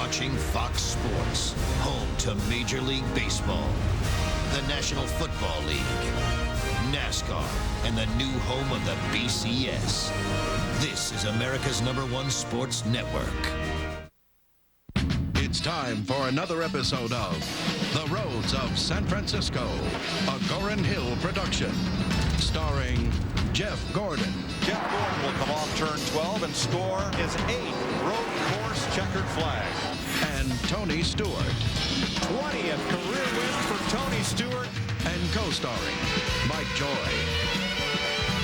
watching Fox Sports, home to Major League Baseball, the National Football League, NASCAR, and the new home of the BCS. This is America's #1 sports network. It's time for another episode of The Roads of San Francisco, a Gorin Hill production, starring Jeff Gordon. Jeff Gordon will come off turn 12 and score his 8th road course checkered flag. And Tony Stewart. 20th career win for Tony Stewart. And co-starring Mike Joy,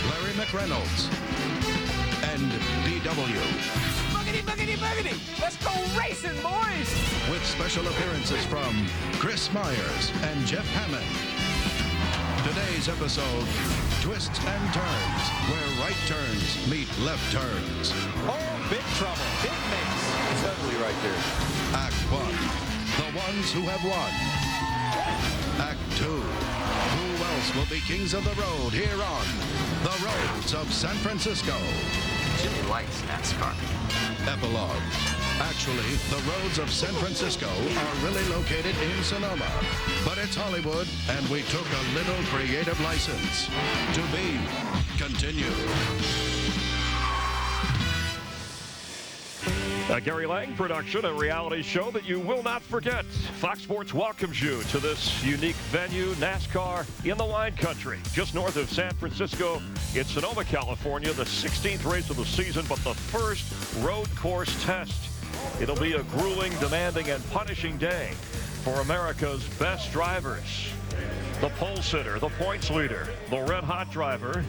Larry McReynolds, and BW. Boogity, boogity, boogity. Let's go racing, boys. With special appearances from Chris Myers and Jeff Hammond. Today's episode, Twists and Turns, where right turns meet left turns. Oh, big trouble. Big mix. It's ugly right there. Act 1, the ones who have won. Act 2, who else will be kings of the road here on The Roads of San Francisco? Jimmy likes NASCAR. Epilogue. Actually, the roads of San Francisco are really located in Sonoma. But it's Hollywood, and we took a little creative license. To be continued. A Gary Lang production, a reality show that you will not forget. Fox Sports welcomes you to this unique venue, NASCAR in the wine country, just north of San Francisco in Sonoma, California, the 16th race of the season, but the first road course test. It'll be a grueling, demanding, and punishing day for America's best drivers. The pole sitter, the points leader, the red-hot driver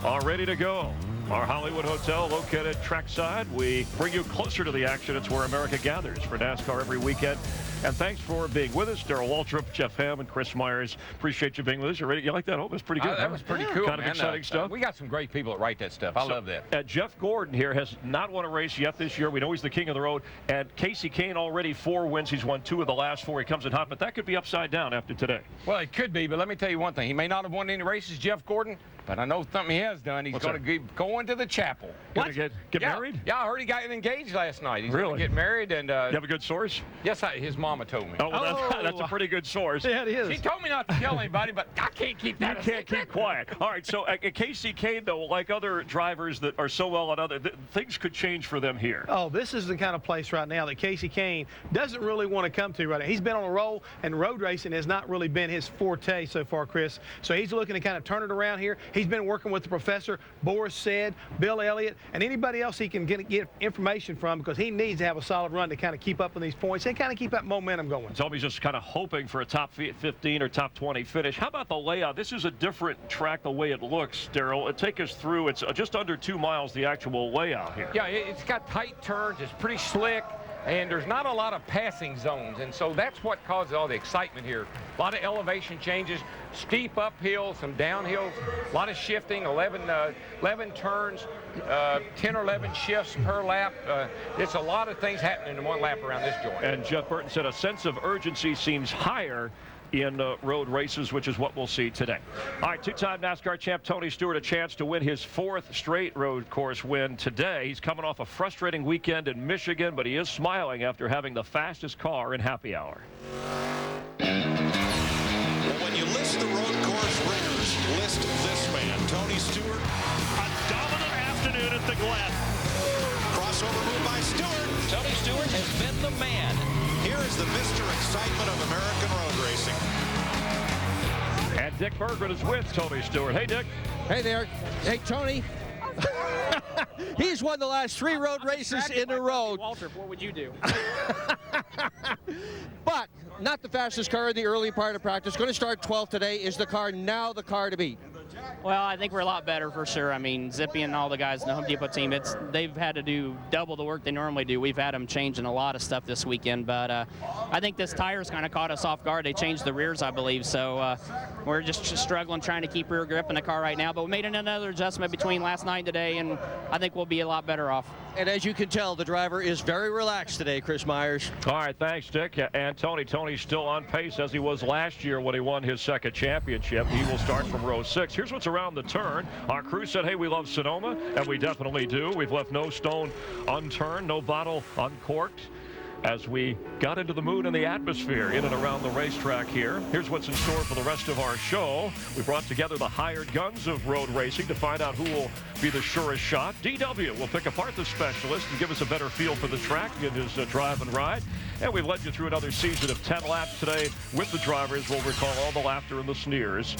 are ready to go. Our Hollywood hotel located trackside. We bring you closer to the action. It's where America gathers for NASCAR every weekend. And thanks for being with us. Darrell Waltrip, Jeff Hamm, and Chris Myers. Appreciate you being with us. You ready? You like that? Oh, that's pretty good. That was pretty cool, Kind of man. exciting stuff. We got some great people that write that stuff. I love that. Jeff Gordon here has not won a race yet this year. We know he's the king of the road. And Kasey Kahne already 4 wins. He's won 2 of the last 4. He comes in hot, but that could be upside down after today. Well, it could be, but let me tell you one thing. He may not have won any races, Jeff Gordon, but I know something he has done. He's going to be going to the chapel. Going to get married? Yeah, I heard he got engaged last night. He's going to get married. And you have a good source? Yes, his mama told me. Oh, well, that's a pretty good source. Yeah, it is. She told me not to tell anybody, but I can't keep that. You can't keep quiet. All right, so Kasey Kahne, though, like other drivers that are so well on other, things could change for them here. Oh, this is the kind of place right now that Kasey Kahne doesn't really want to come to right now. He's been on a roll, and road racing has not really been his forte so far, Chris. So he's looking to kind of turn it around here. He's been working with the professor, Boris Said, Bill Elliott, and anybody else he can get information from, because he needs to have a solid run to kind of keep up with these points and kind of keep that momentum going. So he's just kind of hoping for a top 15 or top 20 finish. How about the layout? This is a different track the way it looks, Darrell. Take us through. It's just under 2 miles, the actual layout here. Yeah, it's got tight turns. It's pretty slick. And there's not a lot of passing zones, and so that's what causes all the excitement here. A lot of elevation changes, steep uphill, some downhills, a lot of shifting, 11 turns, 10 or 11 shifts per lap. It's a lot of things happening in one lap around this joint. And Jeff Burton said a sense of urgency seems higher in road races, which is what we'll see today. All right, 2-time NASCAR champ Tony Stewart a chance to win his 4th straight road course win today. He's coming off a frustrating weekend in Michigan, but he is smiling after having the fastest car in happy hour. Well, when you list the road course ringers, list this man, Tony Stewart. A dominant afternoon at the Glen. Crossover move by Stewart. Tony Stewart has been the man. Here is the Mr. Excitement of American road racing. And Dick Berggren is with Tony Stewart. Hey, Dick. Hey there. Hey, Tony. He's won the last 3 road races in a row. Walter, what would you do? But not the fastest car in the early part of practice. Going to start 12th today. Is the car now the car to beat? Well, I think we're a lot better for sure. I mean, Zippy and all the guys in the Home Depot team, they've had to do double the work they normally do. We've had them changing a lot of stuff this weekend, but I think this tire's kind of caught us off guard. They changed the rears, I believe, so we're just struggling trying to keep rear grip in the car right now. But we made another adjustment between last night and today, and I think we'll be a lot better off. And as you can tell, the driver is very relaxed today, Chris Myers. All right, thanks, Dick. And Tony's still on pace as he was last year when he won his 2nd championship. He will start from row 6. Here's what's around the turn. Our crew said, hey, we love Sonoma, and we definitely do. We've left no stone unturned, no bottle uncorked. as we got into the mood and the atmosphere in and around the racetrack here. Here's what's in store for the rest of our show. We brought together the hired guns of road racing to find out who will be the surest shot. DW will pick apart the specialist and give us a better feel for the track in his drive and ride. And we've led you through another season of 10 laps today with the drivers. We'll recall all the laughter and the sneers.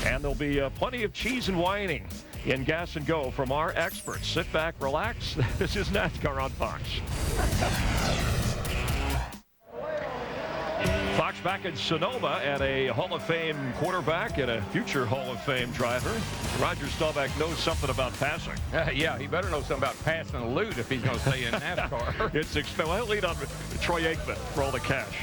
And there'll be plenty of cheese and whining in Gas and Go from our experts. Sit back, relax. This is NASCAR on Fox. Fox back in Sonoma, and a Hall of Fame quarterback and a future Hall of Fame driver. Roger Staubach knows something about passing. Yeah, he better know something about passing a loot if he's going to stay in NASCAR. It's well, lead on Troy Aikman for all the cash.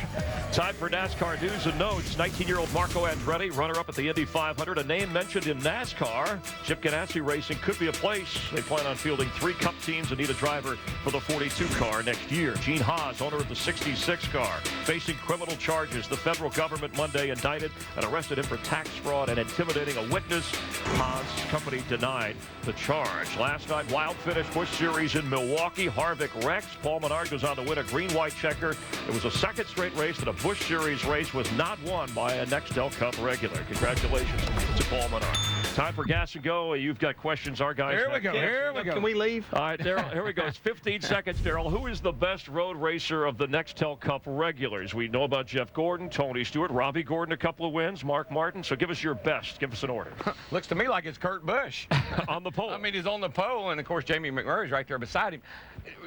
Time for NASCAR news and notes. 19-year-old Marco Andretti, runner-up at the Indy 500, a name mentioned in NASCAR. Chip Ganassi Racing could be a place. They plan on fielding 3 Cup teams and need a driver for the 42 car next year. Gene Haas, owner of the 66 car, facing criminal charges. The federal government Monday indicted and arrested him for tax fraud and intimidating a witness. Haas' company denied the charge. Last night, wild finish Busch Series in Milwaukee. Harvick wrecks. Paul Menard goes on to win a green-white checker. It was a second straight race that a Busch Series race was not won by a Nextel Cup regular. Congratulations to Paul Menard. Time for Gas and Go. You've got questions. Our guys. Here we go. Here we go. Can we leave? All right, Daryl, here we go. It's 15 seconds, Daryl. Who is the best road racer of the Nextel Cup regulars? We know about Jeff Gordon, Tony Stewart, Robbie Gordon, a couple of wins, Mark Martin. So give us your best. Give us an order. Looks to me like it's Kurt Busch. On the pole. I mean, he's on the pole, and, of course, Jamie McMurray's right there beside him.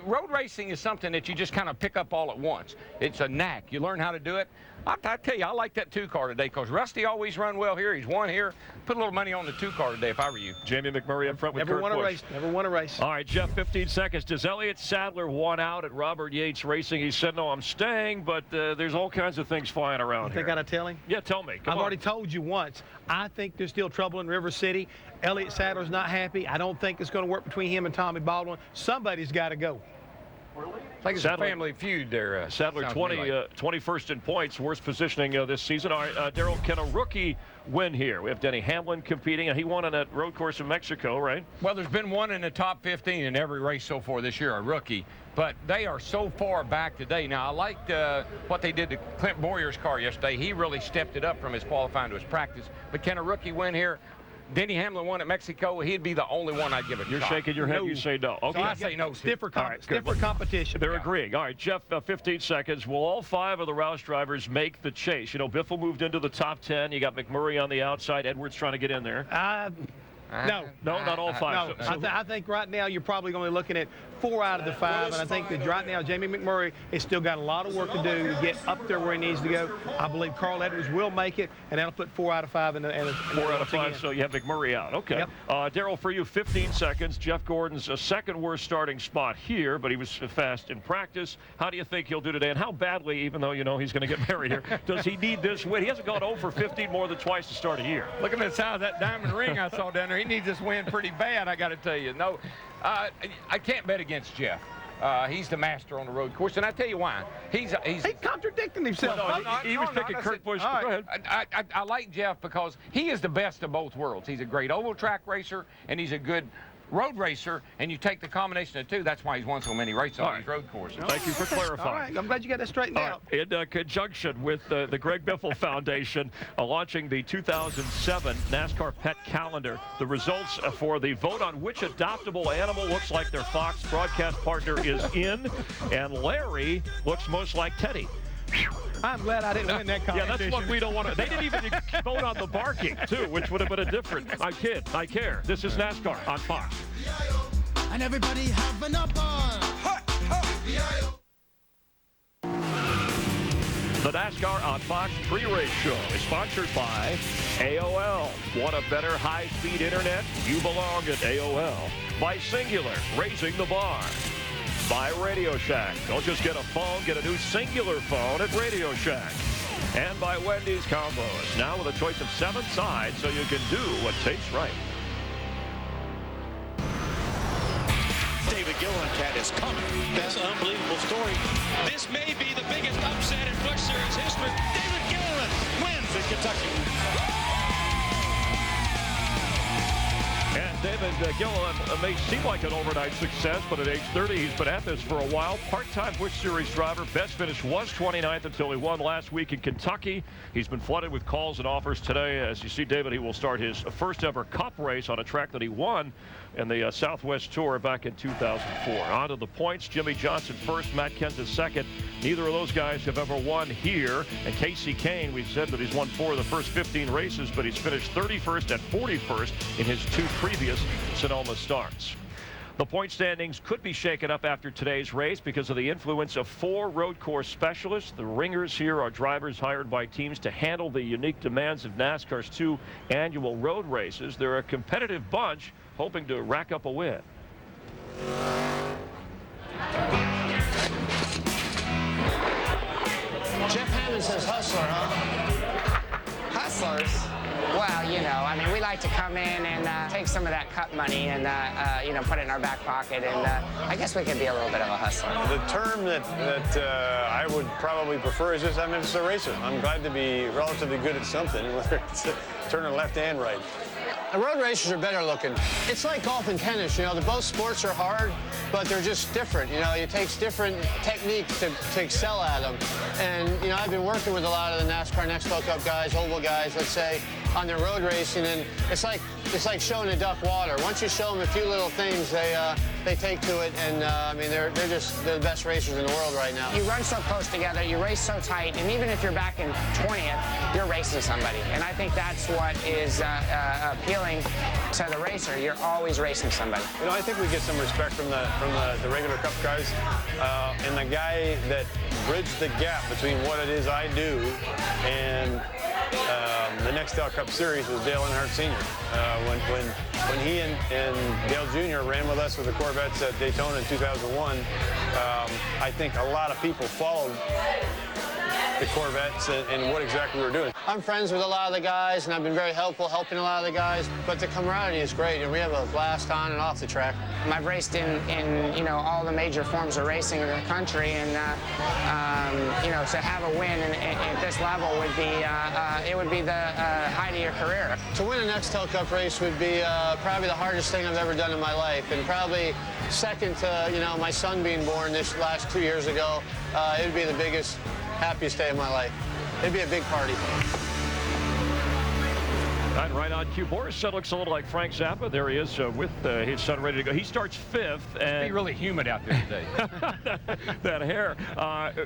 Road racing is something that you just kind of pick up all at once. It's a knack. You learn how to do it. I tell you, I like that 2-car today because Rusty always run well here. He's won here. Put a little money on the 2-car today if I were you. Jamie McMurray up front with Never Kurt won a Busch. race. Never won a race. All right, Jeff, 15 seconds. Does Elliott Sadler want out at Robert Yates Racing? He said, no, I'm staying, but there's all kinds of things flying around I here. think I gotta tell him? Yeah, tell me. Come I've on. already told you once. I think there's still trouble in River City. Elliott Sadler's not happy. I don't think it's going to work between him and Tommy Baldwin. Somebody's got to go. I think it's Sadler, a family feud there. Sadler 21st in points, worst positioning this season. All right, Daryl, can a rookie win here? We have Denny Hamlin competing, and he won on that road course in Mexico, right? Well, there's been one in the top 15 in every race so far this year, a rookie. But they are so far back today. Now, I liked what they did to Clint Bowyer's car yesterday. He really stepped it up from his qualifying to his practice. But can a rookie win here? Denny Hamlin won at Mexico. He'd be the only one I'd give it a You're shot. shaking your head. No. You say no. Okay. So I say no. Stiffer good. competition. They're agreeing. All right, Jeff, 15 seconds. Will all 5 of the Roush drivers make the chase? You know, Biffle moved into the top 10. You got McMurray on the outside. Edwards trying to get in there. No. No, not all 5. No, I think right now you're probably going to be looking at 4 out of the 5, and I think that right now Jamie McMurray has still got a lot of work to do to get up there where he needs to go. I believe Carl Edwards will make it, and that'll put 4 out of 5 in the 4 out of 5, so you have McMurray out. Okay. Yep. Daryl, for you, 15 seconds. Jeff Gordon's second worst starting spot here, but he was fast in practice. How do you think he'll do today, and how badly, even though you know he's going to get married here, does he need this win? He hasn't gone 0 for 15 more than twice to start a year. Look at the size of that diamond ring I saw down there. He needs this win pretty bad, I got to tell you. No, I can't bet against Jeff. He's the master on the road course, and I tell you why. He's contradicting himself. He was picking Kurt Busch. Go ahead. I like Jeff because he is the best of both worlds. He's a great oval track racer, and he's a good road racer, and you take the combination of the two. That's why he's won so many races on these road courses. Thank you for clarifying. All right, I'm glad you got that straightened out. In conjunction with the Greg Biffle Foundation launching the 2007 NASCAR Pet Calendar, the results for the vote on which adoptable animal looks like their Fox broadcast partner is in, and Larry looks most like Teddy. I'm glad I didn't win that competition. Yeah, that's what we don't want to. They didn't even vote on the barking, too, which would have been a different. I kid. I care. This is NASCAR on Fox. And everybody having a ball. The NASCAR on Fox pre-race show is sponsored by AOL. Want a better high-speed internet? You belong at AOL. By Singular, raising the bar. By Radio Shack. Don't just get a phone, get a new Singular phone at Radio Shack. And by Wendy's Combos. Now with a choice of 7 sides so you can do what tastes right. David Gilliland is coming. That's an unbelievable story. This may be the biggest upset in Busch Series history. David Gilliland wins in Kentucky. And David Gilliland may seem like an overnight success, but at age 30, he's been at this for a while. Part-time Busch Series driver. Best finish was 29th until he won last week in Kentucky. He's been flooded with calls and offers today. As you see, David, he will start his first ever Cup race on a track that he won in the Southwest Tour back in 2004. On to the points. Jimmie Johnson first, Matt Kenseth second. Neither of those guys have ever won here. And Kasey Kahne, we've said that he's won 4 of the first 15 races, but he's finished 31st and 41st in his 2 previous Sonoma starts. The point standings could be shaken up after today's race because of the influence of 4 road course specialists. The ringers here are drivers hired by teams to handle the unique demands of NASCAR's 2 annual road races. They're a competitive bunch hoping to rack up a win. Jeff Hammond says hustler, huh? Hustlers? Well, you know, I mean, we like to come in and take some of that Cup money and, you know, put it in our back pocket, and I guess we could be a little bit of a hustler. The term that I would probably prefer is just, I'm just a racer. I'm glad to be relatively good at something, whether it's turning left and right. The road racers are better looking. It's like golf and tennis, you know, both sports are hard, but they're just different. You know, it takes different techniques to excel at them. And, you know, I've been working with a lot of the NASCAR Next Cup guys, oval guys, let's say, on their road racing, and it's like showing a duck water. Once you show them a few little things, they take to it, and I mean, they're the best racers in the world right now. You run so close together, you race so tight, and even if you're back in 20th, you're racing somebody. And I think that's what is appealing to the racer. You're always racing somebody. You know, I think we get some respect from the regular Cup guys, and the guy that bridged the gap between what it is I do and the Nextel Cup Series was Dale Earnhardt Sr. When he and Dale Jr. ran with us with the Corvettes at Daytona in 2001, I think a lot of people followed the Corvettes and what exactly we were doing. I'm friends with a lot of the guys, and I've been very helpful helping a lot of the guys, but the camaraderie is great, and we have a blast on and off the track. I've raced in you know, all the major forms of racing in the country, and you know, to have a win at this level would be it would be the height of your career. To win a Nextel Cup race would be probably the hardest thing I've ever done in my life, and probably second to, you know, my son being born this last 2 years ago. It would be the biggest, happiest day of my life. It'd be a big party. And right on cue, Boris said looks a little like Frank Zappa. There he is with his son ready to go. He starts 5th. And it's really humid out there today. that hair.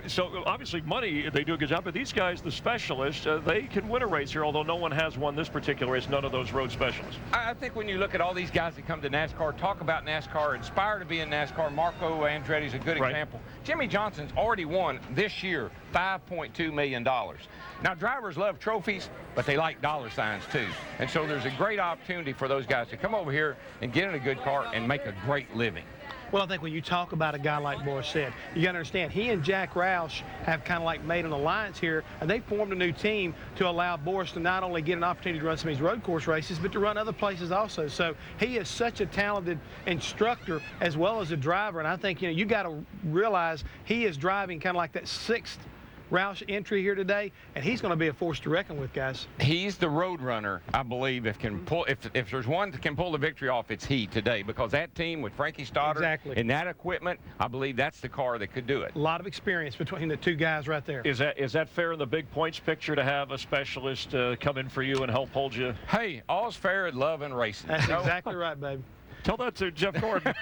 So obviously money, they do a good job. But these guys, the specialists, they can win a race here, although no one has won this particular race, none of those road specialists. I think when you look at all these guys that come to NASCAR, talk about NASCAR, inspire to be in NASCAR, Marco Andretti is a good example. Jimmie Johnson's already won this year $5.2 million. Now, drivers love trophies, but they like dollar signs too. And so there's a great opportunity for those guys to come over here and get in a good car and make a great living. Well, I think when you talk about a guy like Boris said, you got to understand, he and Jack Roush have kind of like made an alliance here, and they formed a new team to allow Boris to not only get an opportunity to run some of these road course races, but to run other places also. So he is such a talented instructor as well as a driver, and I think, you know, you got to realize he is driving kind of like that 6th Roush entry here today, and he's going to be a force to reckon with, guys. He's the road runner, I believe, if there's one that can pull the victory off, it's he today, because that team with Frankie Stoddard and that equipment, I believe that's the car that could do it. A lot of experience between the two guys right there. Is that fair in the big points picture to have a specialist come in for you and help hold you? Hey, all's fair in love and racing. That's exactly right, babe. Tell that to Jeff Gordon.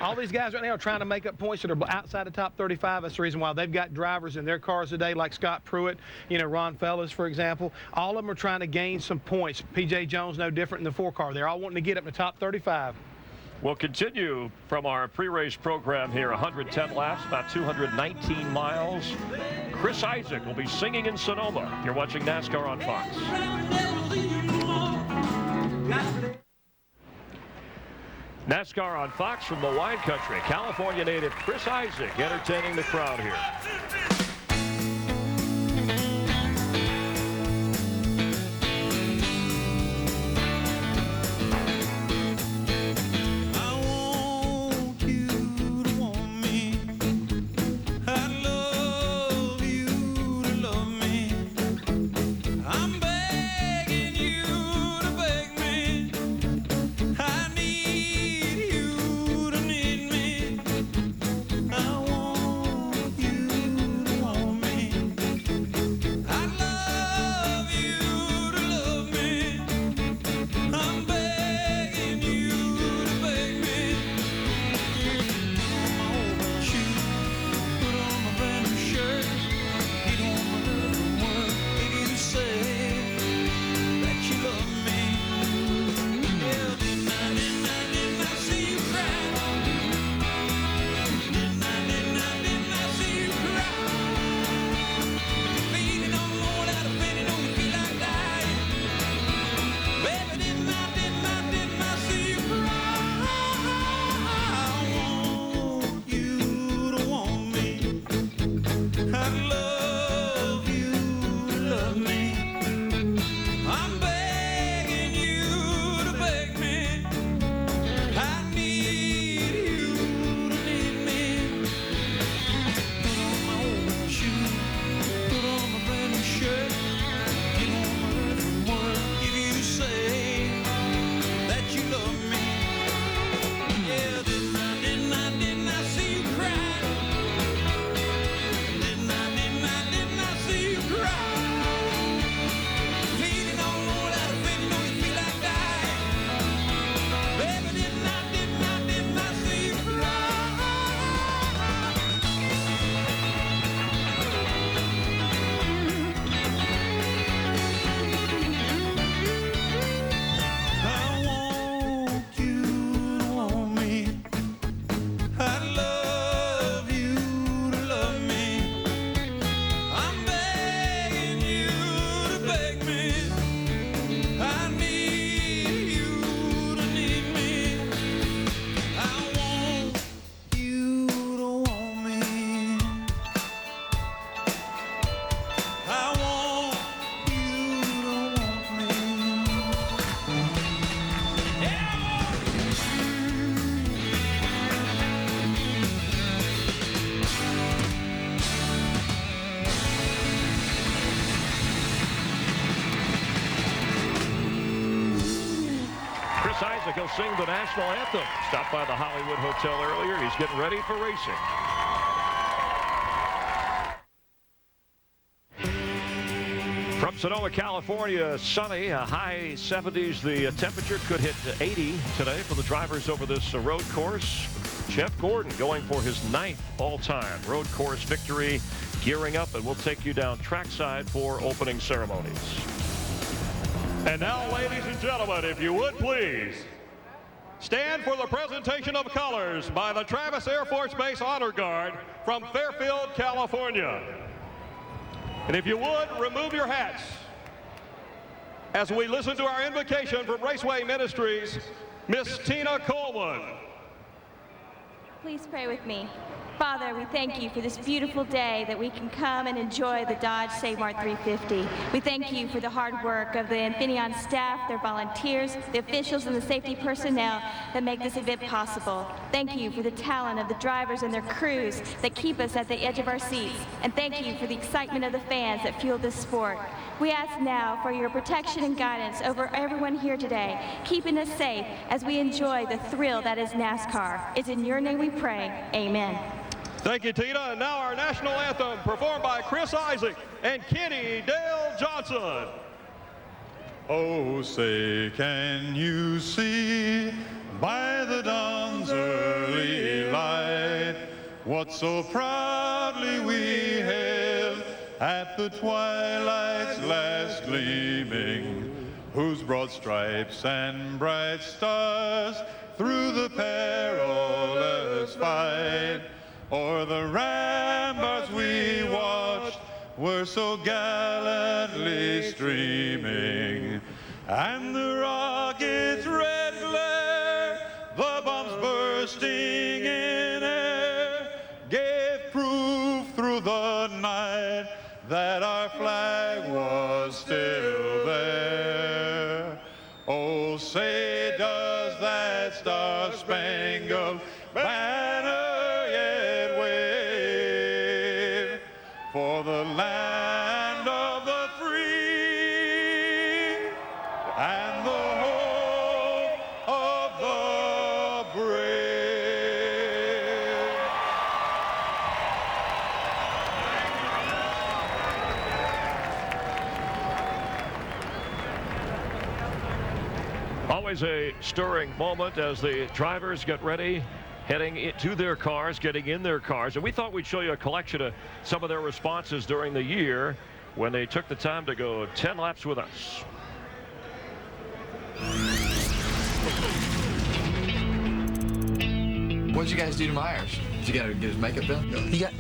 All these guys right now are trying to make up points that are outside the top 35. That's the reason why they've got drivers in their cars today, like Scott Pruitt, you know, Ron Fellas, for example. All of them are trying to gain some points. P.J. Jones, no different in the 4-car. They're all wanting to get up in the top 35. We'll continue from our pre-race program here. 110 laps, about 219 miles. Chris Isaak will be singing in Sonoma. You're watching NASCAR on Fox. NASCAR on Fox from the wine country. California native Chris Isaak entertaining the crowd here. I'm begging you to beg me. he'll sing the national anthem. Stopped by the Hollywood Hotel earlier. He's getting ready for racing. From Sonoma, California, sunny, a high 70s. The temperature could hit 80 today for the drivers over this road course. Jeff Gordon going for his 9th all-time road course victory, gearing up, and we'll take you down trackside for opening ceremonies. And now, ladies and gentlemen, if you would please stand for the presentation of colors by the Travis Air Force Base Honor Guard from Fairfield, California. And if you would, remove your hats as we listen to our invocation from Raceway Ministries, Miss Tina Coleman. Please pray with me. Father, we thank you for this beautiful day that we can come and enjoy the Dodge Save Mart 350. We thank you for the hard work of the Infineon staff, their volunteers, the officials, and the safety personnel that make this event possible. Thank you for the talent of the drivers and their crews that keep us at the edge of our seats. And thank you for the excitement of the fans that fuel this sport. We ask now for your protection and guidance over everyone here today, keeping us safe as we enjoy the thrill that is NASCAR. It's in your name we pray. Amen. Thank you, Tina. And now our national anthem performed by Chris Isaac and Kenny Dale Johnson. Oh, say, can you see by the dawn's early light what so proudly we hailed at the twilight's last gleaming, whose broad stripes and bright stars through the perilous fight o'er the ramparts we watched were so gallantly streaming, and the rocket's red glare, the bombs bursting in air, gave proof through the night that our flag was still there. Oh, say does that star-spangled banner for the land of the free and the hope of the brave. Always a stirring moment as the drivers get ready, heading into their cars, getting in their cars. And we thought we'd show you a collection of some of their responses during the year when they took the time to go 10 laps with us. What did you guys do to Myers? Did you gotta get his makeup done? You got...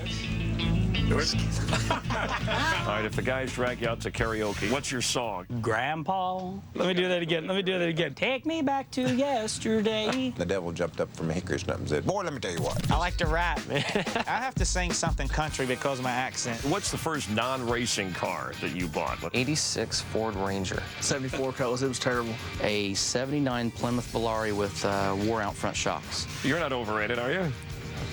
All right, if the guys drag you out to karaoke, what's your song? Grandpa. Let me do that again. Let me do that again. Take me back to yesterday. The devil jumped up from Hickory's nut and said, boy, let me tell you what. I like to rap, man. I have to sing something country because of my accent. What's the first non-racing car that you bought? 86 Ford Ranger. 74 Cutlass, it was terrible. A 79 Plymouth Valari with wore-out front shocks. You're not overrated, are you?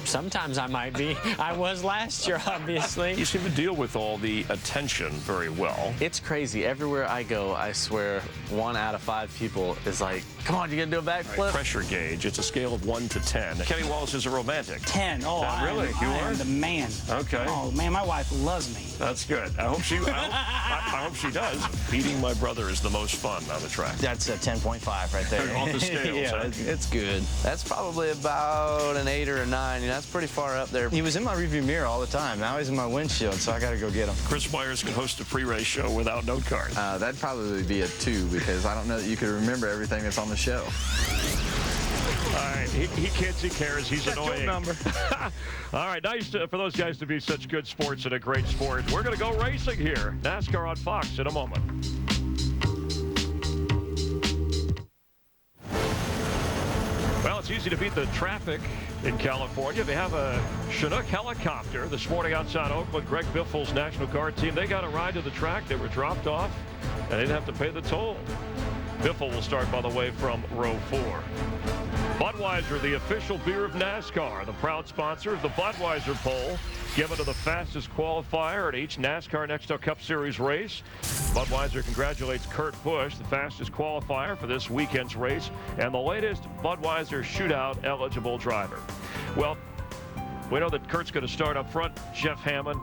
Sometimes I might be. I was last year, obviously. You seem to deal with all the attention very well. It's crazy. Everywhere I go, I swear, 1 out of 5 people is like, come on, you gonna do a backflip? Right, pressure gauge. It's a scale of 1 to 10. Kenny Wallace is a romantic. 10. Oh, really? I am the man. Okay. Oh, man, my wife loves me. That's good. I hope she I hope she does. Beating my brother is the most fun on the track. That's a 10.5 right there. Off the scales. Yeah, huh? it's good. That's probably about an 8 or a 9. You know, that's pretty far up there. He was in my rearview mirror all the time. Now he's in my windshield, so I got to go get him. Chris Myers can host a pre-race show without note card. That'd probably be a 2 because I don't know that you could remember everything that's on the show. All right, he kids, he cares, he's That's annoying. your number. All right, nice for those guys to be such good sports and a great sport. We're going to go racing here. NASCAR on Fox in a moment. Well, it's easy to beat the traffic in California. They have a Chinook helicopter this morning outside Oakland. Greg Biffle's National Guard team, they got a ride to the track. They were dropped off, and they didn't have to pay the toll. Biffle will start, by the way, from row 4. Budweiser, the official beer of NASCAR, the proud sponsor of the Budweiser poll, given to the fastest qualifier at each NASCAR Nextel Cup Series race. Budweiser congratulates Kurt Busch, the fastest qualifier for this weekend's race, and the latest Budweiser shootout eligible driver. Well, we know that Kurt's going to start up front. Jeff Hammond.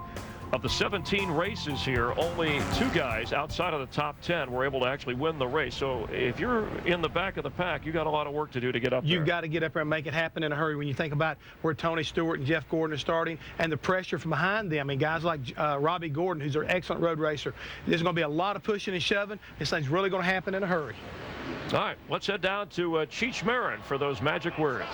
Of the 17 races here, only 2 guys outside of the top 10 were able to actually win the race. So if you're in the back of the pack, you got a lot of work to do to get up there. You've got to get up there and make it happen in a hurry. When you think about where Tony Stewart and Jeff Gordon are starting and the pressure from behind them, I mean, guys like Robbie Gordon, who's an excellent road racer, there's going to be a lot of pushing and shoving. This thing's really going to happen in a hurry. All right, let's head down to Cheech Marin for those magic words.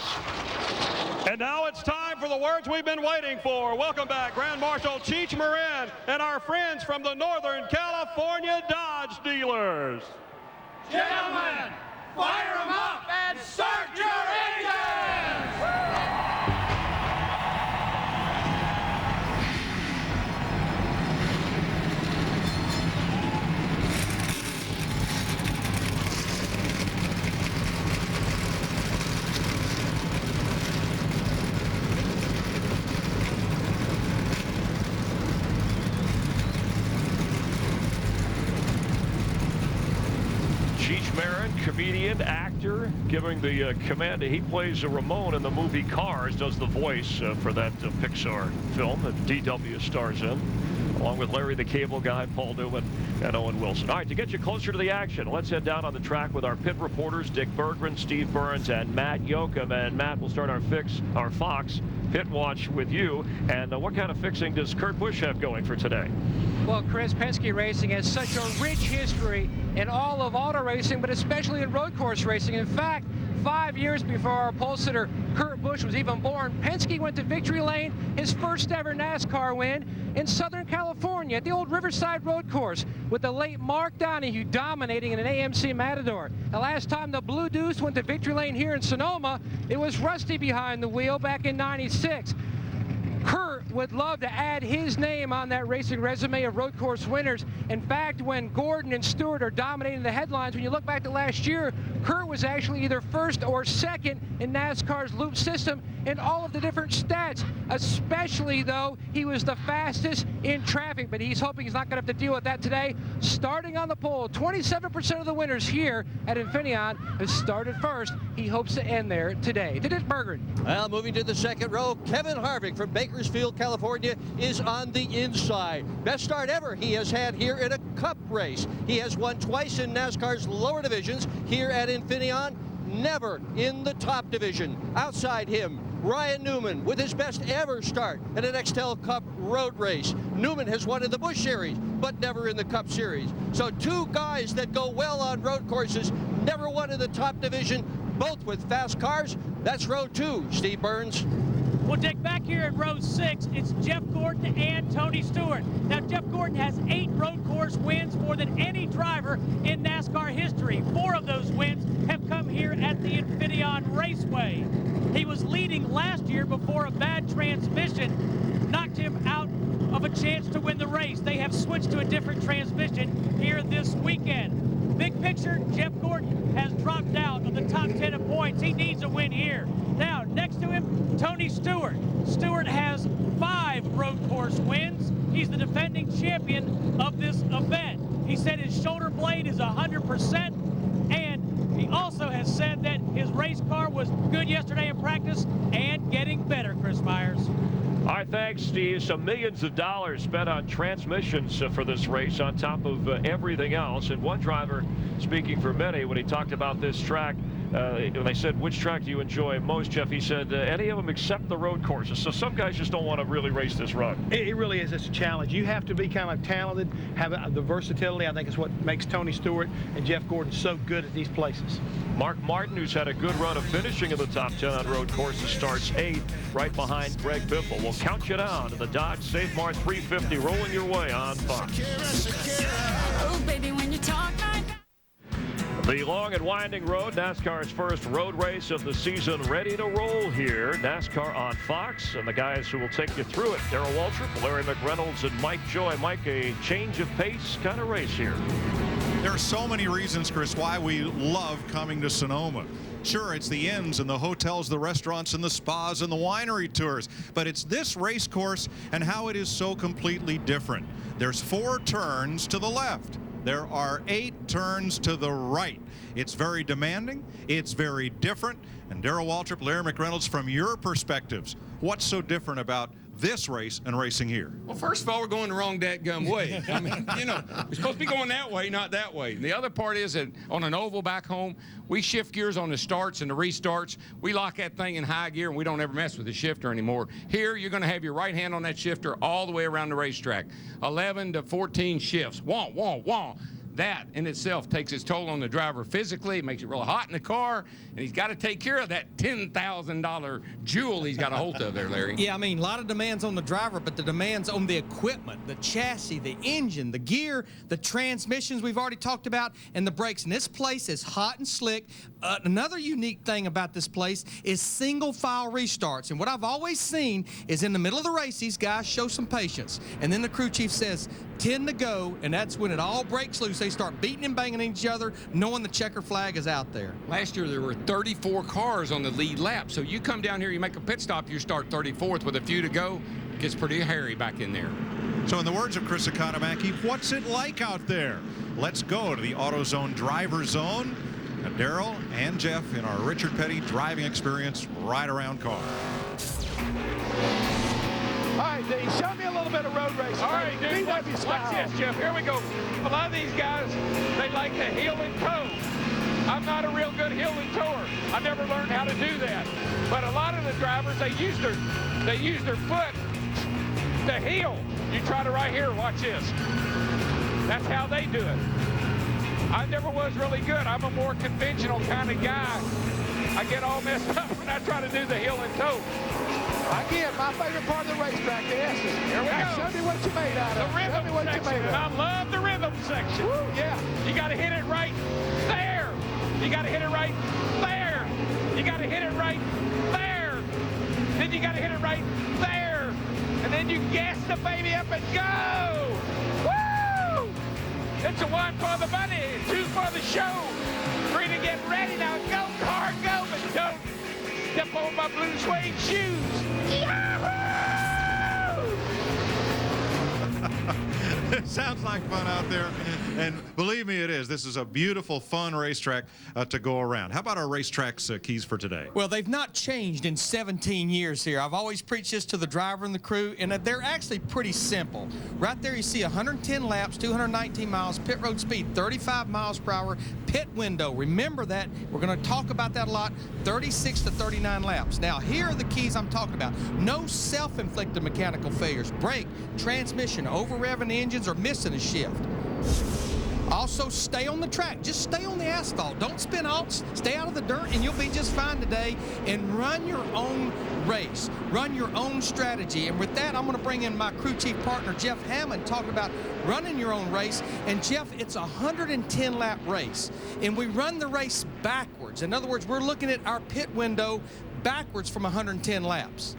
And now it's time for the words we've been waiting for. Welcome back, Grand Marshal Cheech Marin and our friends from the Northern California Dodge dealers. Gentlemen, fire them up and start your engines! Cheech Marin, comedian, actor, giving the command. He plays Ramon in the movie Cars, does the voice for that Pixar film that DW stars in, along with Larry the Cable Guy, Paul Newman, and Owen Wilson. All right, to get you closer to the action, let's head down on the track with our pit reporters, Dick Berggren, Steve Burns, and Matt Yoakum. And Matt, we'll start our Fox Pit Watch with you. And what kind of fixing does Kurt Busch have going for today? Well, Chris, Penske Racing has such a rich history in all of auto racing, but especially in road course racing. In fact, 5 years before our pole sitter Kurt Busch was even born, Penske went to Victory Lane, his first ever NASCAR win in Southern California at the old Riverside Road Course with the late Mark Donohue dominating in an AMC Matador. The last time the Blue Deuce went to Victory Lane here in Sonoma, it was Rusty behind the wheel back in '96. Kurt would love to add his name on that racing resume of road course winners. In fact, when Gordon and Stewart are dominating the headlines, when you look back to last year, Kurt was actually either first or second in NASCAR's loop system in all of the different stats. Especially, though, he was the fastest in traffic, but he's hoping he's not going to have to deal with that today. Starting on the pole, 27% of the winners here at Infineon have started first. He hopes to end there today. Dick Berggren. Well, moving to the second row, Kevin Harvick from Bakersfield, California is on the inside. Best start ever he has had here in a Cup race. He has won twice in NASCAR's lower divisions here at Infineon, never in the top division. Outside him, Ryan Newman with his best ever start at an Nextel Cup road race. Newman has won in the Busch Series, but never in the Cup Series. So 2 guys that go well on road courses, never won in the top division, both with fast cars. That's row 2, Steve Burns. Well, Dick, back here in row 6, it's Jeff Gordon and Tony Stewart. Now, Jeff Gordon has 8 road course wins, more than any driver in NASCAR history. 4 of those wins have come here at the Infineon Raceway. He was leading last year before a bad transmission knocked him out of a chance to win the race. They have switched to a different transmission here this weekend. Big picture, Jeff Gordon has dropped out of the top 10 of points. He needs a win here. Now, next to him, Tony Stewart. Stewart has 5 road course wins. He's the defending champion of this event. He said his shoulder blade is 100%, and he also has said that his race car was good yesterday in practice and getting better, Chris Myers. All right, thanks, Steve. Some millions of dollars spent on transmissions for this race on top of everything else. And one driver, speaking for many, when he talked about this track, when they said, which track do you enjoy most, Jeff, he said, any of them except the road courses. So some guys just don't want to really race this run. It really is. It's a challenge. You have to be kind of talented, have the versatility. I think is what makes Tony Stewart and Jeff Gordon so good at these places. Mark Martin, who's had a good run of finishing in the top 10 on road courses, starts 8th, right behind Greg Biffle. We'll count you down to the Dodge Safe Mart 350, rolling your way on Fox. Oh, baby, when you talk like that. The long and winding road, NASCAR's first road race of the season, ready to roll here. NASCAR on Fox, and the guys who will take you through it, Darrell Waltrip, Larry McReynolds, and Mike Joy. Mike, a change of pace kind of race here. There are so many reasons, Chris, why we love coming to Sonoma. Sure, it's the inns and the hotels, the restaurants and the spas and the winery tours, but it's this race course and how it is so completely different. There's 4 turns to the left. There are 8 turns to the right. It's very demanding. It's very different. And Darrell Waltrip, Larry McReynolds, from your perspectives, what's so different about this race and racing here? Well, first of all, we're going the wrong dadgum way. I mean, you know, we're supposed to be going that way, not that way. And the other part is that on an oval back home, we shift gears on the starts and the restarts. We lock that thing in high gear, and we don't ever mess with the shifter anymore. Here, you're going to have your right hand on that shifter all the way around the racetrack. 11 to 14 shifts. Wah, wah, wah. That in itself takes its toll on the driver physically. It makes it real hot in the car, and he's got to take care of that $10,000 jewel he's got a hold of there, Larry. Yeah, I mean, a lot of demands on the driver, but the demands on the equipment, the chassis, the engine, the gear, the transmissions we've already talked about, and the brakes. And this place is hot and slick. Another unique thing about this place is single file restarts. And what I've always seen is in the middle of the race, these guys show some patience. And then the crew chief says, 10 to go, and that's when it all breaks loose. They start beating and banging each other, knowing the checker flag is out there. Last year, there were 34 cars on the lead lap. So you come down here, you make a pit stop, you start 34th with a few to go. It gets pretty hairy back in there. So in the words of Chris Economaki, what's it like out there? Let's go to the AutoZone driver zone. And Darrell and Jeff in our Richard Petty driving experience ride around car. All right, Dean, show me a little bit of road racing. All right, dude, watch this, Jeff. Here we go. A lot of these guys, they like to heel and toe. I'm not a real good heel and tower. I never learned how to do that. But a lot of the drivers, they use their foot to heel. You try to right here, watch this. That's how they do it. I never was really good. I'm a more conventional kind of guy. I get all messed up when I try to do the heel and toe. Again, my favorite part of the racetrack, the S's. Here we go. Show me what you made out of. The rhythm section. I love the rhythm section. Woo, yeah. You got to hit it right there. You got to hit it right there. You got to hit it right there. Then you got to hit it right there. And then you gas the baby up and go. Woo! It's a 1 for the money, 2 for the show. 3 to get ready. Now go, car, go, but don't step on my blue suede shoes. Yahoo! It sounds like fun out there, and believe me, it is. This is a beautiful, fun racetrack to go around. How about our racetrack's keys for today? Well, they've not changed in 17 years here. I've always preached this to the driver and the crew, and they're actually pretty simple. Right there you see 110 laps, 219 miles, pit road speed 35 miles per hour, pit window. Remember that. We're going to talk about that a lot. 36 to 39 laps. Now, here are the keys I'm talking about. No self-inflicted mechanical failures. Brake, transmission, over-revving engines, or missing a shift. Also, stay on the track. Just stay on the asphalt. Don't spin alts. Stay out of the dirt, and you'll be just fine today. And run your own race. Run your own strategy. And with that, I'm going to bring in my crew chief partner, Jeff Hammond, talking about running your own race. And, Jeff, it's a 110-lap race. And we run the race backwards. In other words, we're looking at our pit window backwards from 110 laps.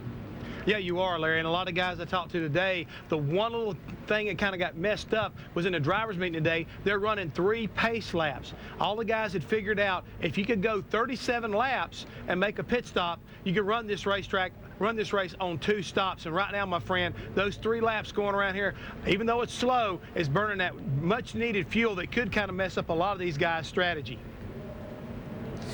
Yeah, you are, Larry. And a lot of guys I talked to today, the one little thing that kind of got messed up was in the driver's meeting today, they're running 3 pace laps. All the guys had figured out if you could go 37 laps and make a pit stop, you could run this race on 2 stops. And right now, my friend, those 3 laps going around here, even though it's slow, is burning that much needed fuel that could kind of mess up a lot of these guys' strategy.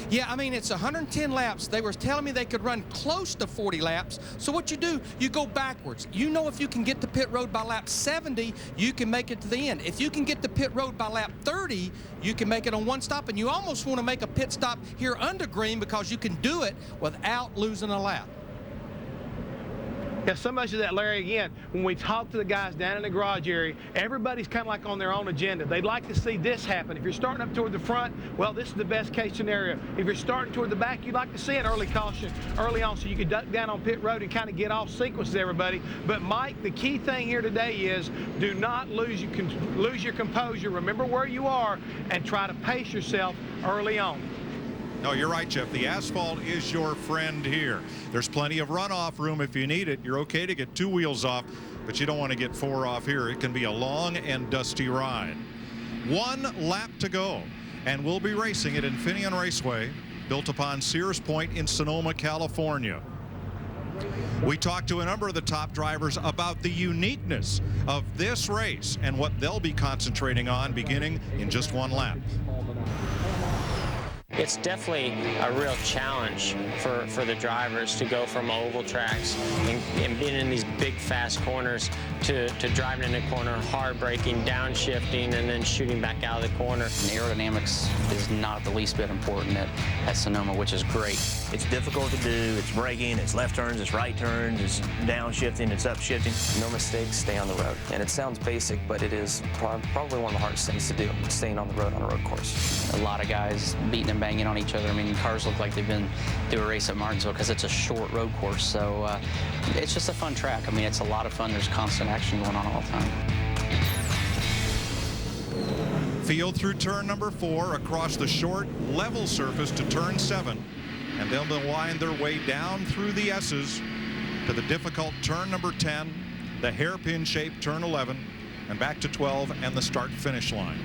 Yeah, I mean, it's 110 laps. They were telling me they could run close to 40 laps. So what you do, you go backwards. You know if you can get to pit road by lap 70, you can make it to the end. If you can get to pit road by lap 30, you can make it on 1 stop. And you almost want to make a pit stop here under green because you can do it without losing a lap. Yeah, so much of that, Larry, again, when we talk to the guys down in the garage area, everybody's kind of like on their own agenda. They'd like to see this happen. If you're starting up toward the front, well, this is the best case scenario. If you're starting toward the back, you'd like to see an early caution early on so you could duck down on pit road and kind of get off sequence with everybody. But, Mike, the key thing here today is do not lose your composure. Remember where you are and try to pace yourself early on. No, you're right, Jeff. The asphalt is your friend here. There's plenty of runoff room if you need it. You're okay to get 2 wheels off, but you don't want to get 4 off here. It can be a long and dusty ride. 1 lap to go, and we'll be racing at Infineon Raceway, built upon Sears Point in Sonoma, California. We talked to a number of the top drivers about the uniqueness of this race and what they'll be concentrating on beginning in just 1 lap. It's definitely a real challenge for the drivers to go from oval tracks and being in these big, fast corners to driving in a corner, hard braking, downshifting, and then shooting back out of the corner. And aerodynamics is not the least bit important at Sonoma, which is great. It's difficult to do. It's braking, it's left turns, it's right turns, it's downshifting, it's upshifting. No mistakes, stay on the road. And it sounds basic, but it is probably one of the hardest things to do, staying on the road on a road course. A lot of guys beating and banging on each other. I mean, cars look like they've been through a race at Martinsville because it's a short road course. So it's just a fun track. I mean, it's a lot of fun. There's constant action going on all the time. Field through turn number 4 across the short level surface to turn 7, and then they'll wind their way down through the S's to the difficult turn number 10, the hairpin shaped turn 11, and back to 12 and the start finish line.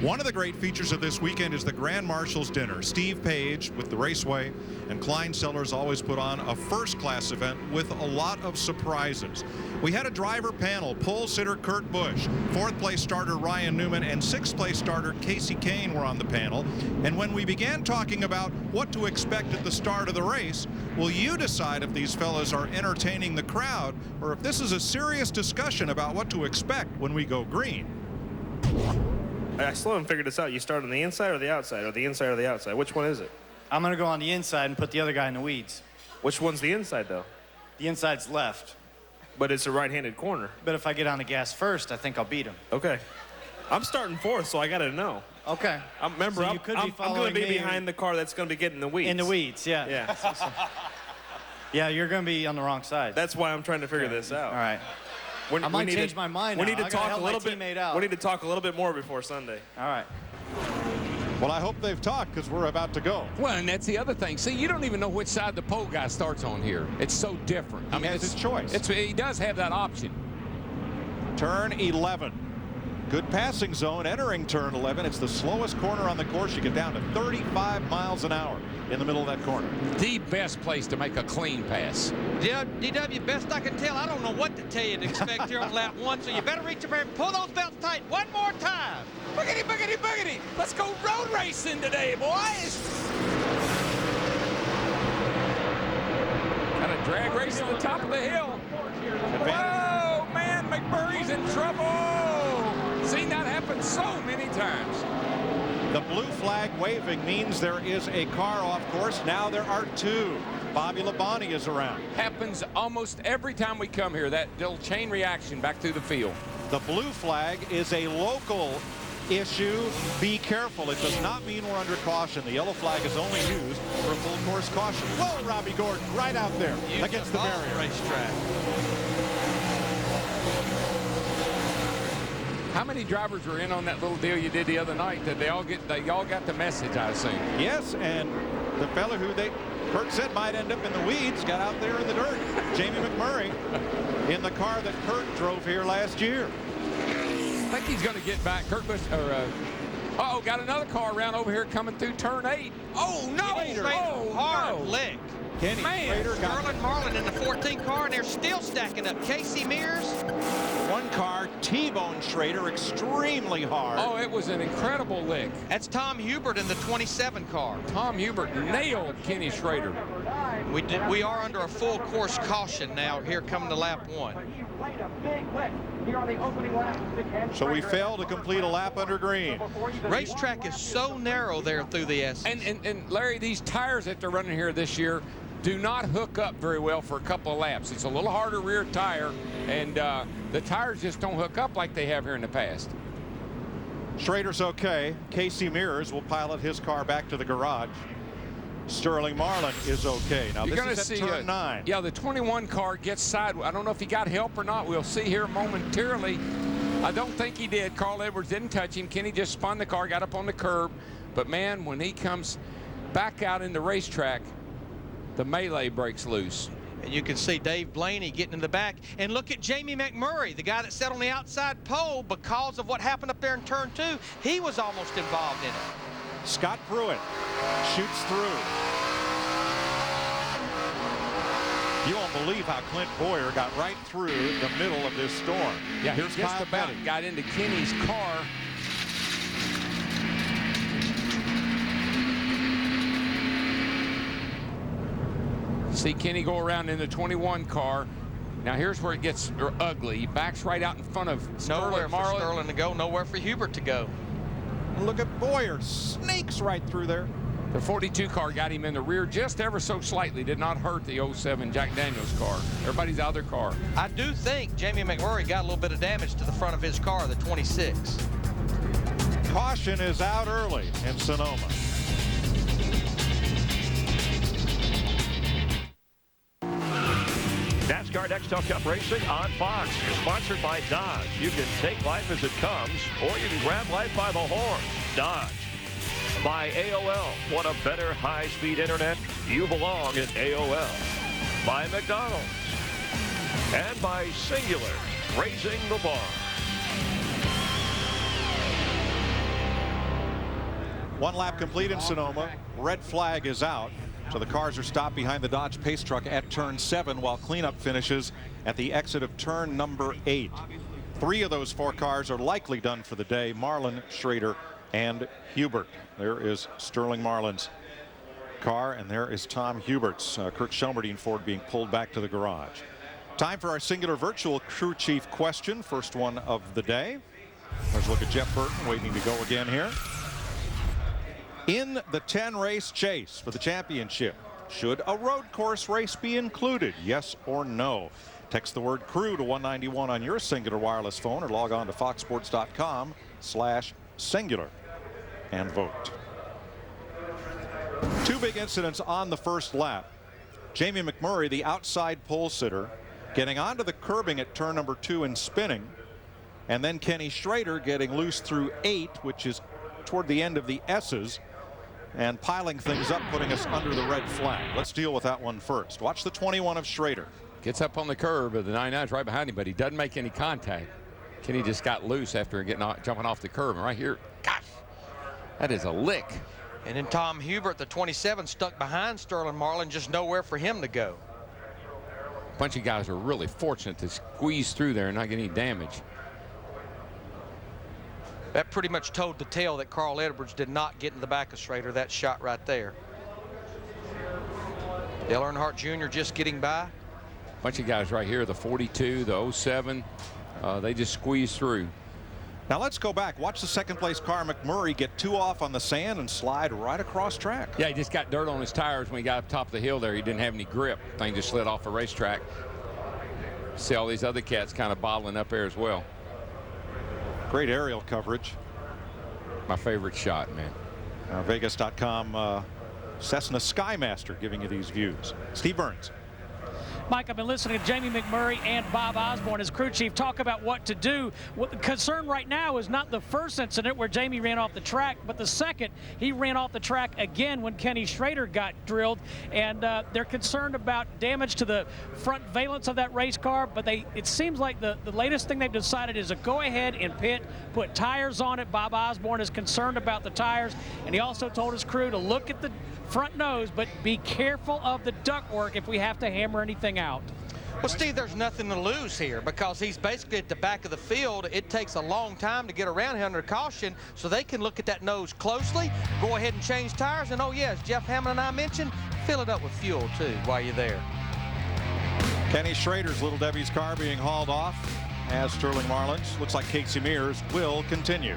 One of the great features of this weekend is the Grand Marshals Dinner. Steve Page with the Raceway and Klein Sellers always put on a first-class event with a lot of surprises. We had a driver panel. Pole sitter Kurt Busch, 4th place starter Ryan Newman, and 6th place starter Kasey Kahne were on the panel. And when we began talking about what to expect at the start of the race, will you decide if these fellas are entertaining the crowd or if this is a serious discussion about what to expect when we go green? I still haven't figured this out. You start on the inside or the outside, or the inside or the outside? Which one is it? I'm going to go on the inside and put the other guy in the weeds. Which one's the inside, though? The inside's left. But it's a right-handed corner. But if I get on the gas first, I think I'll beat him. Okay. I'm starting 4th, so I got to know. Okay. Remember, so I'm going to be behind the car that's going to be getting the weeds. In the weeds, yeah. Yeah. Yeah, you're going to be on the wrong side. That's why I'm trying to figure this out. All right. I might change my mind now. We need to talk a little bit. Out. We need to talk a little bit more before Sunday. All right. Well, I hope they've talked because we're about to go. Well, and that's the other thing. See, you don't even know which side the pole guy starts on here. It's so different. He has his choice. He does have that option. Turn 11. Good passing zone entering turn 11. It's the slowest corner on the course. You get down to 35 miles an hour in the middle of that corner. The best place to make a clean pass. Yeah, DW, best I can tell, I don't know what to tell you to expect here on lap 1, so you better reach over and pull those belts tight one more time. Boogity, boogity, boogity. Let's go road racing today, boys. Got a drag race at the top of the hill. Whoa, man, McMurray's in trouble. Seen that happen so many times. The blue flag waving means there is a car off course. Now there are 2. Bobby Labonte is around. Happens almost every time we come here, that little chain reaction back through the field. The blue flag is a local issue. Be careful. It does not mean we're under caution. The yellow flag is only used for a full course caution. Whoa, Robbie Gordon, right out there against the barrier. Racetrack. How many drivers were in on that little deal you did the other night that they all got the message, I assume? Yes, and the fella who Kurt said might end up in the weeds got out there in the dirt. Jamie McMurray in the car that Kurt drove here last year. I think he's going to get back. Kurt Busch, uh-oh, got another car around over here coming through turn 8. Oh, no! Hard lick. Kenny Schrader got Sterling Marlin in the 14 car, and they're still stacking up. Casey Mears. One car, T-bone Schrader extremely hard. Oh, it was an incredible lick. That's Tom Hubert in the 27 car. Tom Hubert nailed Kenny Schrader. We are under a full course caution now here coming to lap 1. So we failed to complete a lap under green. Racetrack is so narrow there through the S. And Larry, these tires that they're running here this year do not hook up very well for a couple of laps. It's a little harder rear tire, and the tires just don't hook up like they have here in the past. Schrader's okay. Casey Mears will pilot his car back to the garage. Sterling Marlin is okay. Now You're this is at turn 9. Yeah, the 21 car gets sideways. I don't know if he got help or not. We'll see here momentarily. I don't think he did. Carl Edwards didn't touch him. Kenny just spun the car, got up on the curb. But man, when he comes back out in the racetrack, the melee breaks loose. And you can see Dave Blaney getting in the back. And look at Jamie McMurray, the guy that sat on the outside pole because of what happened up there in turn 2. He was almost involved in it. Scott Pruitt shoots through. You won't believe how Clint Boyer got right through the middle of this storm. Yeah, here's he just Kyle about Petty. got into Kenny's car. See Kenny go around in the 21 car. Now here's where it gets ugly. He backs right out in front of Nowhere Sterling for Sterling to go, nowhere for Hubert to go. And look at Boyer, sneaks right through there. The 42 car got him in the rear just ever so slightly. Did not hurt the 07 Jack Daniels car. Everybody's out of their car. I do think Jamie McMurray got a little bit of damage to the front of his car, the 26. Caution is out early in Sonoma. NASCAR Nextel Cup Racing on Fox is sponsored by Dodge. You can take life as it comes, or you can grab life by the horns. Dodge. By AOL. Want a better high-speed internet? You belong at AOL. By McDonald's. And by Singular, raising the bar. One lap complete in Sonoma. Red flag is out. So the cars are stopped behind the Dodge Pace Truck at turn 7 while cleanup finishes at the exit of turn number 8. 3 of those 4 cars are likely done for the day. Marlin, Schrader, and Hubert. There is Sterling Marlin's car, and there is Tom Hubert's. Kirk Shelmerdine Ford being pulled back to the garage. Time for our Singular Virtual Crew Chief question. First one of the day. Let's look at Jeff Burton waiting to go again here. In the 10-race chase for the championship, should a road course race be included? Yes or no? Text the word crew to 191 on your Singular wireless phone or log on to foxsports.com/singular and vote. 2 big incidents on the first lap. Jamie McMurray, the outside pole sitter, getting onto the curbing at turn number 2 and spinning. And then Kenny Schrader getting loose through 8, which is toward the end of the S's, and piling things up, putting us under the red flag. Let's deal with that one first. Watch the 21 of Schrader. Gets up on the curb, but the 99's right behind him, but he doesn't make any contact. Kenny just got loose after jumping off the curb. And right here, gosh, that is a lick. And then Tom Hubert, the 27, stuck behind Sterling Marlin, just nowhere for him to go. A bunch of guys are really fortunate to squeeze through there and not get any damage. That pretty much told the tale that Carl Edwards did not get in the back of Schrader. That shot right there. Dale Earnhardt Jr. just getting by. Bunch of guys right here, the 42, the 07, they just squeeze through. Now let's go back. Watch the second place car, McMurray, get 2 off on the sand and slide right across track. Yeah, he just got dirt on his tires when he got up top of the hill there. He didn't have any grip. Thing just slid off the racetrack. See all these other cats kind of bottling up there as well. Great aerial coverage. My favorite shot, man. Vegas.com Cessna Skymaster giving you these views. Steve Burns. Mike, I've been listening to Jamie McMurray and Bob Osborne as crew chief talk about what to do. What the concern right now is not the first incident where Jamie ran off the track, but the second. He ran off the track again when Kenny Schrader got drilled, and they're concerned about damage to the front valence of that race car, but it seems like the latest thing they've decided is to go ahead and put tires on it. Bob Osborne is concerned about the tires, and he also told his crew to look at the front nose, but be careful of the ductwork if we have to hammer anything out. Well, Steve, there's nothing to lose here because he's basically at the back of the field. It takes a long time to get around here under caution, so they can look at that nose closely, go ahead and change tires, and oh yes, Jeff Hammond and I mentioned, fill it up with fuel too while you're there. Kenny Schrader's Little Debbie's car being hauled off as Sterling Marlin's. Looks like Casey Mears will continue.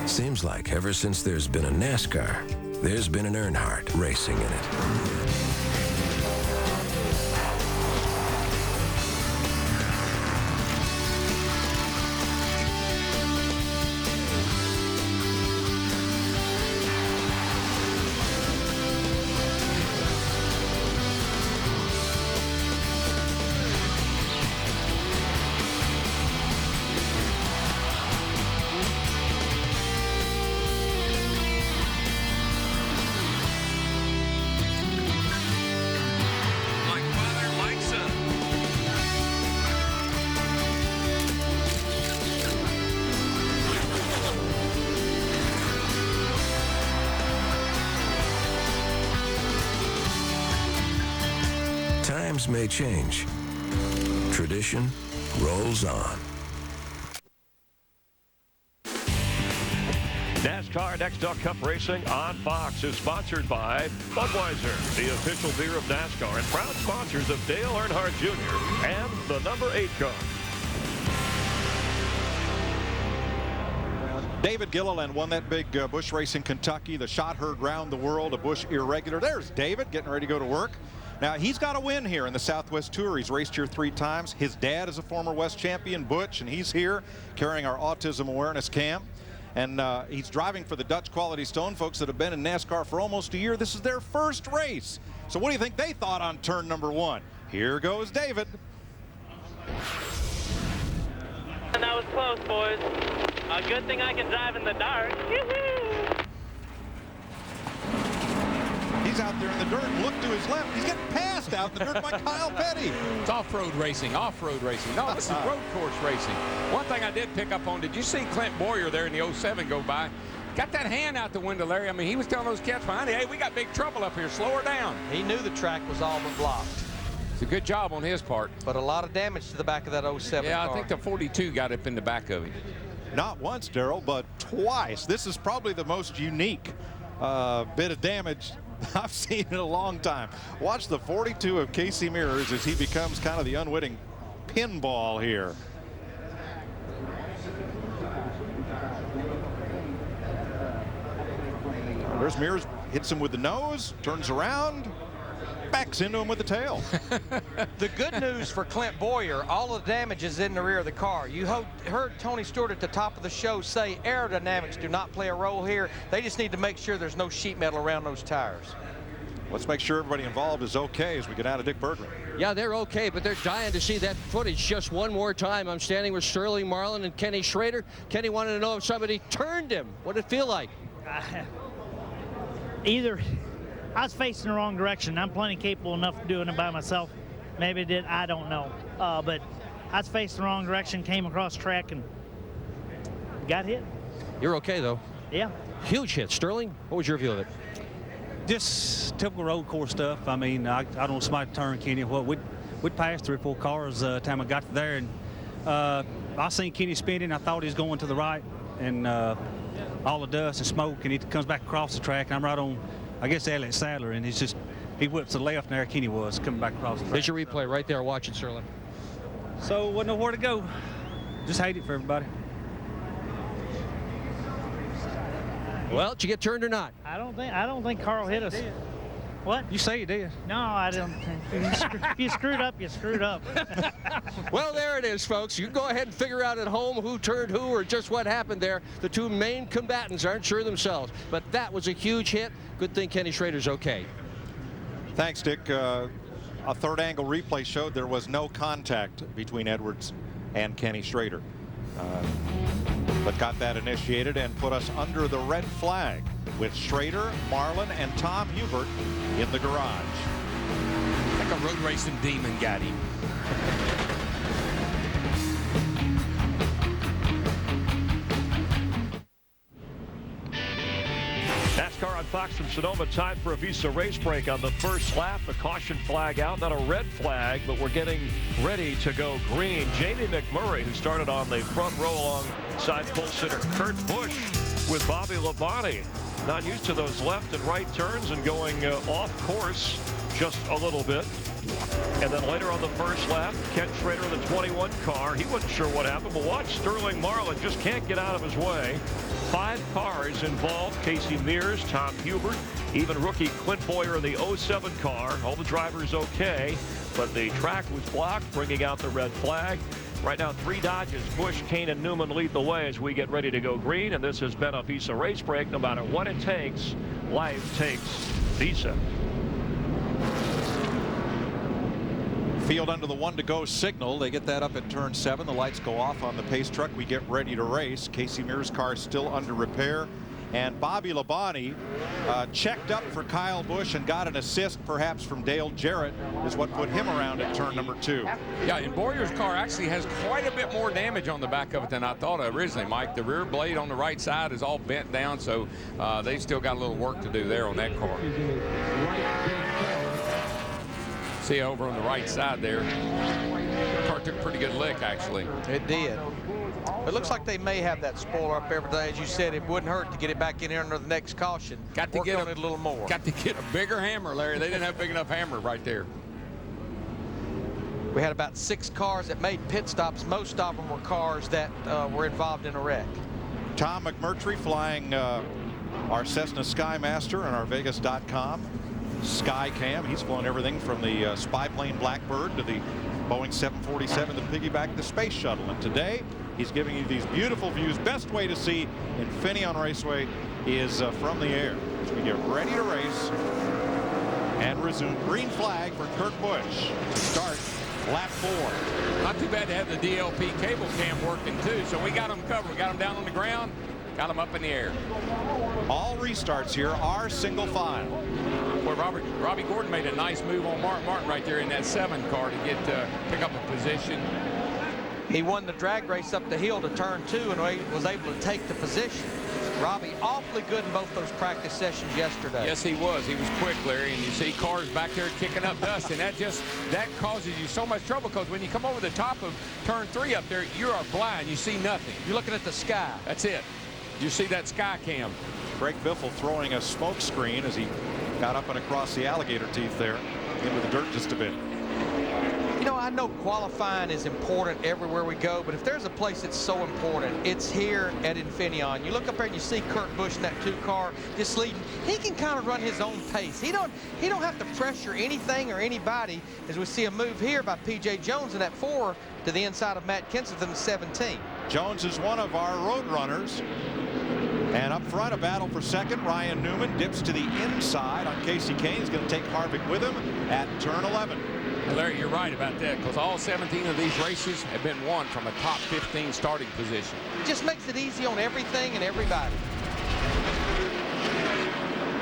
Seems like ever since there's been a NASCAR, there's been an Earnhardt racing in it. Times may change. Tradition rolls on. NASCAR Next Up Cup Racing on Fox is sponsored by Budweiser, the official beer of NASCAR, and proud sponsors of Dale Earnhardt Jr. and the number 8 car. David Gilliland won that big Busch race in Kentucky, the shot heard round the world, a Busch irregular. There's David getting ready to go to work. Now, he's got a win here in the Southwest Tour. He's raced here 3 times. His dad is a former West champion, Butch, and he's here carrying our autism awareness cam. And he's driving for the Dutch Quality Stone folks that have been in NASCAR for almost a year. This is their first race. So what do you think they thought on turn number 1? Here goes David. And that was close, boys. A good thing I can drive in the dark. He's out there in the dirt. Look to his left. He's getting passed out in the dirt by Kyle Petty. It's off-road racing, off-road racing. No, this is road course racing. One thing I did pick up on, did you see Clint Boyer there in the 07 go by? Got that hand out the window, Larry. I mean, he was telling those cats behind him, hey, we got big trouble up here. Slow her down. He knew the track was all but blocked. It's a good job on his part. But a lot of damage to the back of that 07 Yeah, car. I think the 42 got up in the back of him. Not once, Darrell, but twice. This is probably the most unique bit of damage I've seen in a long time. Watch the 42 of Casey Mears as he becomes kind of the unwitting pinball here. There's Mears, hits him with the nose, turns around, backs into him with the tail. The good news for Clint Boyer, all of the damage is in the rear of the car. You heard Tony Stewart at the top of the show say aerodynamics do not play a role here. They just need to make sure there's no sheet metal around those tires. Let's make sure everybody involved is okay as we get out of Dick Bergman. Yeah, they're okay, but they're dying to see that footage just one more time. I'm standing with Sterling Marlin and Kenny Schrader. Kenny wanted to know if somebody turned him. What did it feel like? Either I was facing the wrong direction. I'm plenty capable enough of doing it by myself. Maybe it did, I don't know. But I was facing the wrong direction, came across the track and got hit. You're okay, though. Yeah. Huge hit. Sterling, what was your view of it? Just typical road course stuff. I mean, I don't know somebody turn Kenny. Well, we'd passed 3 or 4 cars time I got there, and I seen Kenny spinning. I thought he was going to the right, and all the dust and smoke, and he comes back across the track, and I'm right on, I guess, Elliott Sadler, and he whips to the left, and there Kenny was coming back across the track. There's your replay right there. Watch it, Sterling. So wouldn't know where to go. Just hate it for everybody. Well, did you get turned or not? I don't think Carl hit us. What? You say you did. No, I don't. If you screwed up, you screwed up. Well, there it is, folks. You can go ahead and figure out at home who turned who or just what happened there. The 2 main combatants aren't sure themselves, but that was a huge hit. Good thing Kenny Schrader's okay. Thanks, Dick. A third angle replay showed there was no contact between Edwards and Kenny Schrader. But got that initiated and put us under the red flag with Schrader, Marlin, and Tom Hubert in the garage. Like a road racing demon got him. NASCAR on Fox from Sonoma, time for a Visa race break on the first lap. A caution flag out, not a red flag, but we're getting ready to go green. Jamie McMurray, who started on the front row alongside pole sitter Kurt Busch with Bobby Labonte. Not used to those left and right turns and going off course just a little bit. And then later on the first lap, Ken Schrader in the 21 car. He wasn't sure what happened, but watch Sterling Marlin just can't get out of his way. 5 cars involved. Casey Mears, Tom Hubert, even rookie Clint Boyer in the 07 car. All the drivers okay, but the track was blocked, bringing out the red flag. Right now, 3 Dodges. Busch, Kane, and Newman lead the way as we get ready to go green. And this has been a Visa race break. No matter what it takes, life takes Visa. Field under the 1 to go signal. They get that up at turn 7. The lights go off on the pace truck. We get ready to race. Casey Mears' car is still under repair. And Bobby Labonte checked up for Kyle Busch and got an assist perhaps from Dale Jarrett is what put him around at turn number 2. Yeah, and Boyer's car actually has quite a bit more damage on the back of it than I thought originally, Mike. The rear blade on the right side is all bent down, so they've still got a little work to do there on that car. See over on the right side there. The car took a pretty good lick, actually. It did. It looks like they may have that spoiler up there, but as you said, it wouldn't hurt to get it back in here under the next caution. Got to Work get on it a little more. Got to get a bigger hammer, Larry. They didn't have a big enough hammer right there. We had about 6 cars that made pit stops. Most of them were cars that were involved in a wreck. Tom McMurtry flying our Cessna Skymaster and our Vegas.com Skycam. He's flown everything from the spy plane Blackbird to the Boeing 747 that piggybacked the space shuttle. And today, he's giving you these beautiful views. Best way to see Infineon Raceway is from the air. As we get ready to race and resume. Green flag for Kurt Busch to start lap 4. Not too bad to have the DLP cable cam working too. So we got them covered. We got them down on the ground, got them up in the air. All restarts here are single file. Boy, Robbie Gordon made a nice move on Mark Martin right there in that 7 car to get pick up a position. He won the drag race up the hill to turn 2 and was able to take the position. Robbie awfully good in both those practice sessions yesterday. Yes, he was. He was quick, Larry, and you see cars back there kicking up dust, and that causes you so much trouble because when you come over the top of turn 3 up there, you are blind. You see nothing. You're looking at the sky. That's it. You see that sky cam. Greg Biffle throwing a smoke screen as he got up and across the alligator teeth there into the dirt just a bit. You know, I know qualifying is important everywhere we go, but if there's a place that's so important, it's here at Infineon. You look up there and you see Kurt Busch in that 2 car just leading. He can kind of run his own pace. He don't have to pressure anything or anybody, as we see a move here by P.J. Jones in that 4 to the inside of Matt Kenseth in the 17. Jones is one of our road runners. And up front, a battle for second. Ryan Newman dips to the inside on Casey Kane. He's going to take Harvick with him at turn 11. Larry, you're right about that, because all 17 of these races have been won from a top 15 starting position. Just makes it easy on everything and everybody.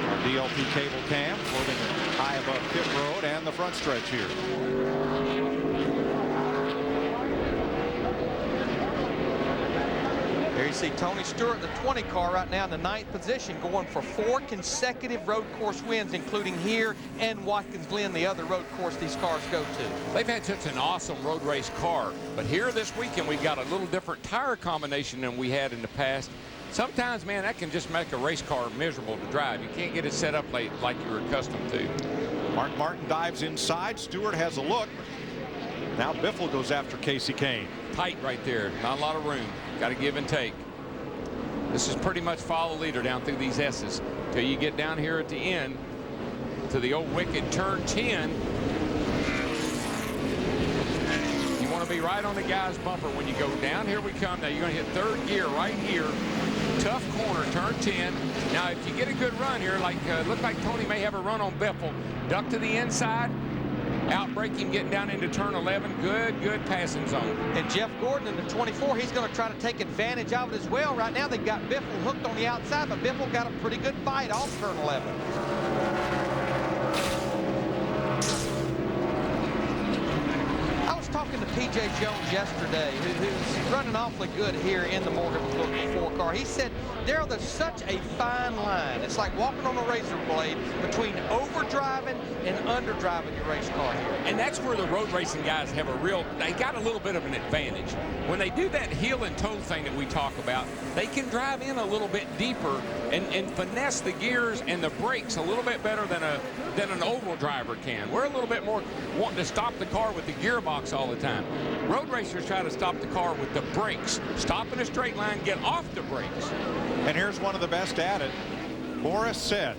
Our DLP cable cam floating high above pit road and the front stretch here. There you see Tony Stewart, the 20 car right now in the 9th position, going for 4 consecutive road course wins, including here and Watkins Glen, the other road course these cars go to. They've had such an awesome road race car, but here this weekend we've got a little different tire combination than we had in the past. Sometimes, man, that can just make a race car miserable to drive. You can't get it set up like you're accustomed to. Mark Martin dives inside. Stewart has a look. Now Biffle goes after Casey Kane. Tight right there. Not a lot of room. Got to give and take. This is pretty much follow leader down through these S's till you get down here at the end to the old wicked turn 10. You want to be right on the guy's bumper when you go down. Here we come. Now you're going to hit 3rd gear right here. Tough corner, turn 10. Now if you get a good run here, like look like Tony may have a run on Biffle. Duck to the inside. Outbreak him getting down into turn 11. Good passing zone. And Jeff Gordon in the 24, he's going to try to take advantage of it as well. Right now they've got Biffle hooked on the outside, but Biffle got a pretty good bite off turn 11. I was talking to P.J. Jones yesterday, who's running awfully good here in the Morgan 4 car. He said, Darrell, there's such a fine line. It's like walking on a razor blade between overdriving and underdriving your race car here. And that's where the road racing guys have they got a little bit of an advantage. When they do that heel and toe thing that we talk about, they can drive in a little bit deeper and finesse the gears and the brakes a little bit better than an oval driver can. We're a little bit more wanting to stop the car with the gearbox all the time. Road racers try to stop the car with the brakes. Stop in a straight line, get off the brakes. And here's one of the best at it. Boris Said,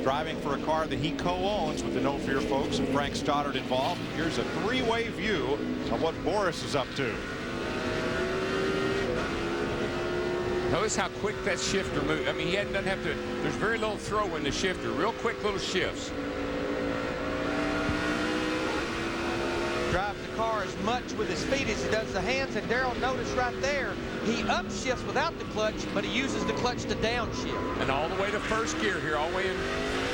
driving for a car that he co-owns with the No Fear folks and Frank Stoddard involved. Here's a 3-way view of what Boris is up to. Notice how quick that shifter moves. I mean, he doesn't have to, there's very little throw in the shifter. Real quick little shifts. Drives the car as much with his feet as he does the hands, and Darrell, notice right there, he upshifts without the clutch, but he uses the clutch to downshift. And all the way to 1st gear here, all the way in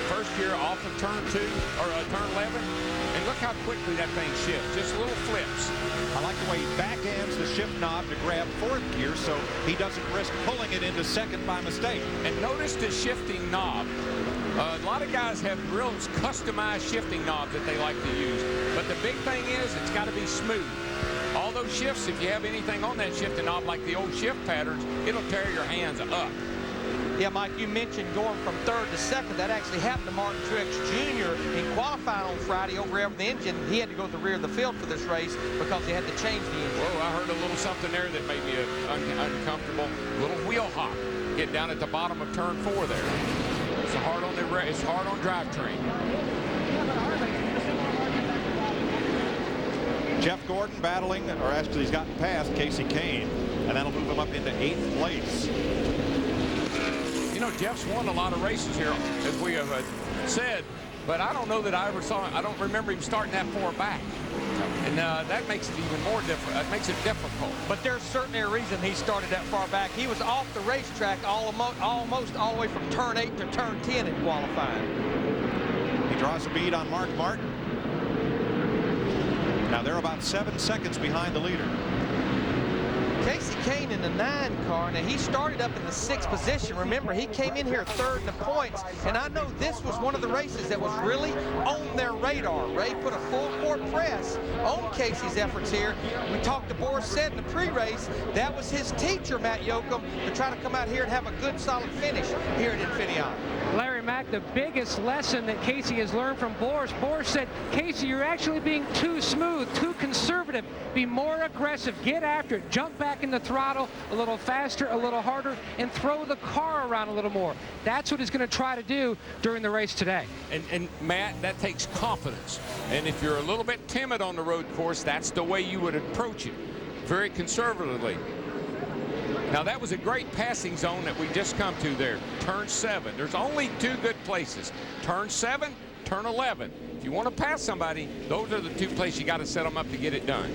1st gear off of turn 2 or turn 11. And look how quickly that thing shifts, just little flips. I like the way he backhands the shift knob to grab 4th gear so he doesn't risk pulling it into 2nd by mistake. And notice the shifting knob. A lot of guys have real customized shifting knobs that they like to use. But the big thing is it's got to be smooth. All those shifts, if you have anything on that shifting knob like the old shift patterns, it'll tear your hands up. Yeah, Mike, you mentioned going from third to second. That actually happened to Martin Truex Jr. in qualifying on Friday over the engine. He had to go to the rear of the field for this race because he had to change the engine. Whoa, I heard a little something there that made me uncomfortable. A little wheel hop. Get down at the bottom of turn 4 there. It's hard on drivetrain. Jeff Gordon battling, or actually he's gotten past Casey Kane, and that'll move him up into 8th place. You know, Jeff's won a lot of races here, as we have said, but I don't know that I ever saw him. I don't remember him starting that far back. And that makes it even more different. That makes it difficult. But there's certainly a reason he started that far back. He was off the racetrack almost all the way from turn 8 to turn 10 in qualifying. He draws a bead on Mark Martin. Now they're about 7 seconds behind the leader. Casey Kane in the 9 car. Now he started up in the 6th position. Remember, he came in here 3rd in the points, and I know this was one of the races that was really on their radar. Ray put a full court press on Casey's efforts here. We talked to Boris Said in the pre-race. That was his teacher, Matt Yoakum, to try to come out here and have a good, solid finish here at Infineon. Larry Mack, the biggest lesson that Casey has learned from Boris. Boris said, Casey, you're actually being too smooth, too conservative. Be more aggressive. Get after it. Jump back in the throttle a little faster, a little harder, and throw the car around a little more. That's what he's going to try to do during the race today. And Matt, that takes confidence. And if you're a little bit timid on the road course, that's the way you would approach it, very conservatively. Now, that was a great passing zone that we just come to there. Turn 7. There's only 2 good places. Turn 7, turn 11. If you want to pass somebody, those are the 2 places you got to set them up to get it done.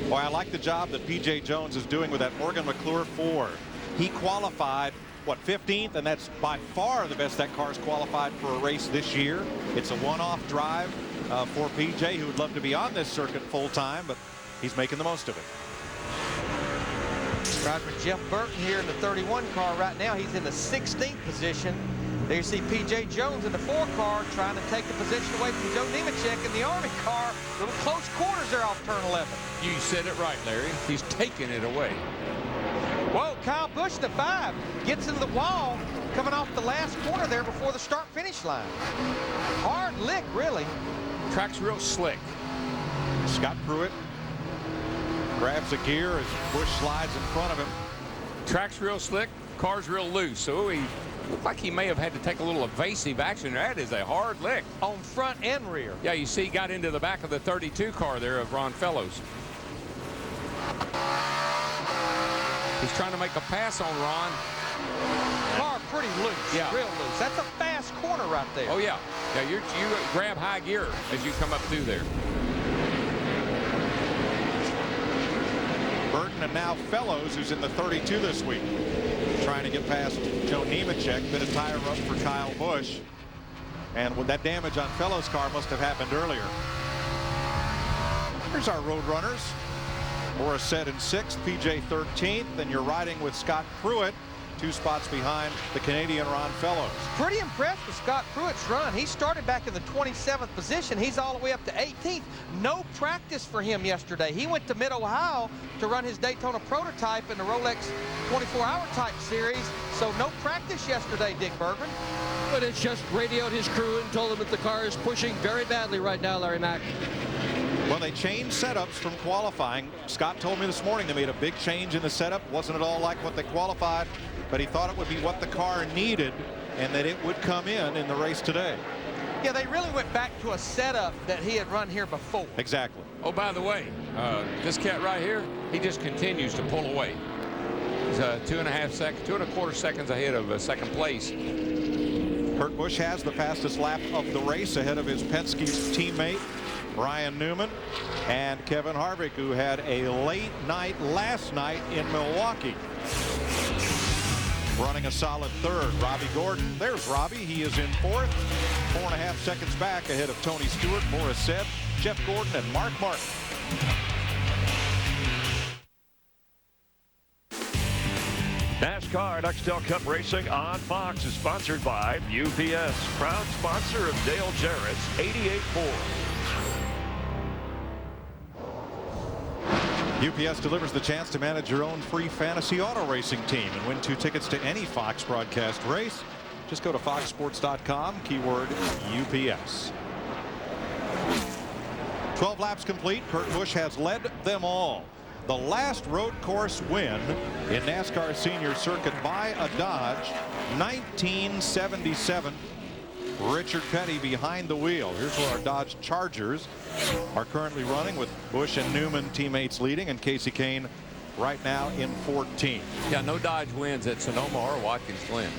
Boy, I like the job that P.J. Jones is doing with that Morgan McClure 4. He qualified, what, 15th? And that's by far the best that car's qualified for a race this year. It's a one-off drive for P.J., who would love to be on this circuit full-time, but he's making the most of it. Riding for Jeff Burton here in the 31 car right now. He's in the 16th position. There you see P.J. Jones in the 4 car trying to take the position away from Joe Nemechek in the Army car. Little close quarters there off turn 11. You said it right, Larry. He's taking it away. Whoa, Kyle Busch, the 5, gets into the wall coming off the last corner there before the start-finish line. Hard lick, really. Track's real slick. Scott Pruitt grabs a gear as Busch slides in front of him. Track's real slick, car's real loose, so he looked like he may have had to take a little evasive action. That is a hard lick. On front and rear. Yeah, you see he got into the back of the 32 car there of Ron Fellows. He's trying to make a pass on Ron. Car pretty loose, yeah. Real loose. That's a fast corner right there. Oh, yeah. Yeah, you grab high gear as you come up through there. Burton and now Fellows, who's in the 32 this week, trying to get past Joe Nemechek. Bit of tire rub for Kyle Busch. And with that damage on Fellows' car must have happened earlier. Here's our road runners. Boris Said in 6th, PJ 13th, and you're riding with Scott Pruitt, 2 spots behind the Canadian Ron Fellows. Pretty impressed with Scott Pruitt's run. He started back in the 27th position. He's all the way up to 18th. No practice for him yesterday. He went to Mid-Ohio to run his Daytona prototype in the Rolex 24-hour type series. So no practice yesterday, Dick Bergman. But it's just radioed his crew and told him that the car is pushing very badly right now, Larry Mack. Well, they changed setups from qualifying. Scott told me this morning they made a big change in the setup. Wasn't at all like what they qualified, but he thought it would be what the car needed and that it would come in the race today. Yeah, they really went back to a setup that he had run here before. Exactly. Oh, by the way, this cat right here, he just continues to pull away. He's 2.25 seconds ahead of second place. Kurt Busch has the fastest lap of the race ahead of his Penske's teammate, Ryan Newman, and Kevin Harvick, who had a late night last night in Milwaukee. Running a solid 3rd. Robbie Gordon. There's Robbie. He is in 4th. 4.5 seconds back ahead of Tony Stewart, Boris Said, Jeff Gordon, and Mark Martin. NASCAR NASCAR Nextel Cup Racing on Fox is sponsored by UPS, proud sponsor of Dale Jarrett's 88 Ford. UPS delivers the chance to manage your own free fantasy auto racing team and win 2 tickets to any Fox broadcast race. Just go to foxsports.com, keyword UPS. 12 laps complete. Kurt Busch has led them all. The last road course win in NASCAR Senior Circuit by a Dodge, 1977. Richard Petty behind the wheel. Here's where our Dodge Chargers are currently running, with Busch and Newman teammates leading, and Kasey Kahne right now in 14. Yeah, no Dodge wins at Sonoma or Watkins Glen.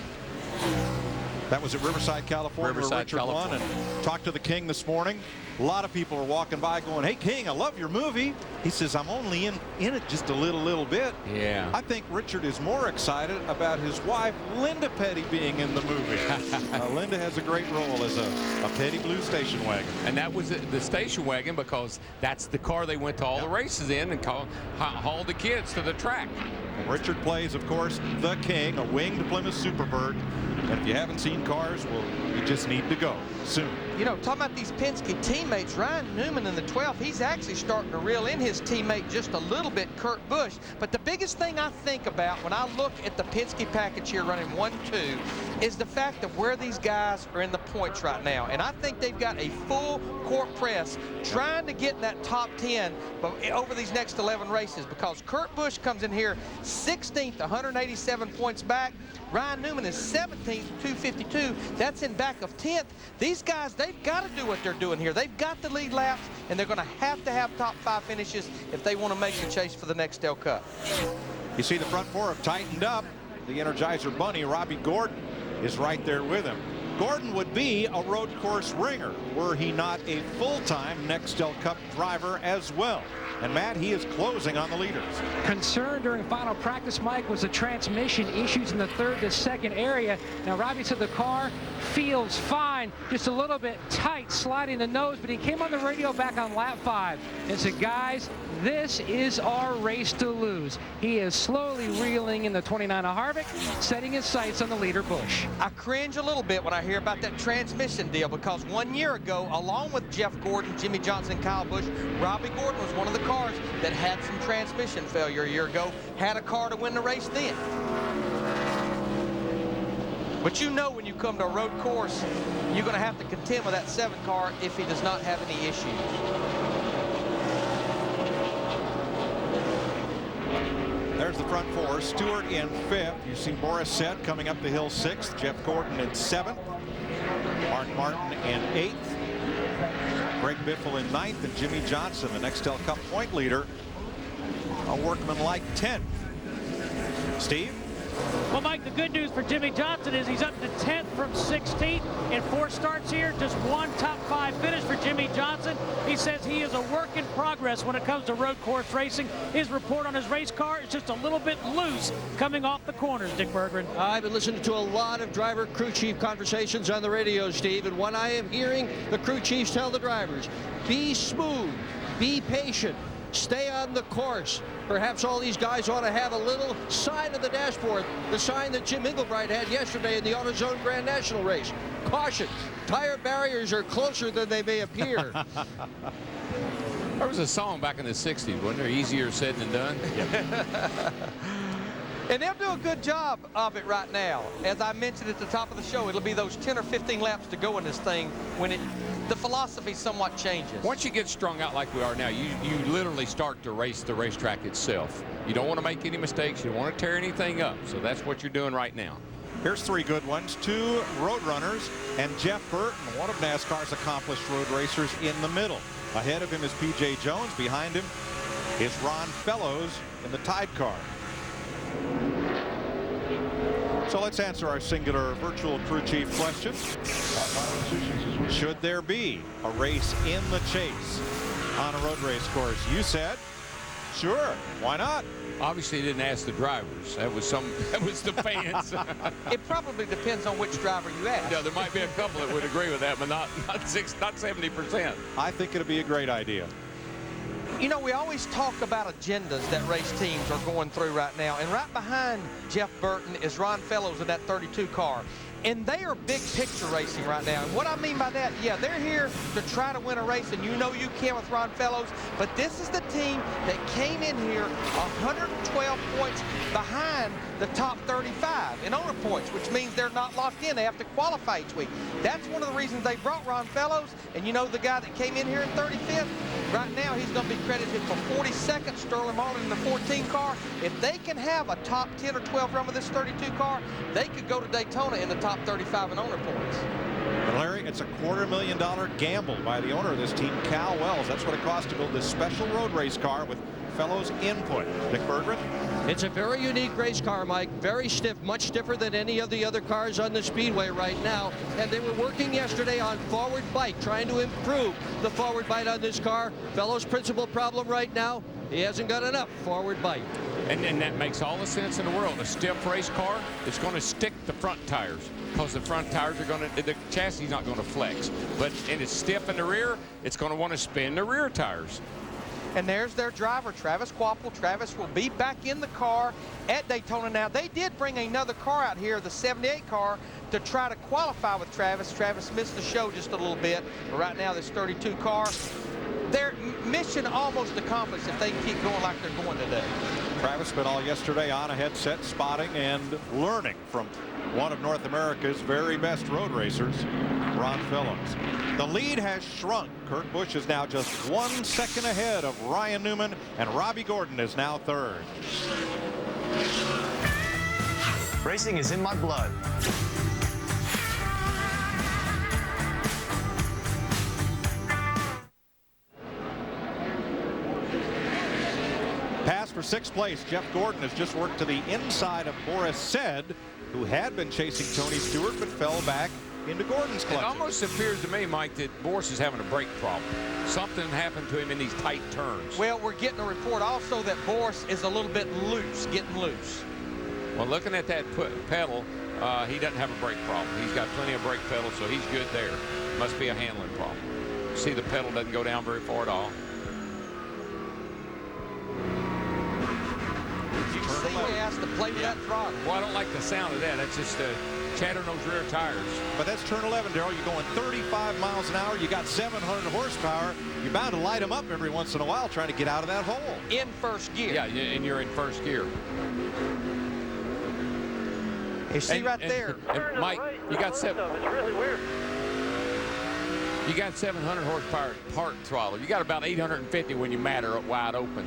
That was at Riverside, California, where Richard won, and talked to the King this morning. A lot of people are walking by going, "Hey, King, I love your movie." He says, "I'm only in it just a little bit." Yeah. I think Richard is more excited about his wife, Linda Petty, being in the movie. Linda has a great role as a Petty Blue station wagon. And that was the station wagon because that's the car they went to all the races in and hauled the kids to the track. And Richard plays, of course, the King, a winged Plymouth Superbird. And if you haven't seen Cars, well, you just need to go soon. You know, talking about these Penske teammates, Ryan Newman in the 12th, he's actually starting to reel in his teammate just a little bit, Kurt Busch. But the biggest thing I think about when I look at the Penske package here running 1-2 is the fact of where these guys are in the points right now. And I think they've got a full court press trying to get in that top 10 over these next 11 races, because Kurt Busch comes in here 16th, 187 points back. Ryan Newman is 17th, 252. That's in back of 10th. These guys, they've got to do what they're doing here. They've got the lead laps, and they're going to have top 5 finishes if they want to make the chase for the Nextel Cup. You see the front 4 have tightened up. The Energizer Bunny, Robbie Gordon, is right there with him. Gordon would be a road course ringer were he not a full-time Nextel Cup driver as well. And Matt, he is closing on the leaders. Concern during final practice, Mike, was the transmission issues in the 3rd to 2nd area. Now, Robbie said the car feels fine, just a little bit tight, sliding the nose, but he came on the radio back on lap 5 and said, "Guys, this is our race to lose." He is slowly reeling in the 29 of Harvick, setting his sights on the leader, Busch. I cringe a little bit when I hear about that transmission deal, because 1 year ago, along with Jeff Gordon, Jimmy Johnson, Kyle Busch, Robbie Gordon was one of the cars that had some transmission failure a year ago, had a car to win the race then. But you know, when you come to a road course, you're going to have to contend with that 7 car if he does not have any issues. There's the front 4. Stewart in 5th. You see Boris Said coming up the hill 6th. Jeff Gordon in 7th. Mark Martin in 8th. Greg Biffle in 9th, and Jimmy Johnson, the Nextel Cup point leader, a workman-like 10th. Steve? Well, Mike, the good news for Jimmy Johnson is he's up to 10th from 16th in 4 starts here. Just 1 top 5 finish for Jimmy Johnson. He says he is a work in progress when it comes to road course racing. His report on his race car is just a little bit loose coming off the corners, Dick Berggren. I've been listening to a lot of driver crew chief conversations on the radio, Steve, and what I am hearing the crew chiefs tell the drivers: be smooth, be patient, stay on the course. Perhaps all these guys ought to have a little sign on the dashboard, the sign that Jim Inglebright had yesterday in the AutoZone Grand National race. Caution, tire barriers are closer than they may appear. There was a song back in the 60s, wasn't there? Easier said than done. And they'll do a good job of it right now. As I mentioned at the top of the show, it'll be those 10 or 15 laps to go in this thing when the philosophy somewhat changes. Once you get strung out like we are now, you literally start to race the racetrack itself. You don't want to make any mistakes. You don't want to tear anything up. So that's what you're doing right now. Here's 3 good ones. 2 road runners, and Jeff Burton, one of NASCAR's accomplished road racers, in the middle. Ahead of him is P.J. Jones. Behind him is Ron Fellows in the Tide car. So let's answer our singular virtual crew chief question. Should there be a race in the chase on a road race course? You said, sure, why not? Obviously, he didn't ask the drivers. That was the fans. It probably depends on which driver you ask. Yeah, there might be a couple that would agree with that, but not 70%. I think it'd be a great idea. You know, we always talk about agendas that race teams are going through right now, and right behind Jeff Burton is Ron Fellows in that 32 car. And they are big picture racing right now. And what I mean by that, yeah, they're here to try to win a race, and you know you can with Ron Fellows, but this is the team that came in here 112 points behind the top 35 in owner points, which means they're not locked in. They have to qualify each week. That's one of the reasons they brought Ron Fellows. And you know the guy that came in here in 35th? Right now, he's going to be credited for 42nd, Sterling Marlin in the 14 car. If they can have a top 10 or 12 run with this 32 car, they could go to Daytona in the top 35 in owner points. And Larry, it's a $250,000 gamble by the owner of this team, Cal Wells. That's what it costs to build this special road race car with Fellows input. Dick Berggren? It's a very unique race car, Mike. Very stiff, much stiffer than any of the other cars on the speedway right now. And they were working yesterday on forward bite, trying to improve the forward bite on this car. Fellows' principal problem right now, he hasn't got enough forward bite. And that makes all the sense in the world. A stiff race car is going to stick the front tires because the front tires are going to, the chassis is not going to flex. And it's stiff in the rear, it's going to want to spin the rear tires. And there's their driver, Travis Kvapil. Travis will be back in the car at Daytona now. They did bring another car out here, the 78 car, to try to qualify with Travis. Travis missed the show just a little bit. But right now, this 32 car, their mission almost accomplished if they keep going like they're going today. Travis spent all yesterday on a headset spotting and learning from one of North America's very best road racers, Ron Fellows. The lead has shrunk. Kurt Busch is now just 1 second ahead of Ryan Newman, and Robbie Gordon is now third. Racing is in my blood. Pass for 6th place. Jeff Gordon has just worked to the inside of Boris Said, who had been chasing Tony Stewart but fell back into Gordon's clutch. It almost appears to me, Mike, that Boris is having a brake problem. Something happened to him in these tight turns. Well, we're getting a report also that Boris is a little bit loose, getting loose. Well, looking at that pedal, he doesn't have a brake problem. He's got plenty of brake pedal, so he's good there. Must be a handling problem. See, the pedal doesn't go down very far at all. See, he has to play with that throttle. Well, I don't like the sound of that. That's just chattering those rear tires. But that's turn 11, Darrell. You're going 35 miles an hour. You got 700 horsepower. You're bound to light them up every once in a while trying to get out of that hole. In first gear. Yeah, and you're in first gear. You see right there. And Mike, you got It's really weird. You got 700 horsepower park throttle. You got about 850 when you matter wide open.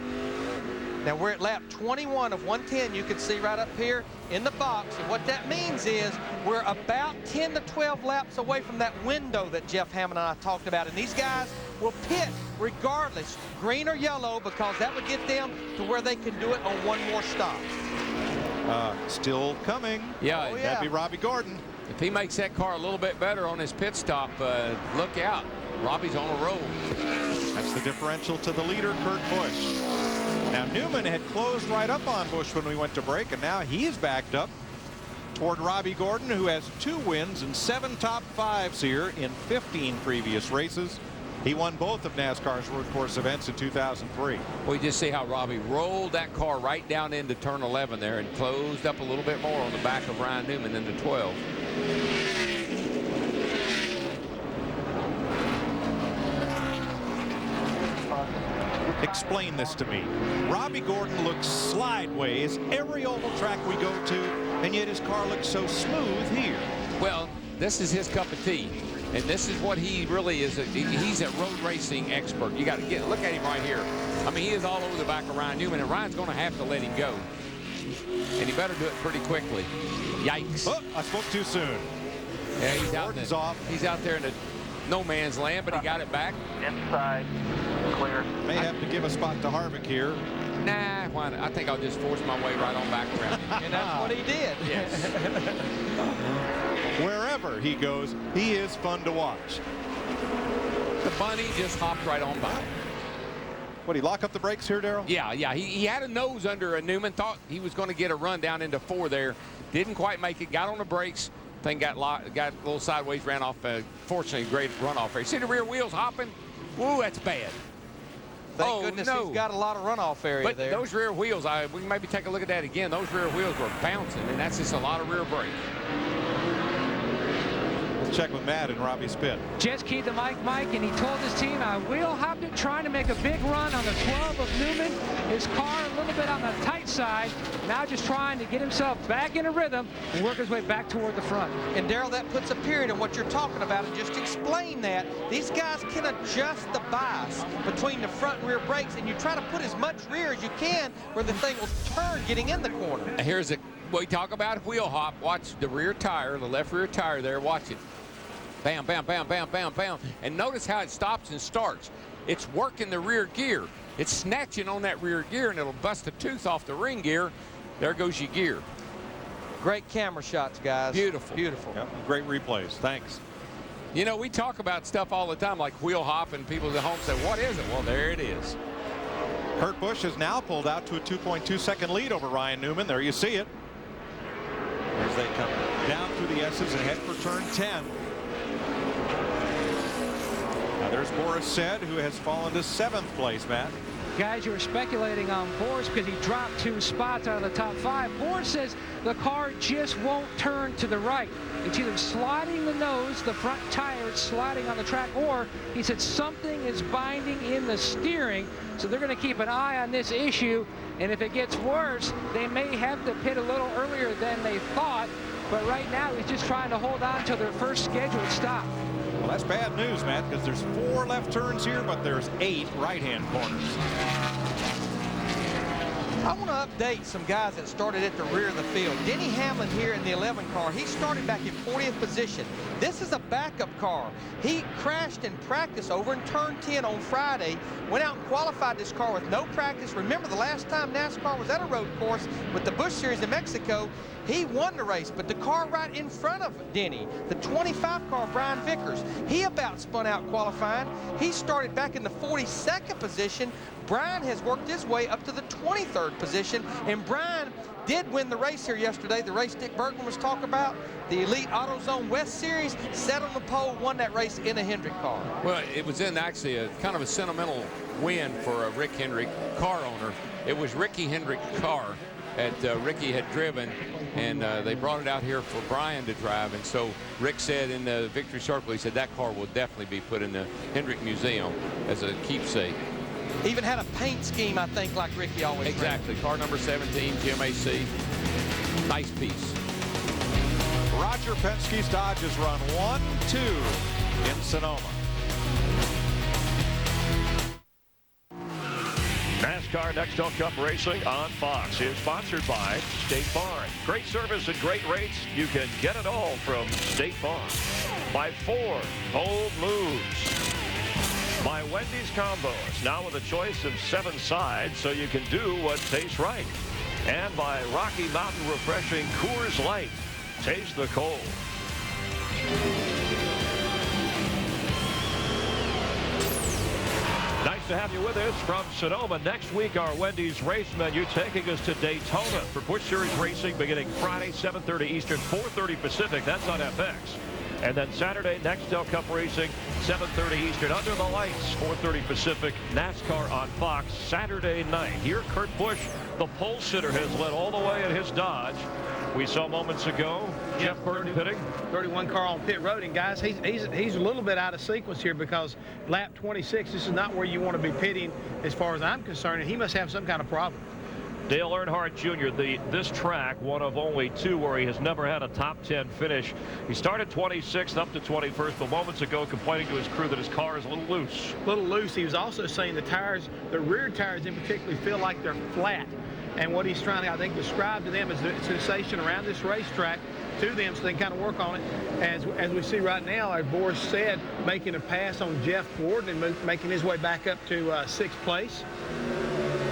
Now we're at lap 21 of 110. You can see right up here in the box. And what that means is we're about 10 to 12 laps away from that window that Jeff Hammond and I talked about. And these guys will pit regardless, green or yellow, because that would get them to where they can do it on one more stop. Still coming. Yeah, that'd be Robbie Gordon. If he makes that car a little bit better on his pit stop, look out. Robbie's on a roll. That's the differential to the leader, Kurt Busch. Now, Newman had closed right up on Busch when we went to break, and now he's backed up toward Robbie Gordon, who has 2 wins and 7 top 5s here in 15 previous races. He won both of NASCAR's road course events in 2003. Well, you just see how Robbie rolled that car right down into turn 11 there and closed up a little bit more on the back of Ryan Newman than the 12. Explain this to me. Robbie Gordon looks slideways every oval track we go to, and yet his car looks so smooth here. Well, this is his cup of tea, and this is what he really is. He's a road racing expert. You got to look at him right here. I mean, he is all over the back of Ryan Newman, and Ryan's going to have to let him go, and he better do it pretty quickly. Yikes! Oh, I spoke too soon. Yeah, he's out. Gordon's off. He's out there in the no man's land, but he got it back. Inside, clear. May have to give a spot to Harvick here. Nah, why not? I think I'll just force my way right on back around. And that's what he did. Yes. Wherever he goes, he is fun to watch. The bunny just hopped right on by. What, he lock up the brakes here, Darrell? Yeah. He had a nose under a Newman. Thought he was going to get a run down into 4 there. Didn't quite make it. Got on the brakes. Thing got a little sideways, ran off. Fortunately, great runoff there. See the rear wheels hopping? Woo, that's bad. Thank goodness he's got a lot of runoff area but there. Those rear wheels, we can maybe take a look at that again. Those rear wheels were bouncing, and that's just a lot of rear brake. Let's check with Matt and Robbie Spit. Just keyed the Mike, and he told his team, Will Hopton trying to make a big run on the 12 of Newman. His car a little bit on the tight side. Now just trying to get himself back in a rhythm and work his way back toward the front. And Darrell, that puts a period in what you're talking about, and just explain that. These guys can adjust the bias between the front and rear brakes, and you try to put as much rear as you can where the thing will turn getting in the corner. Here's we talk about wheel hop. Watch the rear tire, the left rear tire there. Watch it. Bam, bam, bam, bam, bam, bam. And notice how it stops and starts. It's working the rear gear. It's snatching on that rear gear, and it'll bust a tooth off the ring gear. There goes your gear. Great camera shots, guys. Beautiful. Beautiful. Yep, great replays. Thanks. You know, we talk about stuff all the time, like wheel hop, and people at home say, what is it? Well, there it is. Kurt Busch has now pulled out to a 2.2-second lead over Ryan Newman. There you see it. As they come down through the S's and head for turn 10. Now there's Boris Said, who has fallen to 7th place, Matt. Guys, you were speculating on Boris because he dropped 2 spots out of the top 5. Boris says the car just won't turn to the right. It's either sliding the nose, the front tire is sliding on the track, or he said something is binding in the steering. So they're going to keep an eye on this issue. And if it gets worse, they may have to pit a little earlier than they thought. But right now, he's just trying to hold on to their first scheduled stop. Well, that's bad news, Matt, because there's 4 left turns here, but there's 8 right-hand corners. I want to update some guys that started at the rear of the field. Denny Hamlin here in the 11 car, he started back in 40th position. This is a backup car. He crashed in practice over in turn 10 on Friday, went out and qualified this car with no practice. Remember, the last time NASCAR was at a road course with the Busch Series in Mexico, he won the race, but the car right in front of Denny, the 25 car, Brian Vickers, he about spun out qualifying. He started back in the 42nd position. Brian has worked his way up to the 23rd position, and Brian did win the race here yesterday, the race Dick Bergman was talking about, the Elite AutoZone West Series, sat on the pole, won that race in a Hendrick car. Well, it was in actually a kind of a sentimental win for a Rick Hendrick car owner. It was Ricky Hendrick's car that Ricky had driven, and they brought it out here for Brian to drive. And so Rick said in the victory circle, he said that car will definitely be put in the Hendrick Museum as a keepsake. Even had a paint scheme, I think, like Ricky always Exactly. ran. Car number 17, GMAC. Nice piece. Roger Penske's Dodges run 1-2 in Sonoma. NASCAR Nextel Cup Racing on Fox is sponsored by State Farm. Great service and great rates. You can get it all from State Farm. By Ford, bold moves. By Wendy's Combos, now with a choice of 7 sides so you can do what tastes right. And by Rocky Mountain Refreshing Coors Light. Taste the cold. Nice to have you with us from Sonoma. Next week, our Wendy's race menu taking us to Daytona for Busch Series racing beginning Friday, 7:30 Eastern, 4:30 Pacific. That's on FX. And then Saturday, Nextel Cup Racing, 7:30 Eastern, under the lights, 4:30 Pacific, NASCAR on Fox, Saturday night. Here, Kurt Busch, the pole sitter, has led all the way in his Dodge. We saw moments ago Jeff Burton pitting. 31 car on pit road, and guys, he's a little bit out of sequence here because lap 26, this is not where you want to be pitting as far as I'm concerned, and he must have some kind of problem. Dale Earnhardt Jr., this track, one of only 2 where he has never had a top 10 finish. He started 26th up to 21st, but moments ago complaining to his crew that his car is a little loose. A little loose. He was also saying the tires, the rear tires in particular, feel like they're flat. And what he's trying to, I think, describe to them is the sensation around this racetrack to them so they can kind of work on it. As we see right now, as Boris said, making a pass on Jeff Gordon and making his way back up to 6th place.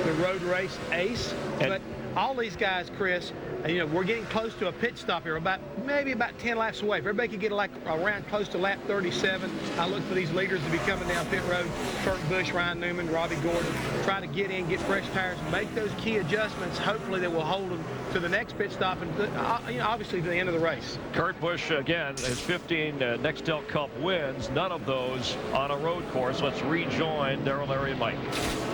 The road race ace. And all these guys, Chris, we're getting close to a pit stop here, maybe about 10 laps away. If everybody could get like around close to lap 37, I look for these leaders to be coming down pit road. Kurt Busch, Ryan Newman, Robbie Gordon, try to get in, get fresh tires, make those key adjustments, hopefully that will hold them to the next pit stop and obviously to the end of the race. Kurt Busch, again, has 15 Nextel Cup wins, none of those on a road course. Let's rejoin Darrell, Larry, and Mike.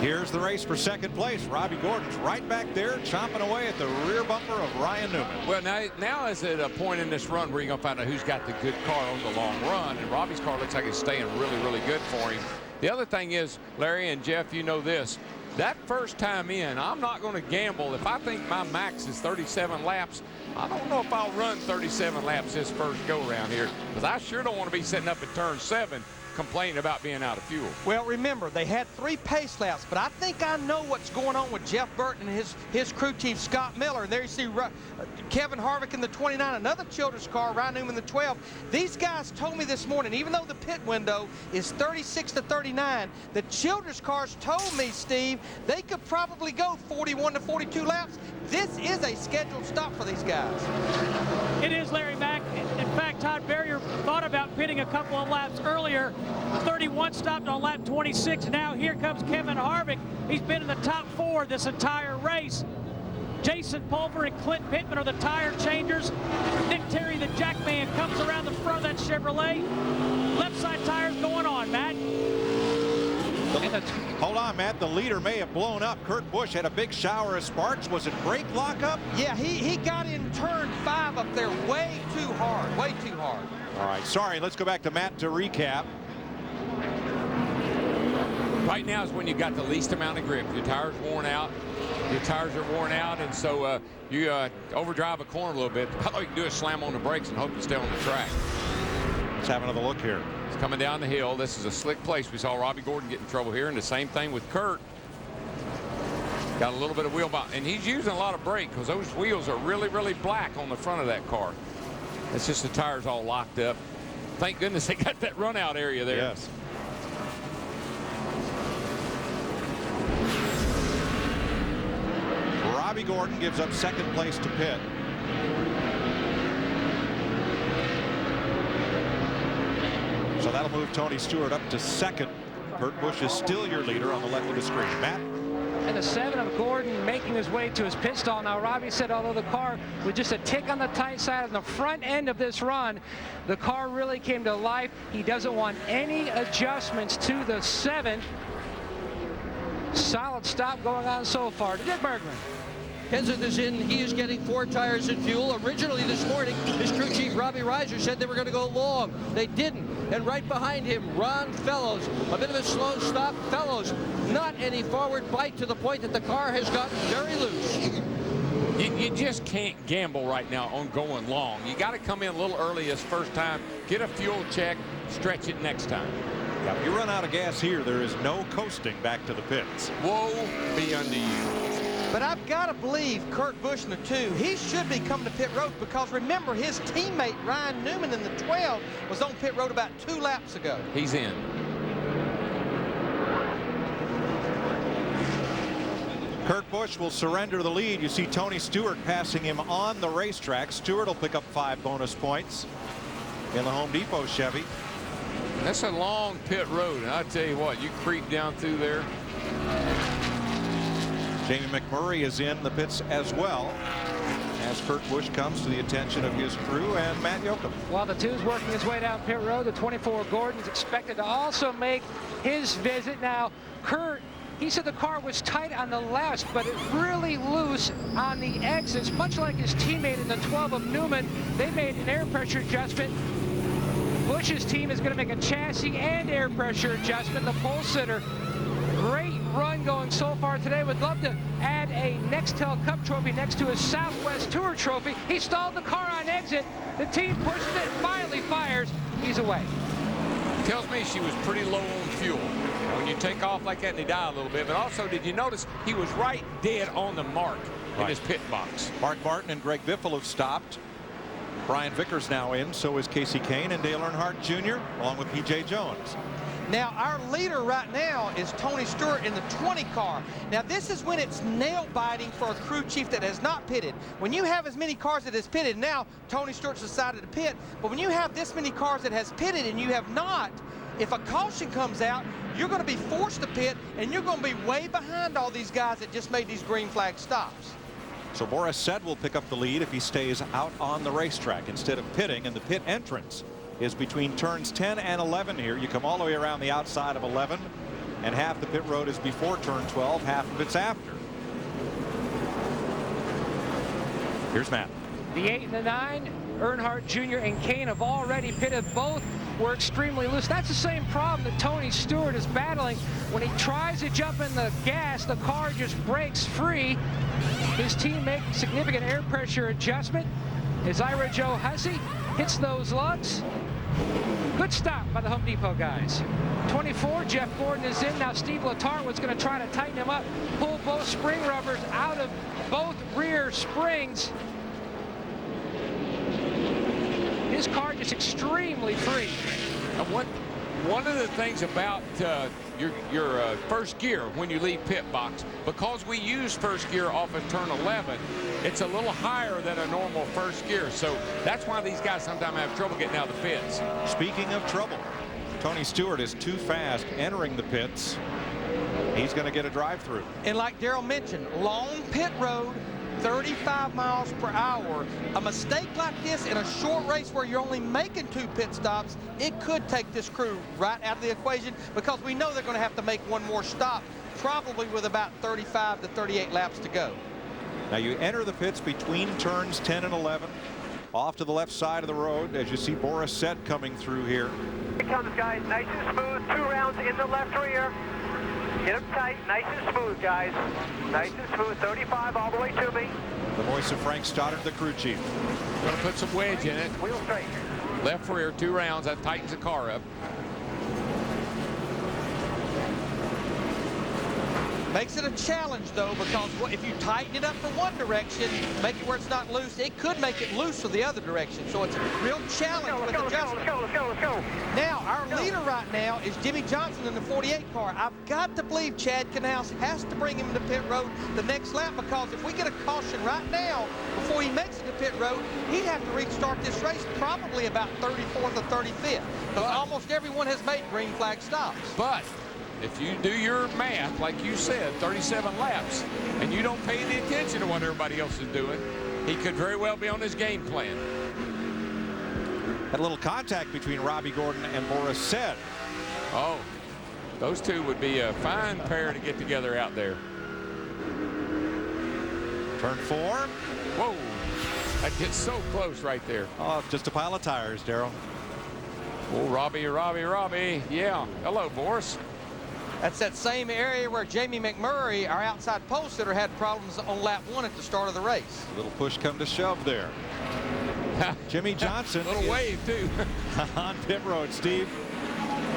Here's the race for second place. Robbie Gordon's right back there, chomping away at the rear bumper of Ryan Newman. Well, now is at a point in this run where you're going to find out who's got the good car on the long run, and Robbie's car looks like it's staying really, really good for him. The other thing is, Larry and Jeff, you know this, that first time in, I'm not going to gamble. If I think my max is 37 laps, I don't know if I'll run 37 laps this first go around here, because I sure don't want to be sitting up at turn 7 complaining about being out of fuel. Well, remember, they had 3 pace laps, but I think I know what's going on with Jeff Burton and his crew chief, Scott Miller. And there you see Kevin Harvick in the 29, another Childress car, Ryan Newman in the 12. These guys told me this morning, even though the pit window is 36 to 39, the Childress cars told me, Steve, they could probably go 41 to 42 laps. This is a scheduled stop for these guys. It is, Larry Mack. In fact, Todd Berrier thought about pitting a couple of laps earlier. 31 stopped on lap 26. Now here comes Kevin Harvick. He's been in the top 4 this entire race. Jason Pulver and Clint Pittman are the tire changers. Nick Terry, the jackman, comes around the front of that Chevrolet. Left side tires going on, Matt. Hold on, Matt. The leader may have blown up. Kurt Busch had a big shower of sparks. Was it brake lockup? Yeah, he got in turn 5 up there way too hard. Way too hard. All right, sorry. Let's go back to Matt to recap. Right now is when you got the least amount of grip. Your tire's worn out. Your tires are worn out, and so you overdrive a corner a little bit. All you can do is slam on the brakes and hope you stay on the track. Let's have another look here. It's coming down the hill. This is a slick place. We saw Robbie Gordon get in trouble here, and the same thing with Kurt. Got a little bit of wheel bounce, and he's using a lot of brake because those wheels are really, really black on the front of that car. It's just the tires all locked up. Thank goodness they got that run out area there. Yes. Robbie Gordon gives up second place to Pitt. So that'll move Tony Stewart up to second. Kurt Busch is still your leader on the left of the screen. Matt? And the 7 of Gordon making his way to his pit stall. Now, Robbie said although the car was just a tick on the tight side on the front end of this run, the car really came to life. He doesn't want any adjustments to the 7. Solid stop going on so far to Dick Bergman. Kenseth is in. He is getting 4 tires and fuel. Originally this morning, his crew chief, Robbie Reiser, said they were going to go long. They didn't. And right behind him, Ron Fellows. A bit of a slow stop. Fellows, not any forward bite to the point that the car has gotten very loose. You just can't gamble right now on going long. You got to come in a little early this first time, get a fuel check, stretch it next time. Yeah, if you run out of gas here, there is no coasting back to the pits. Woe be unto you. But I've got to believe Kurt Busch in the 2, he should be coming to pit road because remember his teammate Ryan Newman in the 12 was on pit road about 2 laps ago. He's in. Kurt Busch will surrender the lead. You see Tony Stewart passing him on the racetrack. Stewart will pick up 5 bonus points in the Home Depot Chevy. That's a long pit road, and I tell you what, you creep down through there. Jamie McMurray is in the pits as well as Kurt Busch comes to the attention of his crew and Matt Yoakum. While the 2's working his way down pit road, the 24 Gordon's expected to also make his visit. Now, Kurt, he said the car was tight on the left, but it really loose on the exits, much like his teammate in the 12 of Newman. They made an air pressure adjustment. Busch's team is going to make a chassis and air pressure adjustment. The pole sitter, great run going so far today. Would love to add a Nextel Cup trophy next to his Southwest Tour trophy. He stalled the car on exit. The team pushes it, finally fires. He's away. Tells me she was pretty low on fuel. When you take off like that and they die a little bit. But also, did you notice he was right dead on the mark in his pit box? Mark Martin and Greg Biffle have stopped. Brian Vickers now in, so is Casey Kane and Dale Earnhardt Jr. along with P.J. Jones. Now, our leader right now is Tony Stewart in the 20 car. Now, this is when it's nail-biting for a crew chief that has not pitted. When you have as many cars that has pitted, now Tony Stewart's decided to pit, but when you have this many cars that has pitted and you have not, if a caution comes out, you're going to be forced to pit, and you're going to be way behind all these guys that just made these green flag stops. So Boris Said will pick up the lead if he stays out on the racetrack instead of pitting, and the pit entrance is between turns 10 and 11 here. You come all the way around the outside of 11, and half the pit road is before turn 12, half of it's after. Here's Matt. The 8 and the 9, Earnhardt Jr. and Kane have already pitted. Both were extremely loose. That's the same problem that Tony Stewart is battling. When he tries to jump in the gas, the car just breaks free. His team makes significant air pressure adjustment as Ira Joe Hussey hits those lugs. Good stop by the Home Depot guys. 24, Jeff Gordon is in. Now Steve Letarte was going to try to tighten him up, pull both spring rubbers out of both rear springs. His car just extremely free. One of the things about your first gear when you leave pit box, because we use first gear off of turn 11, it's a little higher than a normal first gear. So that's why these guys sometimes have trouble getting out of the pits. Speaking of trouble, Tony Stewart is too fast entering the pits. He's going to get a drive-through. And like Darrell mentioned, long pit road, 35 miles per hour. A mistake like this in a short race where you're only making 2 pit stops, it could take this crew right out of the equation, because we know they're going to have to make one more stop, probably with about 35 to 38 laps to go. Now you enter the pits between turns 10 and 11. Off to the left side of the road as you see Boris Said coming through here. Here comes, guys. Nice and smooth. 2 rounds in the left rear. Get them tight, nice and smooth, guys. Nice and smooth, 35 all the way to me. The voice of Frank Stoddard, the crew chief. Going to put some wedge in it. Wheel straight. Left rear, 2 rounds. That tightens the car up. Makes it a challenge, though, because if you tighten it up for one direction, make it where it's not loose, it could make it loose for the other direction. So it's a real challenge with adjustment. Let's go. Now, our leader right now is Jimmy Johnson in the 48 car. I've got to believe Chad Canals has to bring him into pit road the next lap, because if we get a caution right now before he makes it to pit road, he'd have to restart this race probably about 34th or 35th, because almost everyone has made green flag stops. But if you do your math, like you said, 37 laps, and you don't pay any attention to what everybody else is doing, he could very well be on his game plan. Had a little contact between Robbie Gordon and Boris Said. Oh, those two would be a fine pair to get together out there. Turn 4. Whoa, that gets so close right there. Oh, just a pile of tires, Darrell. Oh, Robbie. Yeah, hello, Boris. That's that same area where Jamie McMurray, our outside pole sitter, had problems on lap 1 at the start of the race. A little push come to shove there. Jimmy Johnson. Little wave, too. On pit road, Steve.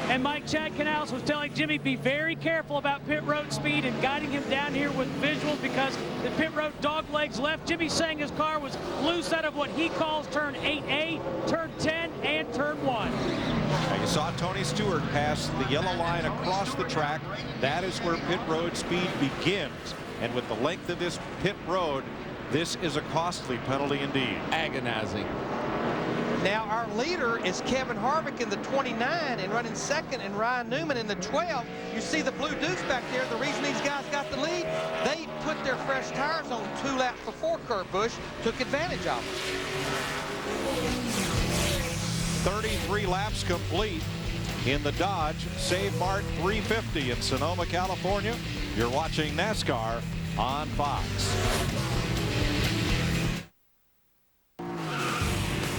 And Mike, Chad Canals was telling Jimmy, be very careful about pit road speed and guiding him down here with visuals, because the pit road dog legs left. Jimmy's saying his car was loose out of what he calls turn 8A, turn 10, and turn 1. Now you saw Tony Stewart pass the yellow line across the track. That is where pit road speed begins. And with the length of this pit road, this is a costly penalty indeed. Agonizing. Now our leader is Kevin Harvick in the 29 and running second, and Ryan Newman in the 12. You see the blue deuce back there. The reason these guys got the lead, they put their fresh tires on 2 laps before Kurt Busch, took advantage of it. 33 laps complete in the Dodge Save Mart 350 in Sonoma, California. You're watching NASCAR on Fox.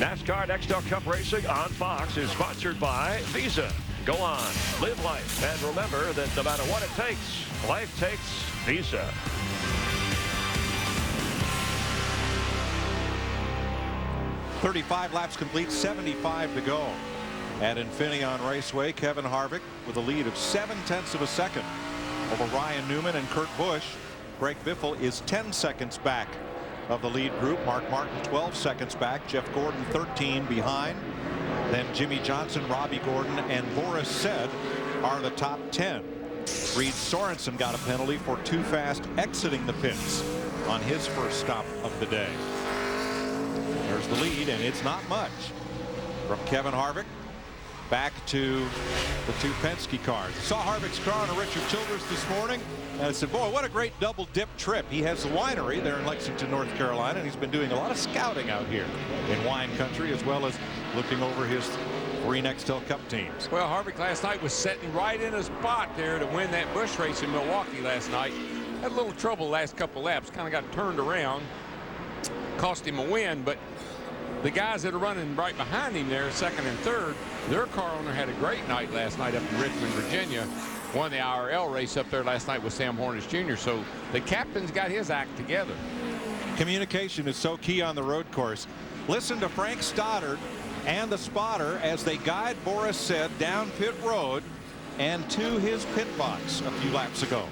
NASCAR Nextel Cup Racing on Fox is sponsored by Visa. Go on, live life, and remember that no matter what it takes, life takes Visa. .35 laps complete, 75 to go at Infineon Raceway. Kevin Harvick with a lead of 0.7 of a second over Ryan Newman and Kurt Busch. Greg Biffle is 10 seconds back of the lead group. Mark Martin 12 seconds back. Jeff Gordon 13 behind. Then Jimmy Johnson, Robbie Gordon, and Boris Said are the top 10. Reed Sorensen got a penalty for too fast exiting the pits on his first stop of the day. There's the lead, and it's not much. From Kevin Harvick back to the two Penske cars. I saw Harvick's car on a Richard Childress this morning, and I said, boy, what a great double dip trip. He has the winery there in Lexington, North Carolina, and he's been doing a lot of scouting out here in wine country, as well as looking over his 3 Nextel Cup teams. Well, Harvick last night was sitting right in a spot there to win that Busch race in Milwaukee last night. Had a little trouble last couple laps, kind of got turned around, cost him a win, but the guys that are running right behind him there, second and third, their car owner had a great night last night up in Richmond, Virginia. Won the IRL race up there last night with Sam Hornish Jr. So the captain's got his act together. Communication is so key on the road course. Listen to Frank Stoddard and the spotter as they guide Boris Said down pit road and to his pit box a few laps ago.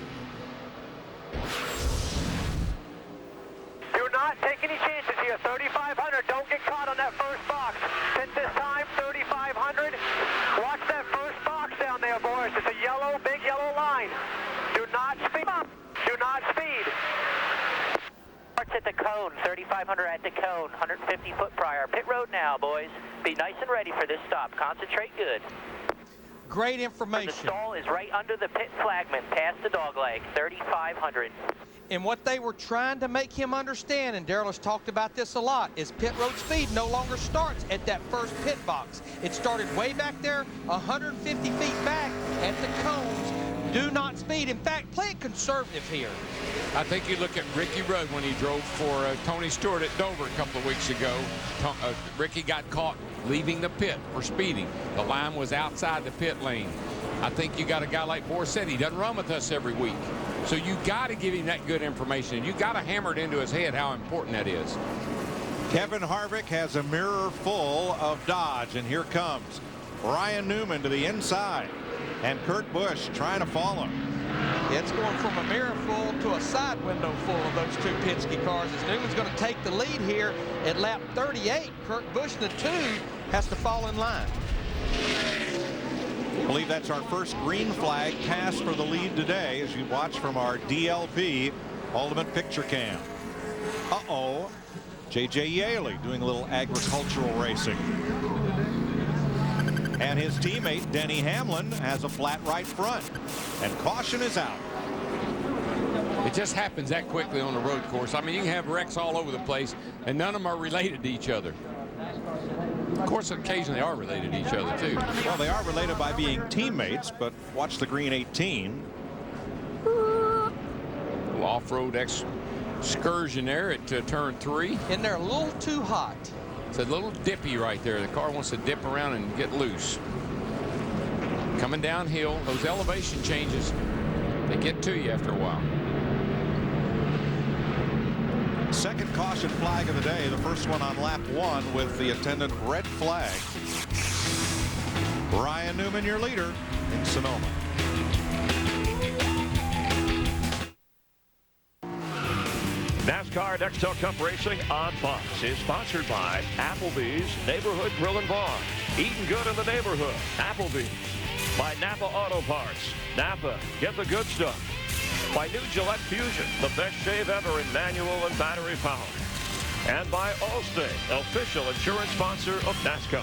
Do not take any chances here. 3,500. Don't get caught on that first box. Pit this time, 3,500. Watch that first box down there, Boris. It's a yellow, big yellow line. Do not speed up. Do not speed. Starts at the cone, 3,500 at the cone, 150 foot prior. Pit road now, boys. Be nice and ready for this stop. Concentrate good. Great information. The stall is right under the pit flagman, past the dog leg, 3,500. And what they were trying to make him understand, and Darrell has talked about this a lot, is pit road speed no longer starts at that first pit box. It started way back there, 150 feet back at the cones. Do not speed. In fact, play it conservative here. I think you look at Ricky Rudd when he drove for Tony Stewart at Dover a couple of weeks ago. Ricky got caught leaving the pit for speeding. The line was outside the pit lane. I think you got a guy like Boris Said. He doesn't run with us every week. So you got to give him that good information. And you got to hammer it into his head how important that is. Kevin Harvick has a mirror full of Dodge, and here comes Ryan Newman to the inside, and Kurt Busch trying to follow. It's going from a mirror full to a side window full of those two Penske cars as Newman's going to take the lead here at lap 38. Kurt Busch, the 2, has to fall in line. I believe that's our first green flag pass for the lead today as you watch from our DLP Ultimate Picture Cam. Uh-oh. J.J. Yaley doing a little agricultural racing. And his teammate Denny Hamlin has a flat right front. And caution is out. It just happens that quickly on the road course. I mean, you can have wrecks all over the place, and none of them are related to each other. Of course, occasionally they are related to each other, too. Well, they are related by being teammates, but watch the green 18. Little off-road excursion there at turn 3. And they're a little too hot. It's a little dippy right there. The car wants to dip around and get loose. Coming downhill, those elevation changes, they get to you after a while. Second caution flag of the day, the first one on lap 1 with the attendant red flag. Ryan Newman, your leader in Sonoma. NASCAR Nextel Cup Racing on Fox is sponsored by Applebee's Neighborhood Grill and Bar. Eating good in the neighborhood. Applebee's. By Napa Auto Parts. Napa, get the good stuff. By New Gillette Fusion, the best shave ever in manual and battery power. And by Allstate, official insurance sponsor of NASCAR.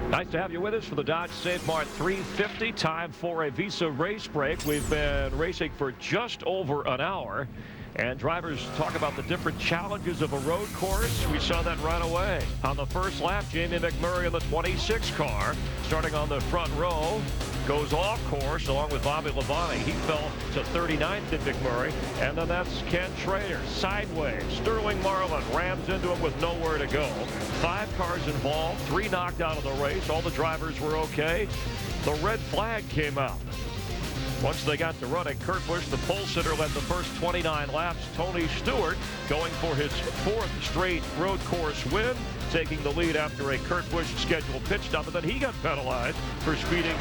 Nice to have you with us for the Dodge Save Mart 350. Time for a Visa race break. We've been racing for just over an hour, and drivers talk about the different challenges of a road course. We saw that right away. On the first lap, Jamie McMurray in the 26 car, starting on the front row, goes off course along with Bobby Labonte. He fell to 39th in McMurray. And then that's Ken Schrader. Sideways. Sterling Marlin rams into him with nowhere to go. 5 cars involved. 3 knocked out of the race. All the drivers were okay. The red flag came out. Once they got to running, Kurt Busch, the pole sitter, led the first 29 laps. Tony Stewart going for his 4th straight road course win, taking the lead after a Kurt Busch scheduled pit stop, and then he got penalized for speeding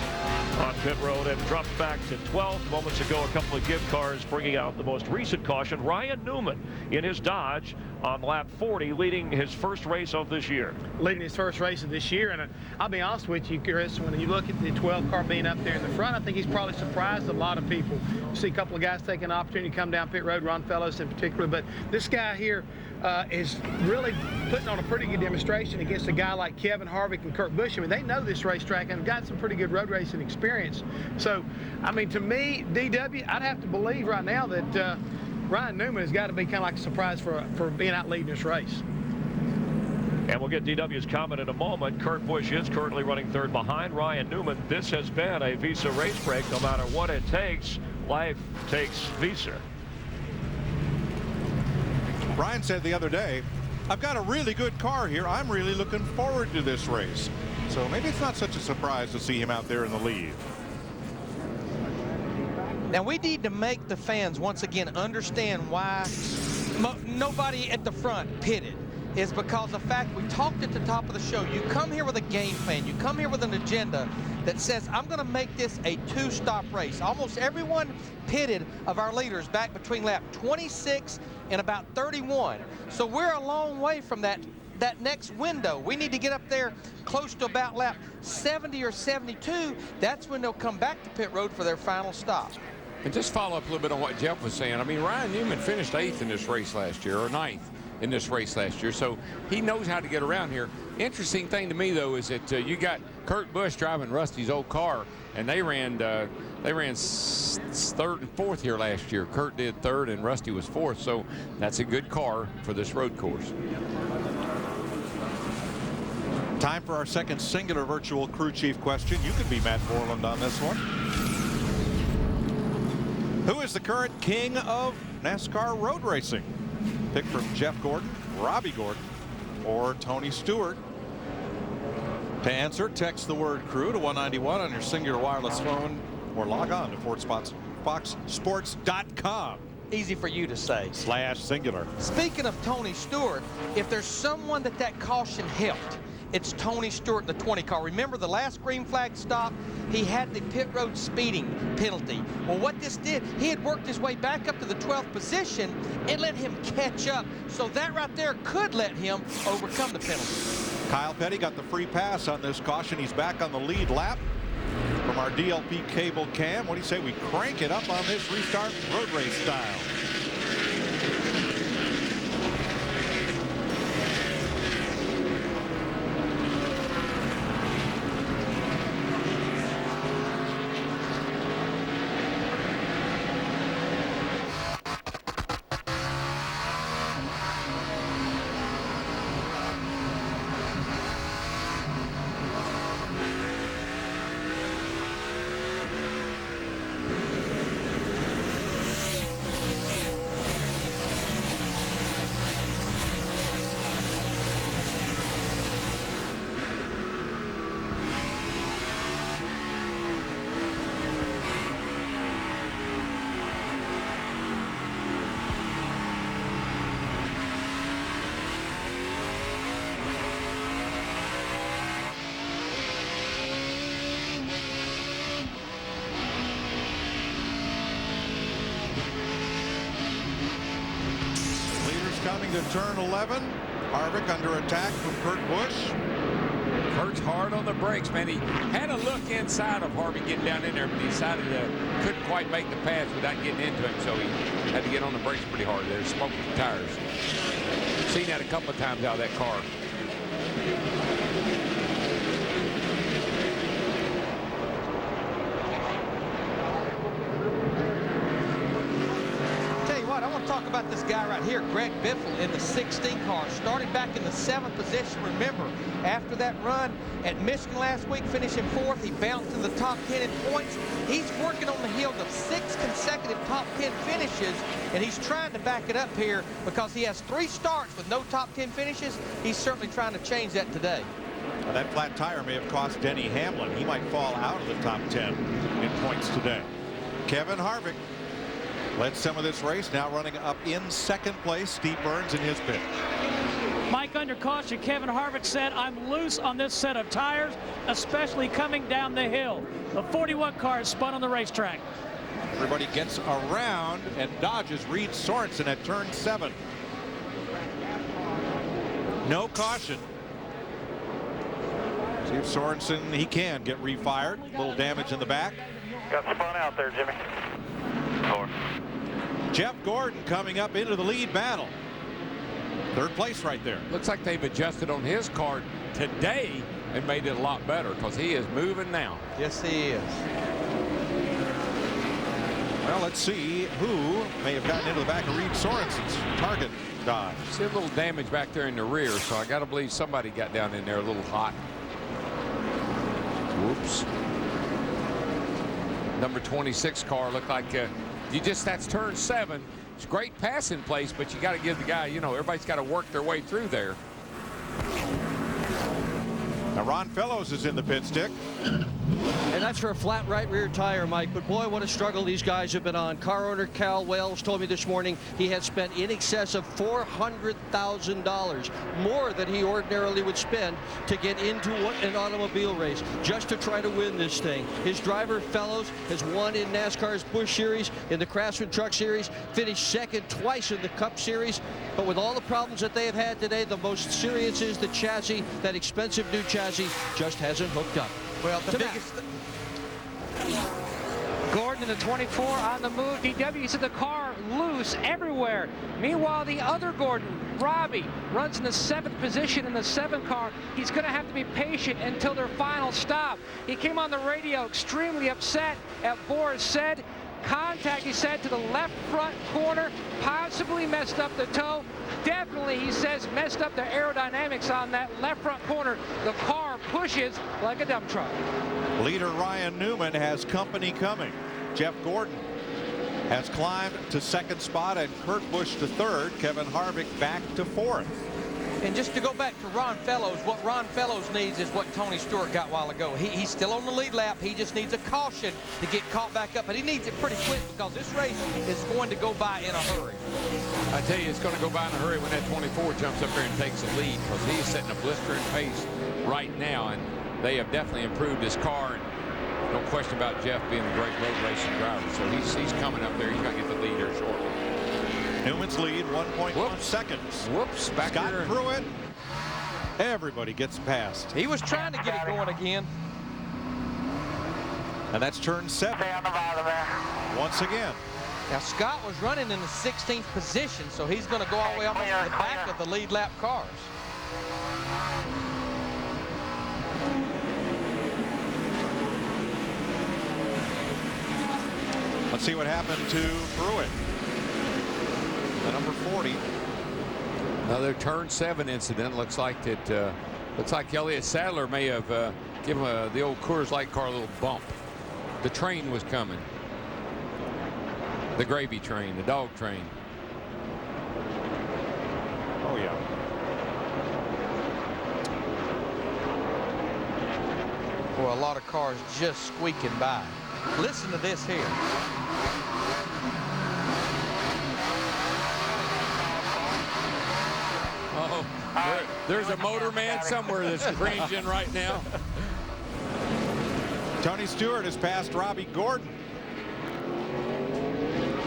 on pit road and dropped back to 12th. Moments ago, a couple of gift cars bringing out the most recent caution. Ryan Newman in his Dodge on lap 40, leading his first race of this year. Leading his first race of this year, and I'll be honest with you, Chris, when you look at the 12 car being up there in the front, I think he's probably surprised a lot of people. You see a couple of guys taking an opportunity to come down pit road, Ron Fellows in particular, but this guy here is really putting on a pretty good demonstration against a guy like Kevin Harvick and Kurt Busch. I mean, they know this racetrack and have got some pretty good road racing experience. So, I mean, to me, DW, I'd have to believe right now that Ryan Newman has got to be kind of like a surprise for being out leading this race. And we'll get DW's comment in a moment. Kurt Busch is currently running third behind Ryan Newman. This has been a Visa race break. No matter what it takes, life takes Visa. Ryan said the other day, I've got a really good car here. I'm really looking forward to this race. So maybe it's not such a surprise to see him out there in the lead. Now we need to make the fans once again understand why nobody at the front pitted. Is because the fact we talked at the top of the show, you come here with a game plan, you come here with an agenda that says, I'm going to make this a two-stop race. Almost everyone pitted of our leaders back between lap 26 and about 31. So we're a long way from that next window. We need to get up there close to about lap 70 or 72. That's when they'll come back to pit road for their final stop. And just follow up a little bit on what Jeff was saying. I mean, Ryan Newman finished 8th in this race last year, or 9th in this race last year, so he knows how to get around here. Interesting thing to me, though, is that you got Kurt Busch driving Rusty's old car, and they ran 3rd and 4th here last year. Kurt did 3rd, and Rusty was 4th, so that's a good car for this road course. Time for our second singular virtual crew chief question. You could be Matt Borland on this one. Who is the current king of NASCAR road racing? Pick from Jeff Gordon, Robbie Gordon, or Tony Stewart. To answer, text the word crew to 191 on your singular wireless phone or log on to FoxSports.com. Easy for you to say. /singular. Speaking of Tony Stewart, if there's someone that caution helped, it's Tony Stewart in the 20 car. Remember the last green flag stop? He had the pit road speeding penalty. Well, what this did, he had worked his way back up to the 12th position and let him catch up. So that right there could let him overcome the penalty. Kyle Petty got the free pass on this caution. He's back on the lead lap from our DLP cable cam. What do you say we crank it up on this restart road race style? Coming to turn 11. Harvick under attack from Kurt Busch. Kurt's hard on the brakes, man. He had a look inside of Harvick getting down in there, but he decided couldn't quite make the pass without getting into him, so he had to get on the brakes pretty hard there. Smoked the tires. Seen that a couple of times out of that car. Talk about this guy right here, Greg Biffle in the 16 car, started back in the 7th position. Remember, after that run at Michigan last week, finishing 4th, he bounced in the top 10 in points. He's working on the heels of 6 consecutive top 10 finishes, and he's trying to back it up here because he has 3 starts with no top 10 finishes. He's certainly trying to change that today. Now that flat tire may have cost Denny Hamlin. He might fall out of the top 10 in points today. Kevin Harvick led some of this race, now running up in 2nd place. Steve Burns in his pit. Mike, under caution, Kevin Harvick said, I'm loose on this set of tires, especially coming down the hill. The 41 car is spun on the racetrack. Everybody gets around and dodges Reed Sorensen at turn 7. No caution. See if Sorensen, he can get refired. A little damage in the back. Got spun out there, Jimmy. 4. Jeff Gordon coming up into the lead battle. Third place right there. Looks like they've adjusted on his car today and made it a lot better because he is moving now. Yes, he is. Well, let's see who may have gotten into the back of Reed Sorensen's target Dodge. See a little damage back there in the rear, so I got to believe somebody got down in there a little hot. Whoops. Number 26 car looked like that's turn 7. It's great passing place, but you got to give the guy, everybody's got to work their way through there. Now Ron Fellows is in the pit stick. And that's for a flat right rear tire, Mike. But boy, what a struggle these guys have been on. Car owner Cal Wells told me this morning he had spent in excess of $400,000, more than he ordinarily would spend to get into an automobile race, just to try to win this thing. His driver, Fellows, has won in NASCAR's Busch Series, in the Craftsman Truck Series, finished second twice in the Cup Series. But with all the problems that they have had today, the most serious is the chassis. That expensive new chassis just hasn't hooked up. Well, the biggest. Gordon in the 24 on the move. DW said the car loose everywhere. Meanwhile, the other Gordon, Robbie, runs in the 7th position in the 7 car. He's going to have to be patient until their final stop. He came on the radio extremely upset at Boris Said. Contact, he said, to the left front corner, possibly messed up the toe. Definitely, he says, messed up the aerodynamics on that left front corner. The car pushes like a dump truck. Leader Ryan Newman has company coming. Jeff Gordon has climbed to 2nd spot and Kurt Busch to 3rd. Kevin Harvick back to 4th. And just to go back to Ron Fellows, what Ron Fellows needs is what Tony Stewart got a while ago. He's still on the lead lap. He just needs a caution to get caught back up. But he needs it pretty quick because this race is going to go by in a hurry. I tell you, it's going to go by in a hurry when that 24 jumps up there and takes the lead because he's setting a blistering pace right now. And they have definitely improved his car. And no question about Jeff being a great road racing driver. So he's coming up there. He's going to get the lead here shortly. Newman's lead 1.1 seconds. Whoops, back Scott there. Pruitt. Everybody gets past. He was trying to get it going again. And that's turn 7. Stay on the bottom there. Once again. Now Scott was running in the 16th position, so he's going to go all the way almost to the back of the lead lap cars. Let's see what happened to Pruitt. The number 40. Another turn 7 incident. Looks like Elliott Sadler may have given the old Coors Light car a little bump. The train was coming. The gravy train, the dog train. Oh yeah. Boy, a lot of cars just squeaking by. Listen to this here. Oh, there's a motor man somewhere that's cringing right now. Tony Stewart has passed Robbie Gordon.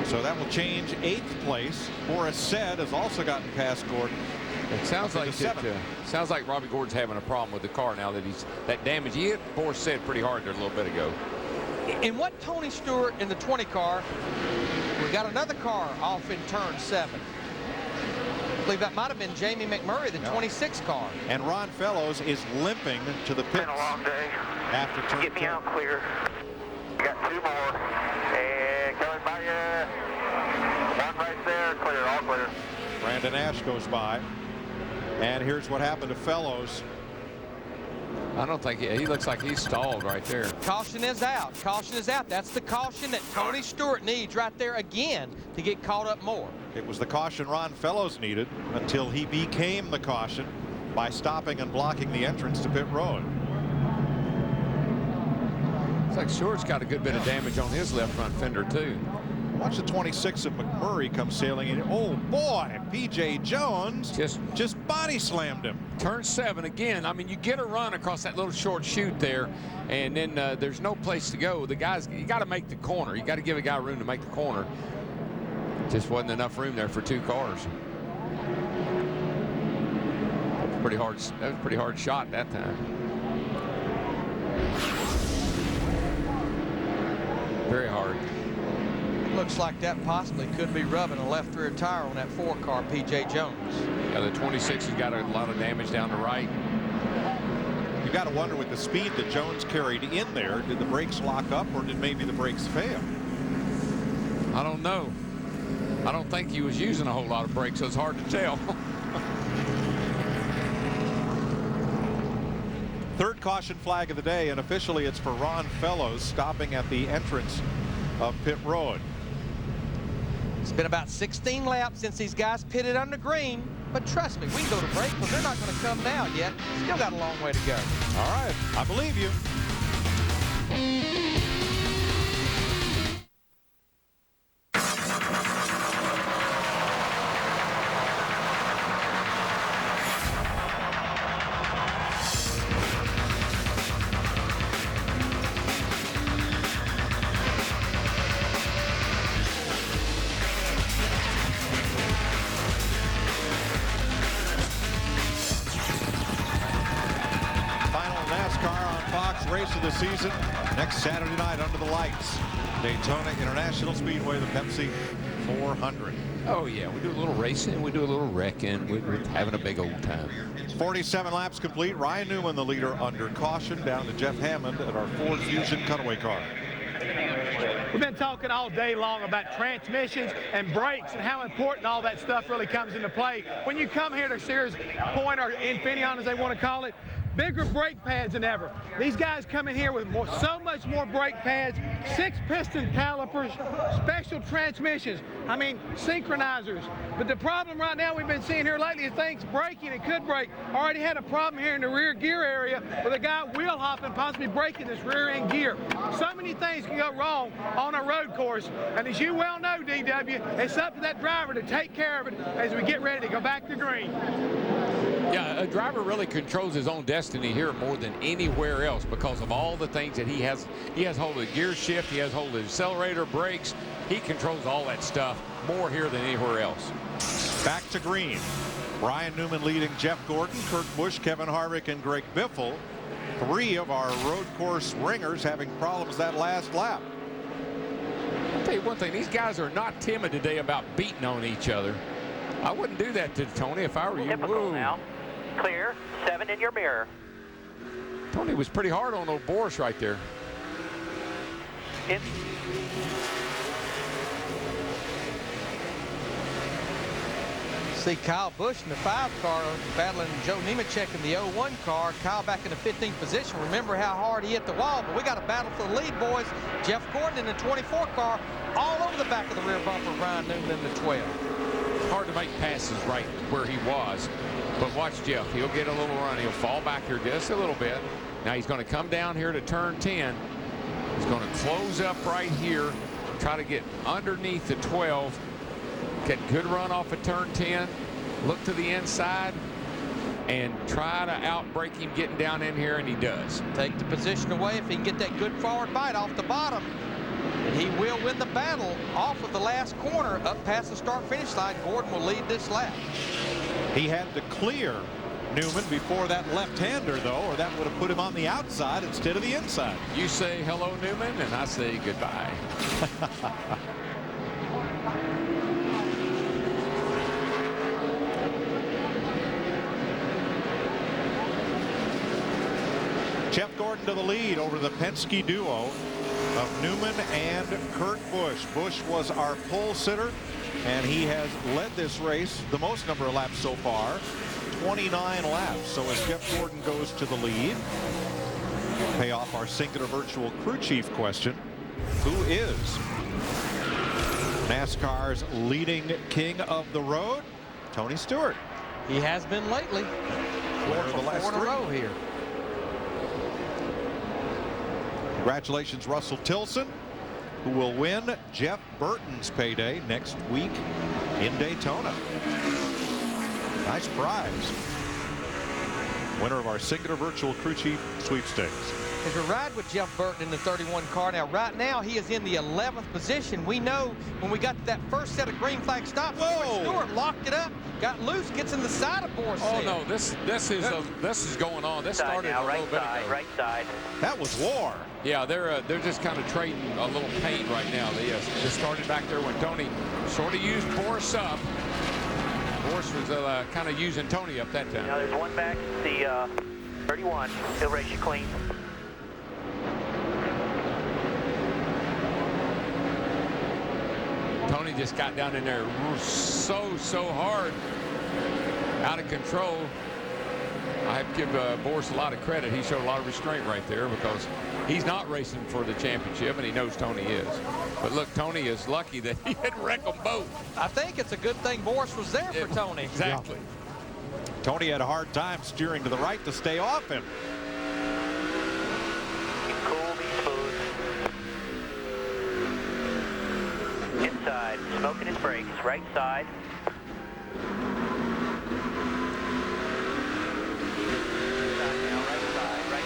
So that will change 8th place. Boris Said has also gotten past Gordon. It sounds like sounds like Robbie Gordon's having a problem with the car now that that damage. He hit Boris Said pretty hard there a little bit ago. In what Tony Stewart in the 20 car, we got another car off in turn 7. I believe that might have been Jamie McMurray, the 26 car. And Ron Fellows is limping to the pits. Been a long day. After turn Get me 10. out clear. Got 2 more. And coming by you. 1 right there. Clear. All clear. Brandon Ash goes by. And here's what happened to Fellows. I don't think he looks like he's stalled right there. Caution is out. Caution is out. That's the caution that Tony Stewart needs right there again to get caught up more. It was the caution Ron Fellows needed until he became the caution by stopping and blocking the entrance to pit road. Looks like Stewart's got a good bit of damage on his left front fender too. Watch the 26 of McMurray come sailing in. Oh boy, P.J. Jones just body slammed him. Turn 7 again. I mean, you get a run across that little short chute there, and then there's no place to go. The guys, you got to make the corner. You got to give a guy room to make the corner. Just wasn't enough room there for 2 cars. pretty hard. That was a pretty hard shot that time. Very hard. Looks like that possibly could be rubbing a left rear tire on that 4 car, P.J. Jones. Yeah, the 26 has got a lot of damage down the right. You got to wonder, with the speed that Jones carried in there, did the brakes lock up or did maybe the brakes fail? I don't know. I don't think he was using a whole lot of brakes, so it's hard to tell. Third caution flag of the day, and officially it's for Ron Fellows, stopping at the entrance of pit road. It's been about 16 laps since these guys pitted under green, but trust me, we can go to break, but they're not going to come down yet. Still got a long way to go. All right, I believe you. Race of the season next Saturday night under the lights. Daytona International Speedway, the Pepsi 400. Oh yeah, we do a little racing, we do a little wrecking, we're having a big old time. 47 laps complete. Ryan Newman, the leader, under caution, down to Jeff Hammond at our Ford Fusion cutaway car. We've been talking all day long about transmissions and brakes and how important all that stuff really comes into play. When you come here to Sears Point, or Infineon as they want to call it, bigger brake pads than ever. These guys come in here with so much more brake pads, 6-piston calipers, special transmissions, I mean synchronizers. But the problem right now we've been seeing here lately is things breaking. It could break. Already had a problem here in the rear gear area with a guy wheel hopping, possibly breaking this rear end gear. So many things can go wrong on a road course, and as you well know, DW, it's up to that driver to take care of it as we get ready to go back to green. Yeah, a driver really controls his own destiny here more than anywhere else because of all the things that he has. He has hold of the gear shift, he has hold of the accelerator, brakes. He controls all that stuff more here than anywhere else. Back to green. Ryan Newman leading Jeff Gordon, Kurt Busch, Kevin Harvick, and Greg Biffle. 3 of our road course ringers having problems that last lap. I'll tell you one thing, these guys are not timid today about beating on each other. I wouldn't do that to Tony if I were you. Typical now. Clear. 7 in your mirror. Tony was pretty hard on old Boris right there. See Kyle Busch in the 5 car battling Joe Nemechek in the 01 car. Kyle back in the 15th position. Remember how hard he hit the wall, but we got a battle for the lead, boys. Jeff Gordon in the 24 car all over the back of the rear bumper. Ryan Newman in the 12. Hard to make passes right where he was. But watch Jeff. He'll get a little run. He'll fall back here just a little bit. Now he's going to come down here to turn 10. He's going to close up right here. Try to get underneath the 12. Get good run off of turn 10. Look to the inside. And try to outbrake him getting down in here, and he does. Take the position away if he can get that good forward bite off the bottom. And he will win the battle off of the last corner up past the start-finish line. Gordon will lead this lap. He had to clear Newman before that left-hander, though, or that would have put him on the outside instead of the inside. You say hello, Newman, and I say goodbye. Jeff Gordon to the lead over the Penske duo of Newman and Kurt Busch. Busch was our pole sitter, and he has led this race the most number of laps so far, 29 laps. So as Jeff Gordon goes to the lead, we'll pay off our singular virtual crew chief question. Who is NASCAR's leading king of the road? Tony Stewart. He has been lately. Four in a row here. Congratulations, Russell Tilson, who will win Jeff Burton's payday next week in Daytona. Nice prize. Winner of our singular virtual crew chief sweepstakes. is we're riding with Jeff Burton in the 31 car. Now, right now, he is in the 11th position. We know when we got to that first set of green flag stops, Stewart locked it up, got loose, gets in the side of Boris. Oh no, this is going on. This started now, a little bit ago. Right side. That was war. Yeah, they're just kind of trading a little paint right now. They just started back there when Tony sort of used Boris up. Boris was kind of using Tony up that time. Now there's one back, the 31. He'll race you clean. Tony just got down in there so hard, out of control. I have to give Boris a lot of credit. He showed a lot of restraint right there because he's not racing for the championship, and he knows Tony is. But look, Tony is lucky that he didn't wreck them both. I think it's a good thing Boris was there for Tony. Exactly. Yeah. Tony had a hard time steering to the right to stay off him. Keep cool, be smooth. Inside, smoking his brakes, right side.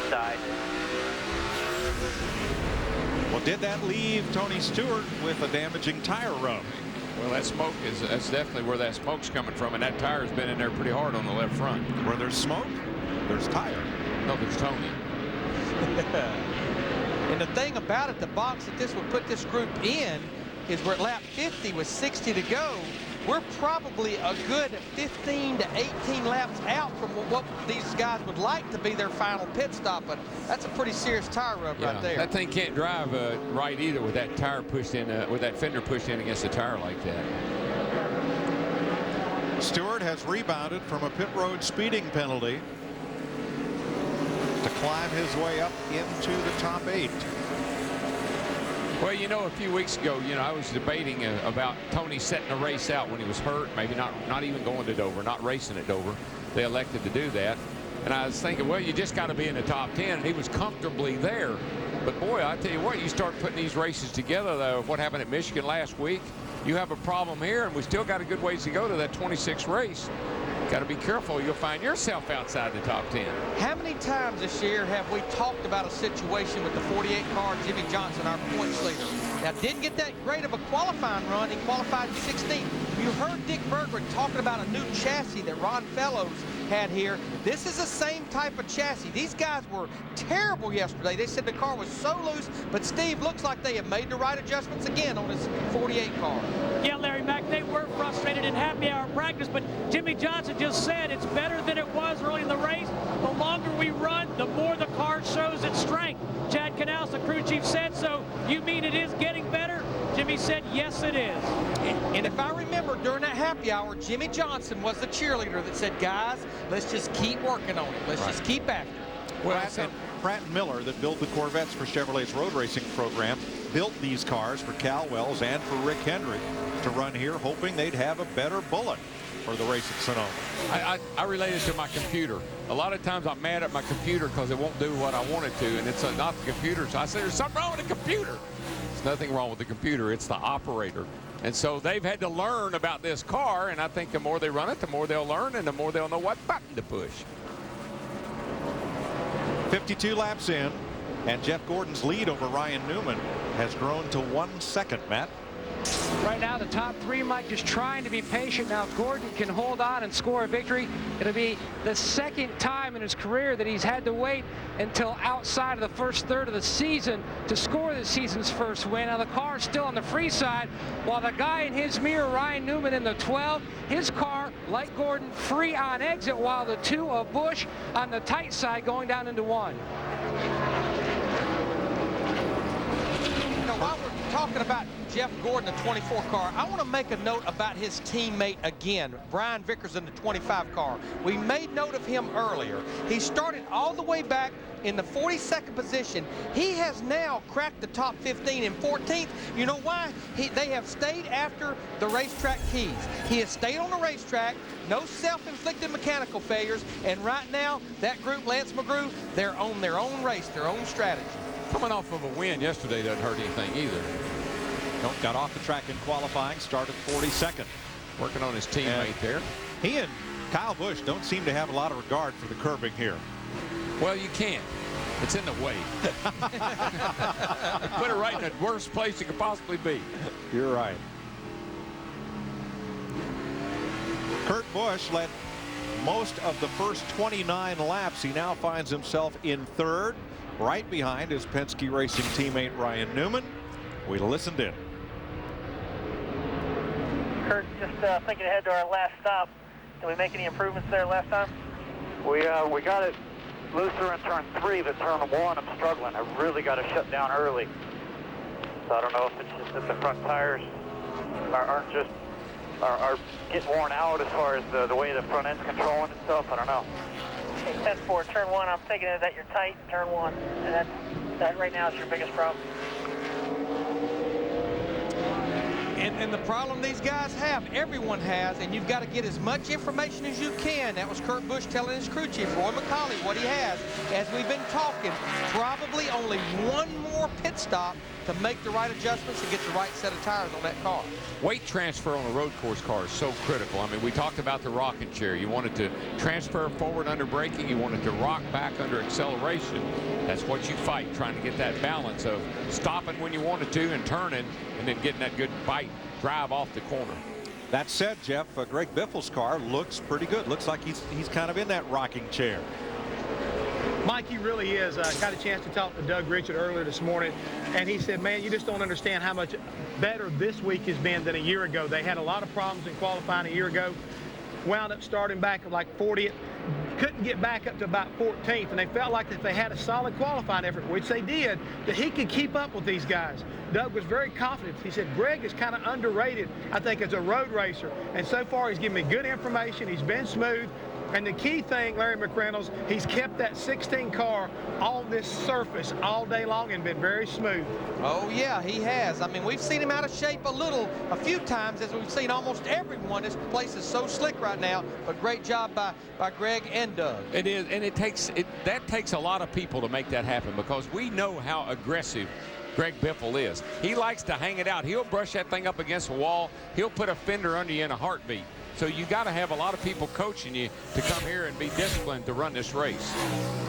Side. Well, did that leave Tony Stewart with a damaging tire rub? Well, that smoke that's definitely where that smoke's coming from, and that tire's been in there pretty hard on the left front. Where there's smoke, there's tire. No, there's Tony. And the thing about it, the box that this would put this group in is we're at lap 50 with 60 to go. We're probably a good 15 to 18 laps out from what these guys would like to be their final pit stop, but that's a pretty serious tire rub right there. That thing can't drive right either with that tire pushed in, with that fender pushed in against the tire like that. Stewart has rebounded from a pit road speeding penalty to climb his way up into the top 8. Well, you know, a few weeks ago, you know, I was debating about Tony setting a race out when he was hurt, maybe not even going to Dover, not racing at Dover. They elected to do that. And I was thinking, well, you just got to be in the top 10, and he was comfortably there. But boy, I tell you what, you start putting these races together, though, what happened at Michigan last week, you have a problem here, and we still got a good ways to go to that 26th race. Got to be careful. You'll find yourself outside the top 10. How many times this year have we talked about a situation with the 48 car, Jimmy Johnson, our points leader? Now, didn't get that great of a qualifying run. He qualified 16th. You heard Dick Berggren talking about a new chassis that Ron Fellows had here. This is the same type of chassis. These guys were terrible yesterday. They said the car was so loose, but Steve, looks like they have made the right adjustments again on his 48 car. Yeah, Larry Mack, they were frustrated in happy hour practice, but Jimmy Johnson just said it's better than it was early in the race. The longer we run, the more the car shows its strength. Chad Canals, the crew chief, said so. You mean it is getting better? Jimmy said, yes, it is. And if I remember, during that happy hour, Jimmy Johnson was the cheerleader that said, guys, let's just keep working on it. Let's just keep after it. Well, Pratt and Miller, that build the Corvettes for Chevrolet's road racing program, built these cars for Cal Wells and for Rick Hendrick to run here, hoping they'd have a better bullet for the race at Sonoma. I relate it to my computer. A lot of times I'm mad at my computer because it won't do what I want it to, and it's not the computer. So I say, there's something wrong with the computer. There's nothing wrong with the computer. It's the operator. And so they've had to learn about this car, and I think the more they run it, the more they'll learn, and the more they'll know what button to push. 52 laps in, and Jeff Gordon's lead over Ryan Newman has grown to 1 second, Matt. Right now, the top 3, Mike, just trying to be patient. Now, if Gordon can hold on and score a victory, it'll be the second time in his career that he's had to wait until outside of the first third of the season to score the season's first win. Now, the car's still on the free side, while the guy in his mirror, Ryan Newman, in the 12, his car, like Gordon, free on exit, while the 2 of Busch on the tight side going down into 1. You know, while we're talking about Jeff Gordon, the 24 car, I want to make a note about his teammate again, Brian Vickers in the 25 car. We made note of him earlier. He started all the way back in the 42nd position. He has now cracked the top 15 in 14th. You know why? They have stayed after the racetrack keys. He has stayed on the racetrack, no self-inflicted mechanical failures, and right now, that group, Lance McGrew, they're on their own race, their own strategy. Coming off of a win yesterday doesn't hurt anything either. Got off the track in qualifying, started 42nd. Working on his teammate there. He and Kyle Busch don't seem to have a lot of regard for the curbing here. Well, you can't. It's in the way. Put it right in the worst place it could possibly be. You're right. Kurt Busch led most of the first 29 laps. He now finds himself in third, right behind his Penske Racing teammate Ryan Newman. We listened in. Kurt, just thinking ahead to our last stop. Did we make any improvements there last time? We got it looser in turn 3, but turn 1 I'm struggling. I really got to shut down early. So I don't know if it's just that the front tires are getting worn out as far as the way the front end's controlling and stuff. I don't know. Okay, 10-4, turn 1. I'm thinking that you're tight, turn 1, and that right now is your biggest problem. And the problem these guys have, everyone has, and you've got to get as much information as you can. That was Kurt Busch telling his crew chief, Roy McCauley, what he has. As we've been talking, probably only one more pit stop to make the right adjustments and get the right set of tires on that car. Weight transfer on a road course car is so critical. I mean, we talked about the rocking chair. You want it to transfer forward under braking. You want it to rock back under acceleration. That's what you fight, trying to get that balance of stopping when you want it to and turning, and then getting that good bite drive off the corner. That said, Jeff, Greg Biffle's car looks pretty good. Looks like he's kind of in that rocking chair. Mike, he really is. Got a chance to talk to Doug Richard earlier this morning, and he said, man, you just don't understand how much better this week has been than a year ago. They had a lot of problems in qualifying a year ago, wound up starting back at like 40th, couldn't get back up to about 14th, and they felt like if they had a solid qualifying effort, which they did, that he could keep up with these guys. Doug was very confident. He said, Greg is kind of underrated, I think, as a road racer, and so far he's given me good information. He's been smooth. And the key thing, Larry McReynolds, he's kept that 16 car on this surface all day long and been very smooth. Oh, yeah, he has. I mean, we've seen him out of shape a few times, as we've seen almost everyone. This place is so slick right now, but great job by Greg and Doug. It is, and that takes a lot of people to make that happen, because we know how aggressive Greg Biffle is. He likes to hang it out. He'll brush that thing up against the wall. He'll put a fender under you in a heartbeat. So you got to have a lot of people coaching you to come here and be disciplined to run this race.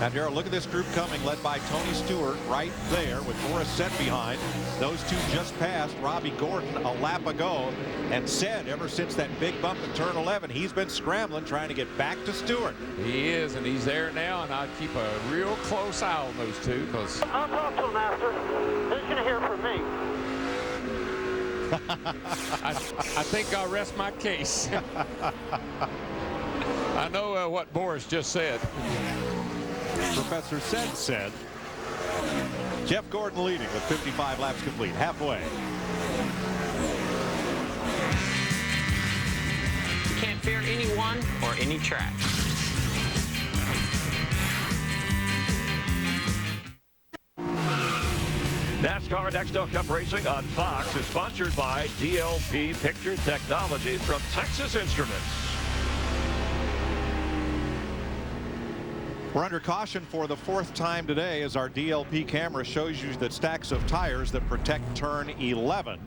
Now, Darrell, look at this group coming, led by Tony Stewart right there with Boris Said behind. Those two just passed Robbie Gordon a lap ago. And Said, ever since that big bump in turn 11, he's been scrambling, trying to get back to Stewart. He is, and he's there now, and I'd keep a real close eye on those two, because I'll talk to him after. He's going to hear from me. I think I'll rest my case. I know what Boris just said. Professor Said said. Jeff Gordon leading with 55 laps complete, halfway. You can't fear anyone or any track. NASCAR Nextel Cup Racing on Fox is sponsored by DLP Picture Technology from Texas Instruments. We're under caution for the 4th time today as our DLP camera shows you the stacks of tires that protect turn 11.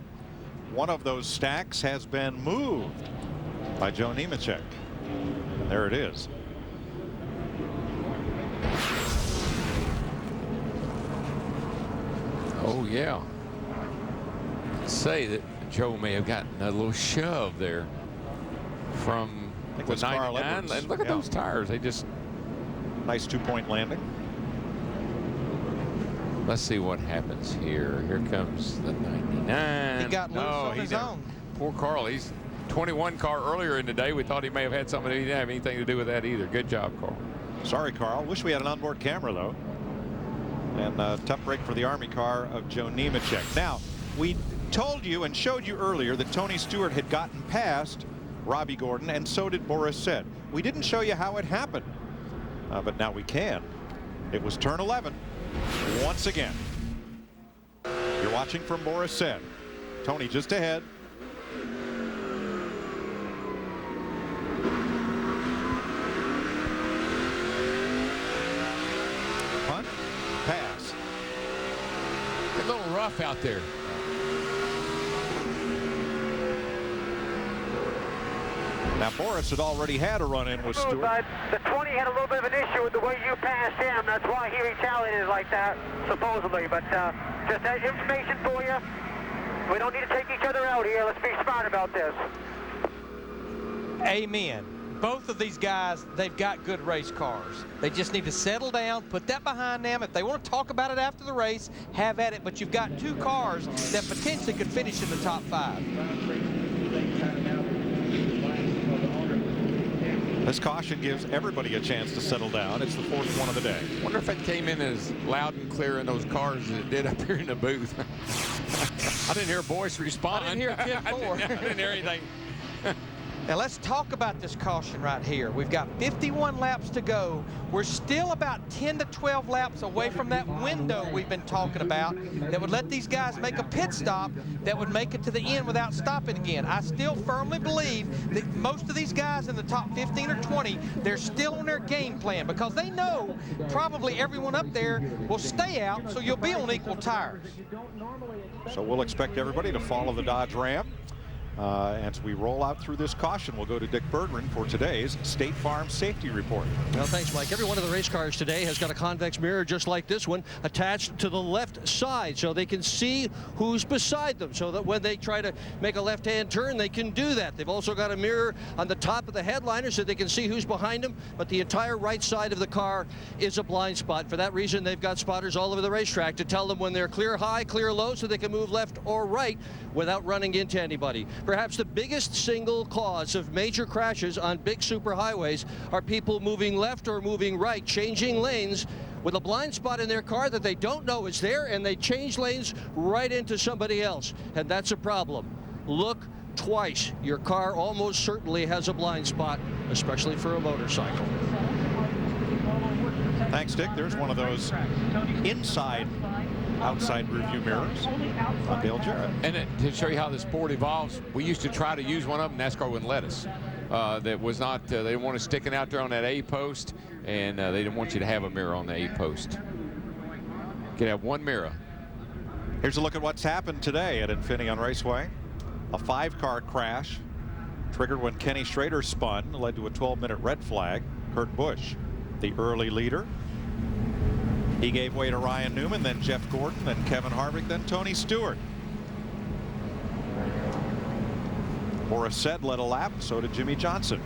One of those stacks has been moved by Joe Nemechek. There it is. Oh, yeah. Say that Joe may have gotten a little shove there from the 99. And look at those tires. They just... Nice 2-point landing. Let's see what happens here. Here comes the 99. He got loose on his own. Poor Carl. He's 21 car earlier in the day. We thought he may have had something. He didn't have anything to do with that either. Good job, Carl. Sorry, Carl. Wish we had an onboard camera, though. And a tough break for the Army car of Joe Nemechek. Now, we told you and showed you earlier that Tony Stewart had gotten past Robbie Gordon, and so did Boris Said. We didn't show you how it happened, but now we can. It was turn 11 once again. You're watching from Boris Said. Tony just ahead. Punt, pass. A little rough out there. Now, Boris had already had a run-in with Stewart. But the 20 had a little bit of an issue with the way you passed him. That's why he retaliated like that, supposedly. But just that information for you. We don't need to take each other out here. Let's be smart about this. Amen. Both of these guys, they've got good race cars. They just need to settle down, put that behind them. If they want to talk about it after the race, have at it. But you've got two cars that potentially could finish in the top 5. This caution gives everybody a chance to settle down. It's the 4th one of the day. I wonder if it came in as loud and clear in those cars as it did up here in the booth. I didn't hear Boyce respond. I didn't hear 10-4. I didn't hear anything. Now let's talk about this caution right here. We've got 51 laps to go. We're still about 10 to 12 laps away from that window we've been talking about that would let these guys make a pit stop that would make it to the end without stopping again. I still firmly believe that most of these guys in the top 15 or 20, they're still on their game plan because they know probably everyone up there will stay out, so you'll be on equal tires. So we'll expect everybody to follow the Dodge Ram. As we roll out through this caution, we'll go to Dick Berggren for today's State Farm Safety Report. Well, thanks, Mike. Every one of the race cars today has got a convex mirror just like this one attached to the left side so they can see who's beside them so that when they try to make a left-hand turn, they can do that. They've also got a mirror on the top of the headliner so they can see who's behind them, but the entire right side of the car is a blind spot. For that reason, they've got spotters all over the racetrack to tell them when they're clear high, clear low, so they can move left or right without running into anybody. Perhaps the biggest single cause of major crashes on big super highways are people moving left or moving right, changing lanes with a blind spot in their car that they don't know is there, and they change lanes right into somebody else, and that's a problem. Look twice. Your car almost certainly has a blind spot, especially for a motorcycle. Thanks, Dick. There's one of those outside review mirrors on Dale Jarrett. And to show you how the sport evolves, we used to try to use one of them. NASCAR wouldn't let us. That was not, they didn't want it sticking out there on that A post, and they didn't want you to have a mirror on the A post. You could have one mirror. Here's a look at what's happened today at Infineon Raceway. A 5-car crash triggered when Kenny Schrader spun, led to a 12-minute red flag. Kurt Busch, the early leader. He gave way to Ryan Newman, then Jeff Gordon, then Kevin Harvick, then Tony Stewart. Boris Said led a lap, so did Jimmy Johnson.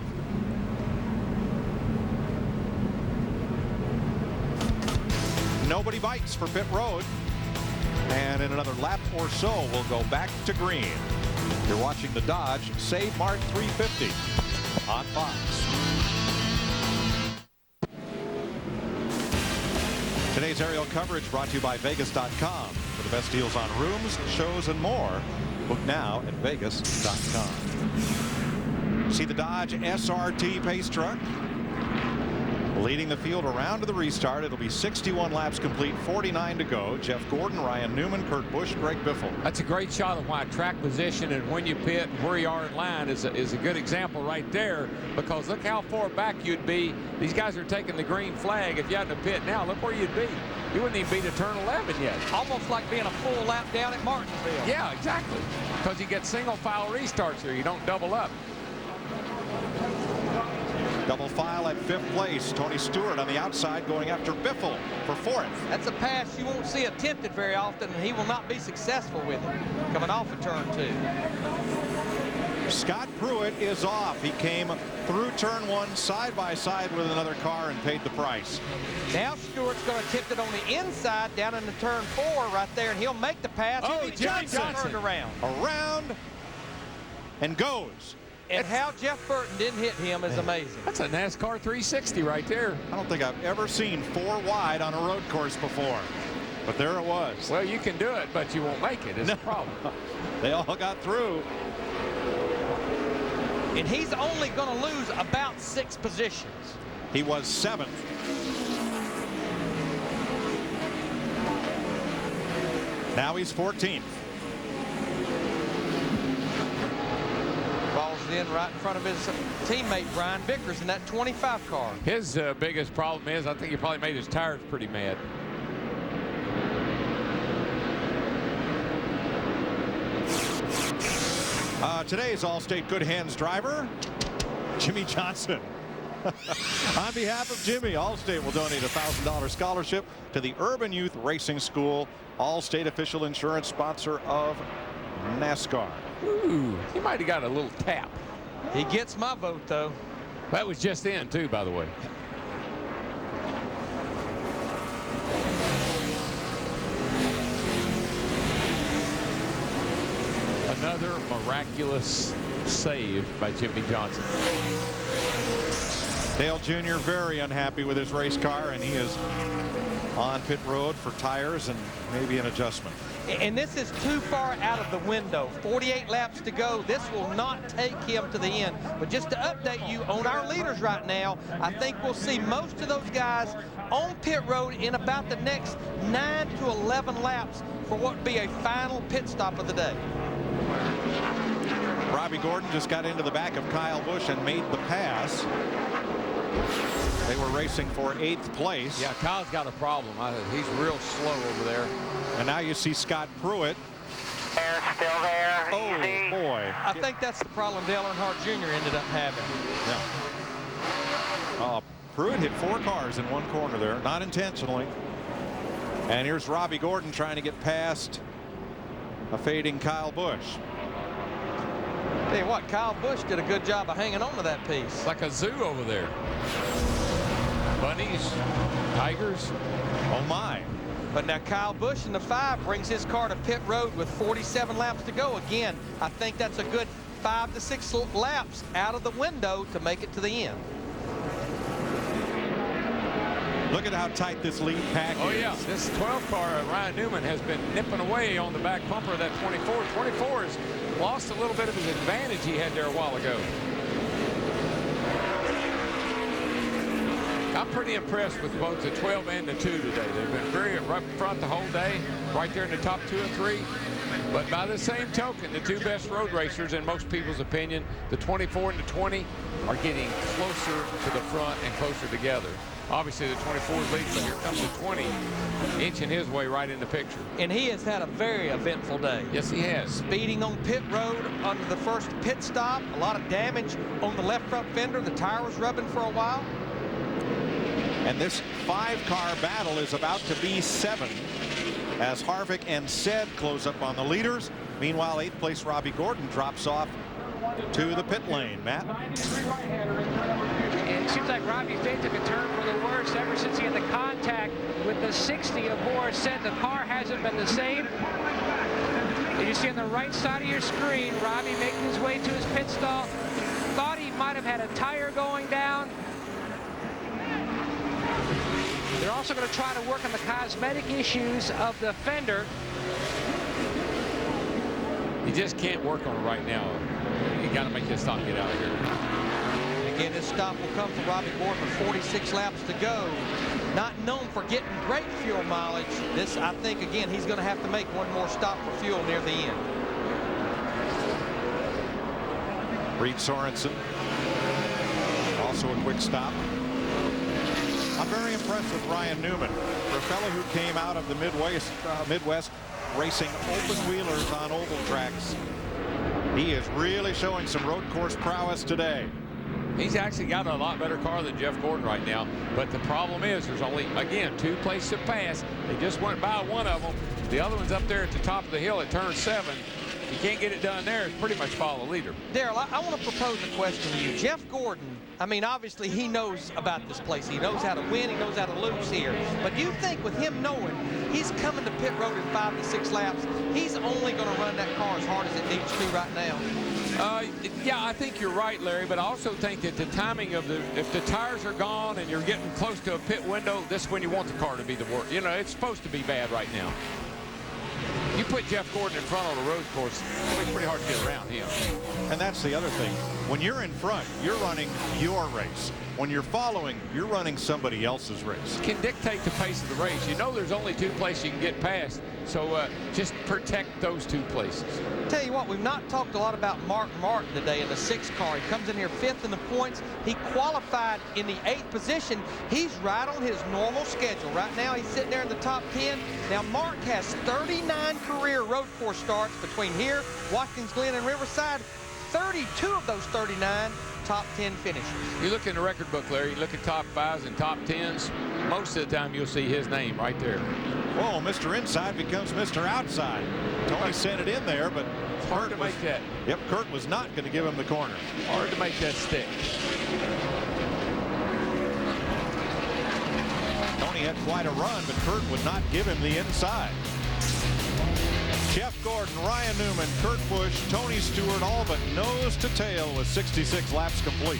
Nobody bites for pit road. And in another lap or so, we'll go back to green. You're watching the Dodge Save Mart 350 on Fox. Today's aerial coverage brought to you by Vegas.com. For the best deals on rooms, shows, and more, book now at Vegas.com. See the Dodge SRT pace truck leading the field around to the restart. It'll be 61 laps complete, 49 to go. Jeff Gordon, Ryan Newman, Kurt Busch, Greg Biffle. That's a great shot of why track position and when you pit and where you are in line is a good example right there, because look how far back you'd be. These guys are taking the green flag. If you had to pit now, look where you'd be. You wouldn't even be to turn 11 yet. Almost like being a full lap down at Martinsville. Yeah, exactly. Because you get single file restarts here. You don't double up. Double file at 5th place. Tony Stewart on the outside going after Biffle for 4th. That's a pass you won't see attempted very often, and he will not be successful with it coming off of turn 2. Scott Pruitt is off. He came through turn 1 side by side with another car and paid the price. Now Stewart's going to attempt it on the inside down into turn 4 right there, and he'll make the pass. Oh, Johnson turned around. Around and goes. And how Jeff Burton didn't hit him is amazing. That's a NASCAR 360 right there. I don't think I've ever seen 4 wide on a road course before. But there it was. Well, you can do it, but you won't make it. It's a problem. They all got through. And he's only going to lose about 6 positions. He was 7th. Now he's 14th. In right in front of his teammate Brian Vickers in that 25 car. His biggest problem is I think he probably made his tires pretty mad. Today's Allstate Good Hands driver Jimmy Johnson. On behalf of Jimmy, Allstate will donate a $1,000 scholarship to the Urban Youth Racing School, Allstate official insurance sponsor of NASCAR. Ooh, he might have got a little tap. He gets my vote, though. That was just in, too, by the way. Another miraculous save by Jimmy Johnson. Dale Jr. very unhappy with his race car, and he is on pit road for tires and maybe an adjustment. And this is too far out of the window. 48 laps to go. This will not take him to the end. But just to update you on our leaders right now, I think we'll see most of those guys on pit road in about the next 9 to 11 laps for what would be a final pit stop of the day. Robbie Gordon just got into the back of Kyle Busch and made the pass. They were racing for 8th place. Yeah, Kyle's got a problem. He's real slow over there. And now you see Scott Pruitt. They're still there. Oh, Easy. boy. I think that's the problem Dale Earnhardt Jr. ended up having. Yeah. Pruitt hit 4 cars in one corner there, not intentionally. And here's Robbie Gordon trying to get past a fading Kyle Busch. Tell you what, Kyle Busch did a good job of hanging on to that piece. Like a zoo over there. Bunnies, tigers. Oh, my. But now Kyle Busch in the 5 brings his car to pit road with 47 laps to go. Again, I think that's a good 5 to 6 laps out of the window to make it to the end. Look at how tight this lead pack is. Oh, yeah. This 12 car, Ryan Newman, has been nipping away on the back bumper of that 24. 24 has lost a little bit of his advantage he had there a while ago. I'm pretty impressed with both the 12 and the 2 today. They've been very up front the whole day, right there in the top 2 and 3. But by the same token, the 2 best road racers, in most people's opinion, the 24 and the 20, are getting closer to the front and closer together. Obviously, the 24 is leading, but here comes the 20, inching his way right in the picture. And he has had a very eventful day. Yes, he has. Speeding on pit road under the first pit stop. A lot of damage on the left front fender. The tire was rubbing for a while. And this 5-car battle is about to be 7 as Harvick and Said close up on the leaders. Meanwhile, 8th place Robbie Gordon drops off to the pit lane. Matt? And it seems like Robbie's day took a turn for the worse ever since he had the contact with the 60 of Boris Said. The car hasn't been the same. And you see on the right side of your screen, Robbie making his way to his pit stall. Thought he might have had a tire going down. They're also going to try to work on the cosmetic issues of the fender. You just can't work on it right now. You got to make this stop and get out of here. Again, this stop will come for Robbie Gordon with 46 laps to go. Not known for getting great fuel mileage. This, I think, again, he's going to have to make one more stop for fuel near the end. Reed Sorensen, also a quick stop. I'm very impressed with Ryan Newman, for a fellow who came out of the Midwest racing open wheelers on oval tracks. He is really showing some road course prowess today. He's actually got a lot better car than Jeff Gordon right now. But the problem is there's only, again, 2 places to pass. They just went by one of them. The other one's up there at the top of the hill at turn 7. If you can't get it done there, it's pretty much follow the leader. Daryl, I want to propose a question to you. Jeff Gordon, I mean, obviously he knows about this place. He knows how to win. He knows how to lose here. But you think with him knowing he's coming to pit road in 5 to 6 laps, he's only going to run that car as hard as it needs to right now? Yeah, I think you're right, Larry, but I also think that the timing of if the tires are gone and you're getting close to a pit window, this is when you want the car to be the worst. You know, it's supposed to be bad right now. You put Jeff Gordon in front on a road course, it's pretty hard to get around him. And that's the other thing. When you're in front, you're running your race. When you're following, you're running somebody else's race. Can dictate the pace of the race. You know there's only 2 places you can get past, so just protect those 2 places. Tell you what, we've not talked a lot about Mark Martin today in the 6 car. He comes in here 5th in the points. He qualified in the 8th position. He's right on his normal schedule. Right now, he's sitting there in the top 10. Now, Mark has 39 career road course starts between here, Watkins Glen, and Riverside. 32 of those 39 top 10 finishes. You look in the record book, Larry, you look at top 5s and top 10s, most of the time you'll see his name right there. Whoa, Mr. Inside becomes Mr. Outside. Tony sent it in there, but it's hard to make that. Yep, Kurt was not going to give him the corner. Hard to make that stick. Tony had quite a run, but Kurt would not give him the inside. Jeff Gordon, Ryan Newman, Kurt Busch, Tony Stewart, all but nose to tail with 66 laps complete.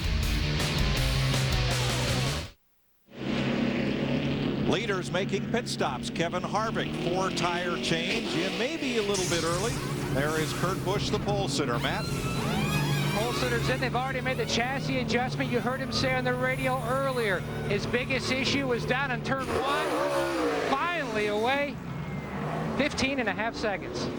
Leaders making pit stops. Kevin Harvick, 4-tire change in maybe a little bit early. There is Kurt Busch, the pole sitter. Matt? Pole sitters in. They've already made the chassis adjustment. You heard him say on the radio earlier, his biggest issue was down in turn 1. Finally away. 15.5 seconds.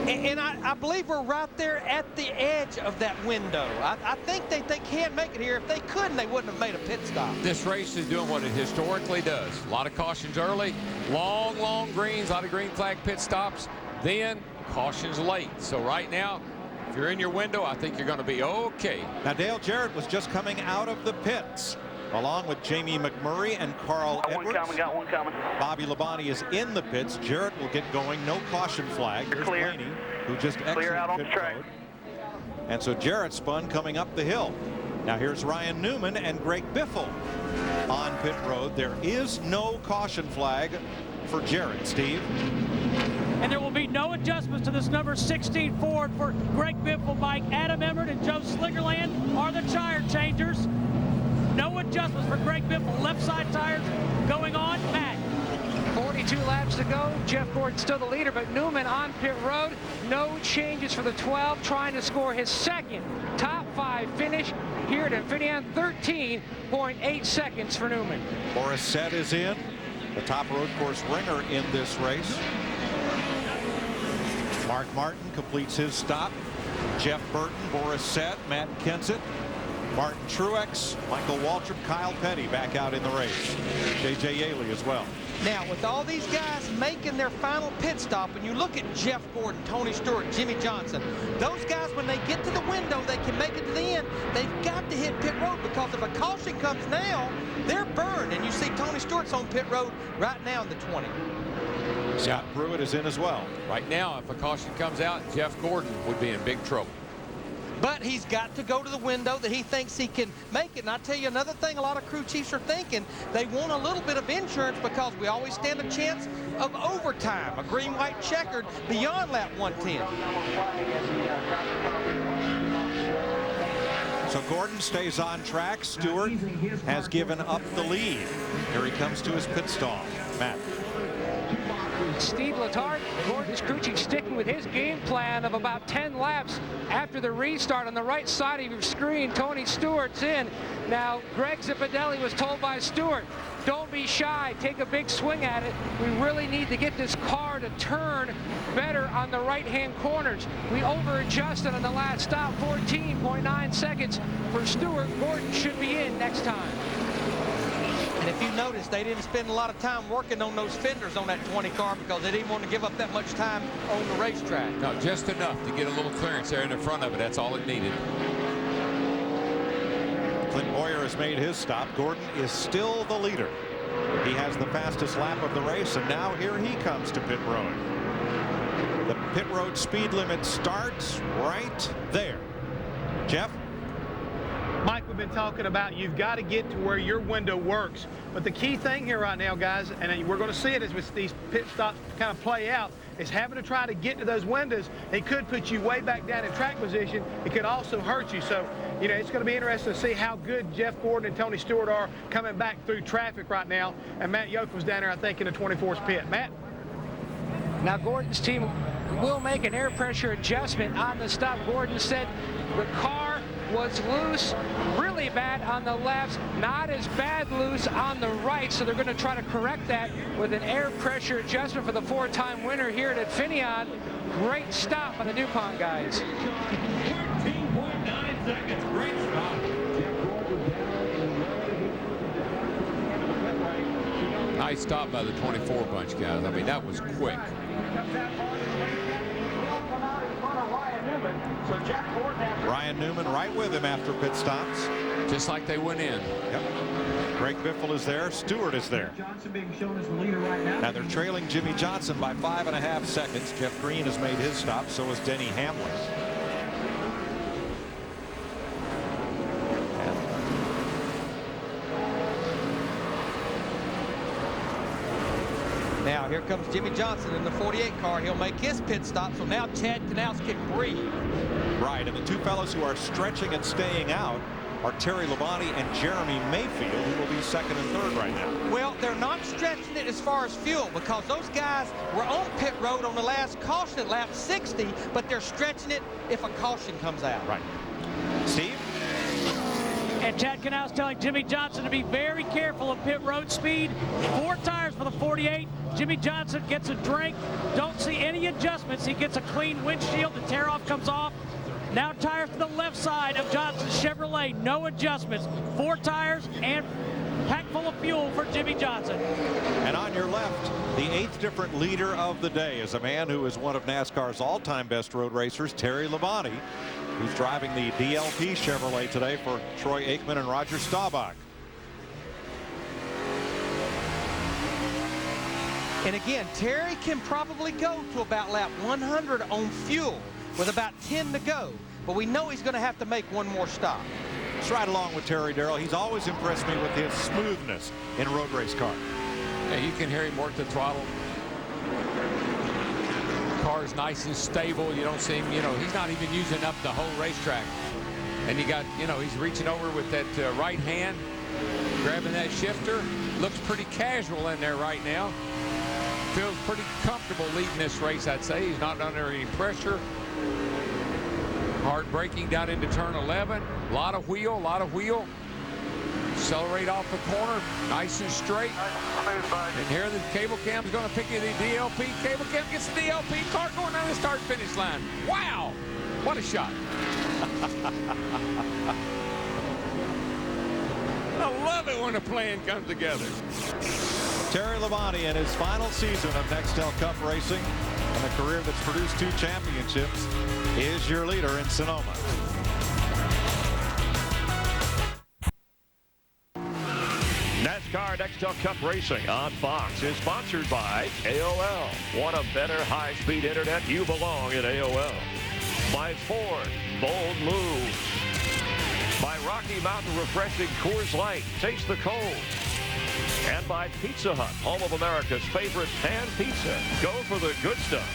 And I believe we're right there at the edge of that window. I think they can make it here. If they couldn't, they wouldn't have made a pit stop. This race is doing what it historically does. A lot of cautions early, long greens, a lot of green flag pit stops, then cautions late. So right now, if you're in your window, I think you're going to be okay. Now, Dale Jarrett was just coming out of the pits, along with Jamie McMurray and Carl Edwards. Got one coming. Bobby Labonte is in the pits. Jarrett will get going. No caution flag. Here's clear. Blaney, who just exited Out on pit the track. road. And so Jarrett spun coming up the hill. Now here's Ryan Newman and Greg Biffle on pit road. There is no caution flag for Jarrett, Steve. And there will be no adjustments to this number 16 Ford for Greg Biffle, Mike. Adam Emmert and Joe Slingerland are the tire changers. No adjustments for Greg Biffle. Left side tires going on. Matt. 42 laps to go. Jeff Gordon still the leader, but Newman on pit road. No changes for the 12, trying to score his second top 5 finish here at Infineon. 13.8 seconds for Newman. Morissette is in, the top road course ringer in this race. Mark Martin completes his stop. Jeff Burton, Morissette, Matt Kenseth, Martin Truex, Michael Waltrip, Kyle Petty back out in the race. J.J. Yaley as well. Now, with all these guys making their final pit stop, and you look at Jeff Gordon, Tony Stewart, Jimmy Johnson, those guys, when they get to the window, they can make it to the end. They've got to hit pit road, because if a caution comes now, they're burned. And you see Tony Stewart's on pit road right now in the 20. Scott Pruitt is in as well. Right now, if a caution comes out, Jeff Gordon would be in big trouble. But he's got to go to the window that he thinks he can make it. And I'll tell you another thing a lot of crew chiefs are thinking. They want a little bit of insurance, because we always stand a chance of overtime, a green, white, checkered beyond lap 110. So Gordon stays on track. Stewart has given up the lead. Here he comes to his pit stall. Matt. Steve Letarte, Gordon's crew chief, sticking with his game plan of about 10 laps after the restart. On the right side of your screen, Tony Stewart's in. Now, Greg Zipadelli was told by Stewart, don't be shy, take a big swing at it. We really need to get this car to turn better on the right-hand corners. We over-adjusted on the last stop, 14.9 seconds for Stewart. Gordon should be in next time. And if you notice, they didn't spend a lot of time working on those fenders on that 20 car, because they didn't want to give up that much time on the racetrack. No, just enough to get a little clearance there in the front of it. That's all it needed. Clint Boyer has made his stop. Gordon is still the leader. He has the fastest lap of the race, and now here he comes to pit road. The pit road speed limit starts right there. Jeff? Mike, we've been talking about you've got to get to where your window works. But the key thing here right now, guys, and we're going to see it as these pit stops kind of play out, is having to try to get to those windows. It could put you way back down in track position. It could also hurt you. So, you know, it's going to be interesting to see how good Jeff Gordon and Tony Stewart are coming back through traffic right now. And Matt Yoak was down there, I think, in the 24th pit. Matt? Now, Gordon's team will make an air pressure adjustment on the stop. Gordon said the car was loose, really bad on the lefts, not as bad loose on the right, so they're going to try to correct that with an air pressure adjustment for the 4-time winner here at Infineon. Great stop on the DuPont guys. 13.9 seconds, great stop. Nice stop by the 24 bunch, guys. I mean, that was quick. Ryan Newman right with him after pit stops. Just like they went in. Yep. Greg Biffle is there. Stewart is there. Johnson being shown as the leader right now. Now they're trailing Jimmy Johnson by 5.5 seconds. Jeff Green has made his stop. So has Denny Hamlin. Now here comes Jimmy Johnson in the 48 car. He'll make his pit stop, so now Chad Knaus can breathe. Right, and the two fellows who are stretching and staying out are Terry Labonte and Jeremy Mayfield, who will be second and third right now. Well, they're not stretching it as far as fuel because those guys were on pit road on the last caution at lap 60, but they're stretching it if a caution comes out. Right. Steve? And Chad Knaus telling Jimmy Johnson to be very careful of pit road speed. 4 tires for the 48. Jimmy Johnson gets a drink. Don't see any adjustments. He gets a clean windshield. The tear off comes off. Now tires to the left side of Johnson's Chevrolet. No adjustments. 4 tires and pack full of fuel for Jimmy Johnson. And on your left, the 8th different leader of the day is a man who is one of NASCAR's all-time best road racers, Terry Labonte, who's driving the DLP Chevrolet today for Troy Aikman and Roger Staubach. And again, Terry can probably go to about lap 100 on fuel with about 10 to go. But we know he's going to have to make one more stop. Let's ride along with Terry, Darrell. He's always impressed me with his smoothness in a road race car. Yeah, you can hear him work the throttle. The car is nice and stable. You don't see him, he's not even using up the whole racetrack. And you got, he's reaching over with that right hand, grabbing that shifter. Looks pretty casual in there right now. Feels pretty comfortable leading this race, I'd say. He's not under any pressure. Hard braking down into turn 11. A lot of wheel. Accelerate off the corner. Nice and straight. And here the cable cam's going to pick you the DLP. Cable cam gets the DLP car going down the start-finish line. Wow! What a shot. I love it when a plan comes together. Terry Labonte in his final season of Nextel Cup racing and a career that's produced 2 championships is your leader in Sonoma. NASCAR Nextel Cup Racing on Fox is sponsored by AOL. Want a better high-speed internet? You belong at AOL. By Ford, bold moves. By Rocky Mountain Refreshing Coors Light, taste the cold. And by Pizza Hut, home of America's favorite pan pizza. Go for the good stuff.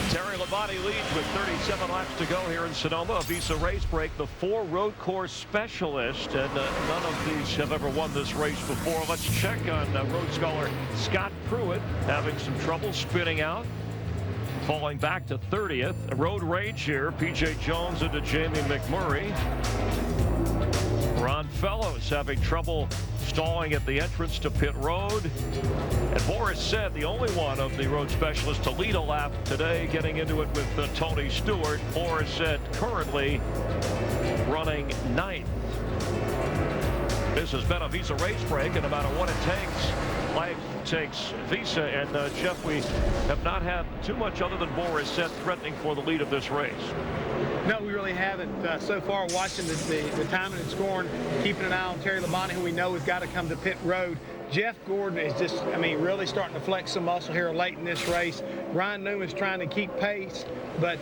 Terry Labonte leads with 37 laps to go here in Sonoma. A Visa race break, the 4 road course specialists, and none of these have ever won this race before. Let's check on road scholar Scott Pruitt, having some trouble spinning out, falling back to 30th. Road rage here. P.J. Jones into Jamie McMurray. Ron Fellows having trouble stalling at the entrance to pit road. And Boris said the only one of the road specialists to lead a lap today, getting into it with Tony Stewart. Boris said currently running 9th. This has been a Visa race break, and about what it takes, life takes Visa. And Jeff, we have not had too much other than Boris said threatening for the lead of this race. No, we really haven't so far. Watching the timing and scoring, keeping an eye on Terry Labonte, who we know has got to come to pit road. Jeff Gordon is just, really starting to flex some muscle here late in this race. Ryan Newman's trying to keep pace, but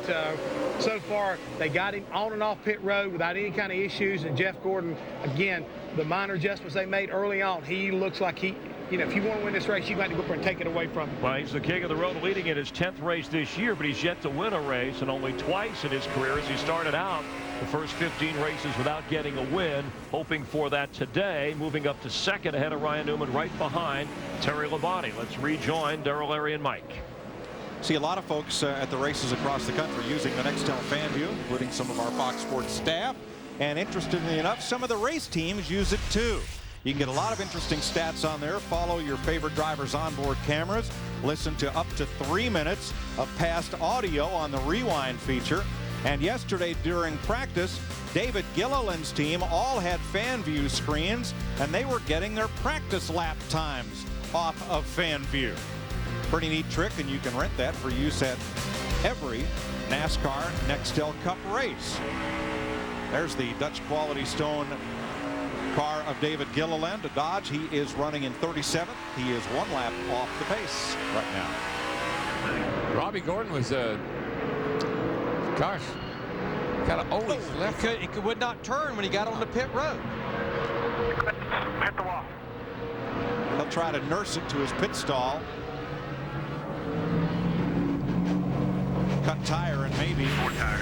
so far they got him on and off pit road without any kind of issues. And Jeff Gordon, again, the minor adjustments they made early on, he looks like he, if you want to win this race, you've got to go up and take it away from him. Well, he's the king of the road, leading in his 10th race this year, but he's yet to win a race, and only twice in his career as he started out the first 15 races without getting a win. Hoping for that today, moving up to second ahead of Ryan Newman, right behind Terry Labonte. Let's rejoin Darrell, Larry, and Mike. See a lot of folks at the races across the country using the Nextel fan view, including some of our Fox Sports staff. And interestingly enough, some of the race teams use it too. You can get a lot of interesting stats on there. Follow your favorite drivers' onboard cameras. Listen to up to 3 minutes of past audio on the rewind feature. And yesterday during practice, David Gilliland's team all had fan view screens, and they were getting their practice lap times off of fan view. Pretty neat trick, and you can rent that for use at every NASCAR Nextel Cup race. There's the Dutch Quality Stone car of David Gilliland, a Dodge. He is running in 37th. He is 1 lap off the pace right now. Robbie Gordon was, gosh, kind of always left. He would not turn when he got on the pit road. Hit the wall. He'll try to nurse it to his pit stall. Cut tire and maybe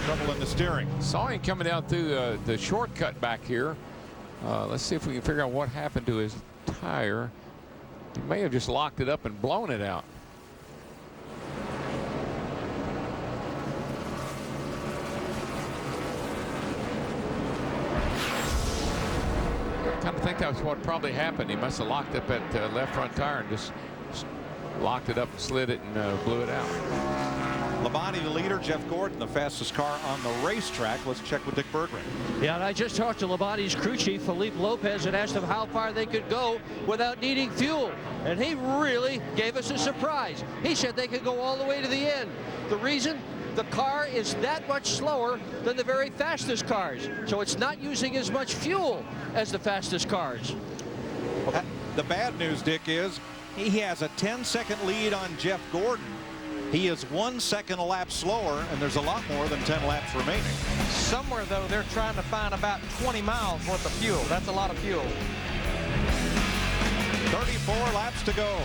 trouble in the steering. Saw him coming down through the shortcut back here. Let's see if we can figure out what happened to his tire. He may have just locked it up and blown it out. I kind of think that was what probably happened. He must have locked up that left front tire and just locked it up and slid it and blew it out. Labonte the leader, Jeff Gordon the fastest car on the racetrack. Let's check with Dick Berggren. Yeah, and I just talked to Labonte's crew chief, Felipe Lopez, and asked him how far they could go without needing fuel. And he really gave us a surprise. He said they could go all the way to the end. The reason? The car is that much slower than the very fastest cars. So it's not using as much fuel as the fastest cars. Well, the bad news, Dick, is he has a 10-second lead on Jeff Gordon. He is 1 second a lap slower, and there's a lot more than 10 laps remaining. Somewhere, though, they're trying to find about 20 miles worth of fuel. That's a lot of fuel. 34 laps to go.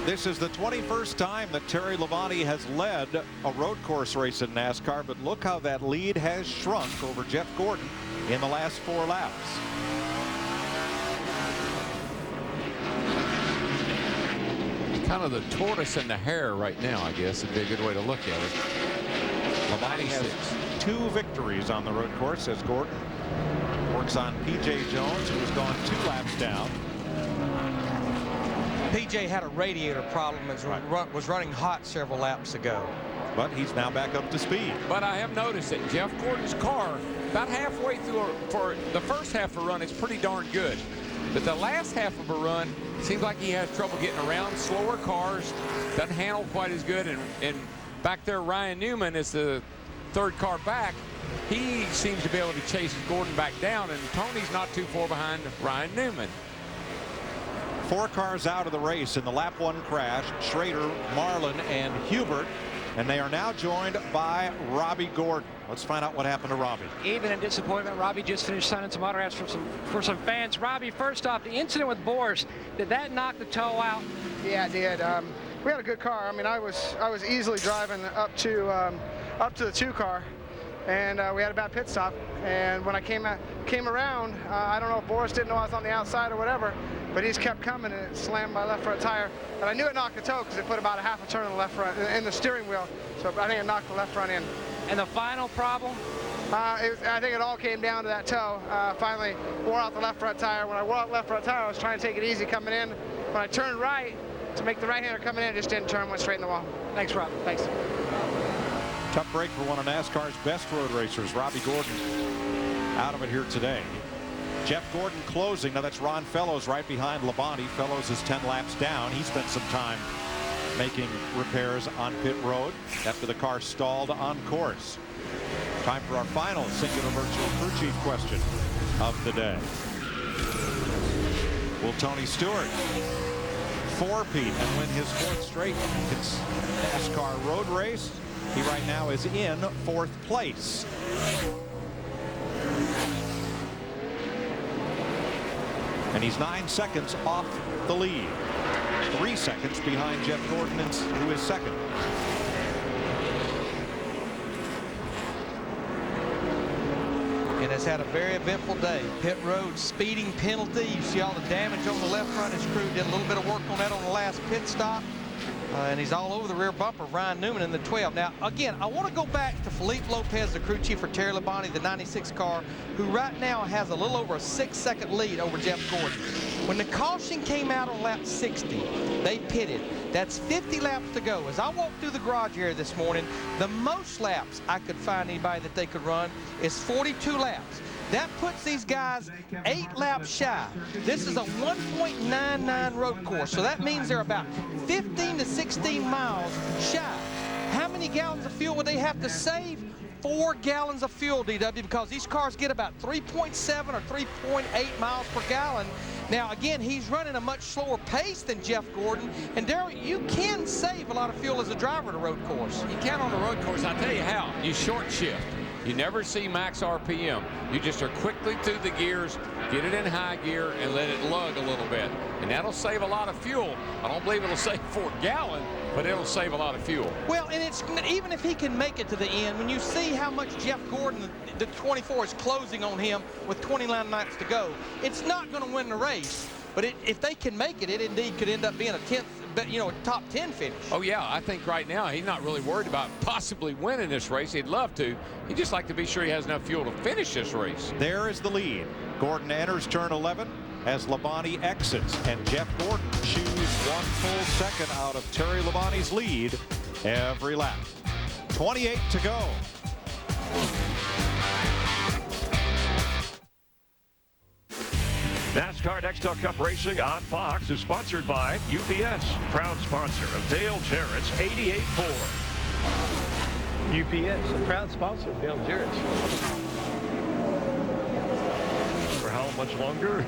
This is the 21st time that Terry Labonte has led a road course race in NASCAR, but look how that lead has shrunk over Jeff Gordon in the last 4 laps. Kind of the tortoise and the hare right now, I guess, would be a good way to look at it. Labonte has 2 victories on the road course as Gordon works on P.J. Jones, who has gone 2 laps down. PJ had a radiator problem and was running hot several laps ago. But he's now back up to speed. But I have noticed that Jeff Gordon's car, about halfway through, for the first half of the run, is pretty darn good. But the last half of a run, seems like he has trouble getting around slower cars, doesn't handle quite as good. And back there, Ryan Newman is the 3rd car back. He seems to be able to chase Gordon back down, and Tony's not too far behind Ryan Newman. 4 cars out of the race in the lap 1 crash: Schrader, Marlin, and Hubert. And they are now joined by Robbie Gordon. Let's find out what happened to Robbie. Even in disappointment, Robbie just finished signing some autographs for some fans. Robbie, first off, the incident with Boris, did that knock the toe out? Yeah, it did. We had a good car. I mean, I was easily driving up to the 2 car, and we had a bad pit stop. And when I came around, I don't know if Boris didn't know I was on the outside or whatever, but he just kept coming and it slammed my left front tire. And I knew it knocked the toe because it put about a half a turn in the left front in the steering wheel. So I think it knocked the left front in. And the final problem? I think it all came down to that toe. Finally wore out the left front tire. When I wore out the left front tire, I was trying to take it easy coming in. When I turned right to make the right-hander coming in, it just didn't turn, went straight in the wall. Thanks, Rob. Thanks. Tough break for one of NASCAR's best road racers, Robbie Gordon, out of it here today. Jeff Gordon closing. Now that's Ron Fellows right behind Labonte. Fellows is 10 laps down. He spent some time making repairs on pit road after the car stalled on course. Time for our final singular virtual crew chief question of the day. Will Tony Stewart four-peat and win his 4th straight NASCAR road race? He right now is in 4th place. And he's 9 seconds off the lead. 3 seconds behind Jeff Gordon, who is 2nd. And has had a very eventful day. Pit road speeding penalty. You see all the damage on the left front. His crew did a little bit of work on that on the last pit stop. And he's all over the rear bumper, Ryan Newman in the 12. Now, again, I want to go back to Felipe Lopez, the crew chief for Terry Labonte, the 96 car, who right now has a little over a 6-second lead over Jeff Gordon. When the caution came out on lap 60, they pitted. That's 50 laps to go. As I walked through the garage area this morning, the most laps I could find anybody that they could run is 42 laps. That puts these guys 8 laps shy. This is a 1.99 road course, so that means they're about 15 to 16 miles shy. How many gallons of fuel would they have to save? 4 gallons of fuel, DW, because these cars get about 3.7 or 3.8 miles per gallon. Now, again, he's running a much slower pace than Jeff Gordon, and Darrell, you can save a lot of fuel as a driver at a road course. You can on a road course. I'll tell you how. You short shift. You never see max RPM. You just are quickly through the gears, get it in high gear, and let it lug a little bit. And that'll save a lot of fuel. I don't believe it'll save 4 gallons, but it'll save a lot of fuel. Well, and it's even if he can make it to the end, when you see how much Jeff Gordon, the 24, is closing on him with 29 laps to go, it's not going to win the race. But if they can make it, it indeed could end up being a 10th, you know, a top 10 finish. Oh, yeah. I think right now he's not really worried about possibly winning this race. He'd love to. He'd just like to be sure he has enough fuel to finish this race. There is the lead. Gordon enters turn 11 as Labonte exits, and Jeff Gordon chews 1 full second out of Terry Labonte's lead every lap. 28 to go. NASCAR Nextel Cup Racing on Fox is sponsored by UPS, proud sponsor of Dale Jarrett's 88 Ford. UPS, a proud sponsor of Dale Jarrett's. For how much longer?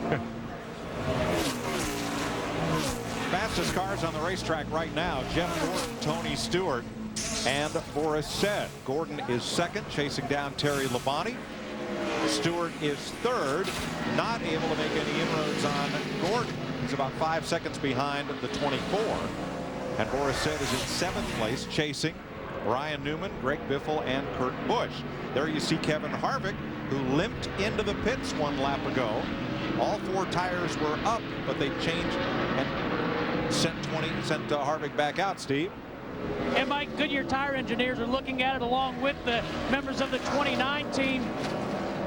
Fastest cars on the racetrack right now, Jeff Gordon, Tony Stewart, and Boris Said. Gordon is second, chasing down Terry Labonte. Stewart is third, not able to make any inroads on Gordon. He's about 5 seconds behind the 24. And Boris Said is in 7th place, chasing Ryan Newman, Greg Biffle, and Kurt Busch. There you see Kevin Harvick, who limped into the pits 1 lap ago. All 4 tires were up, but they changed and sent Harvick back out, Steve. And Mike, Goodyear tire engineers are looking at it along with the members of the 29 team.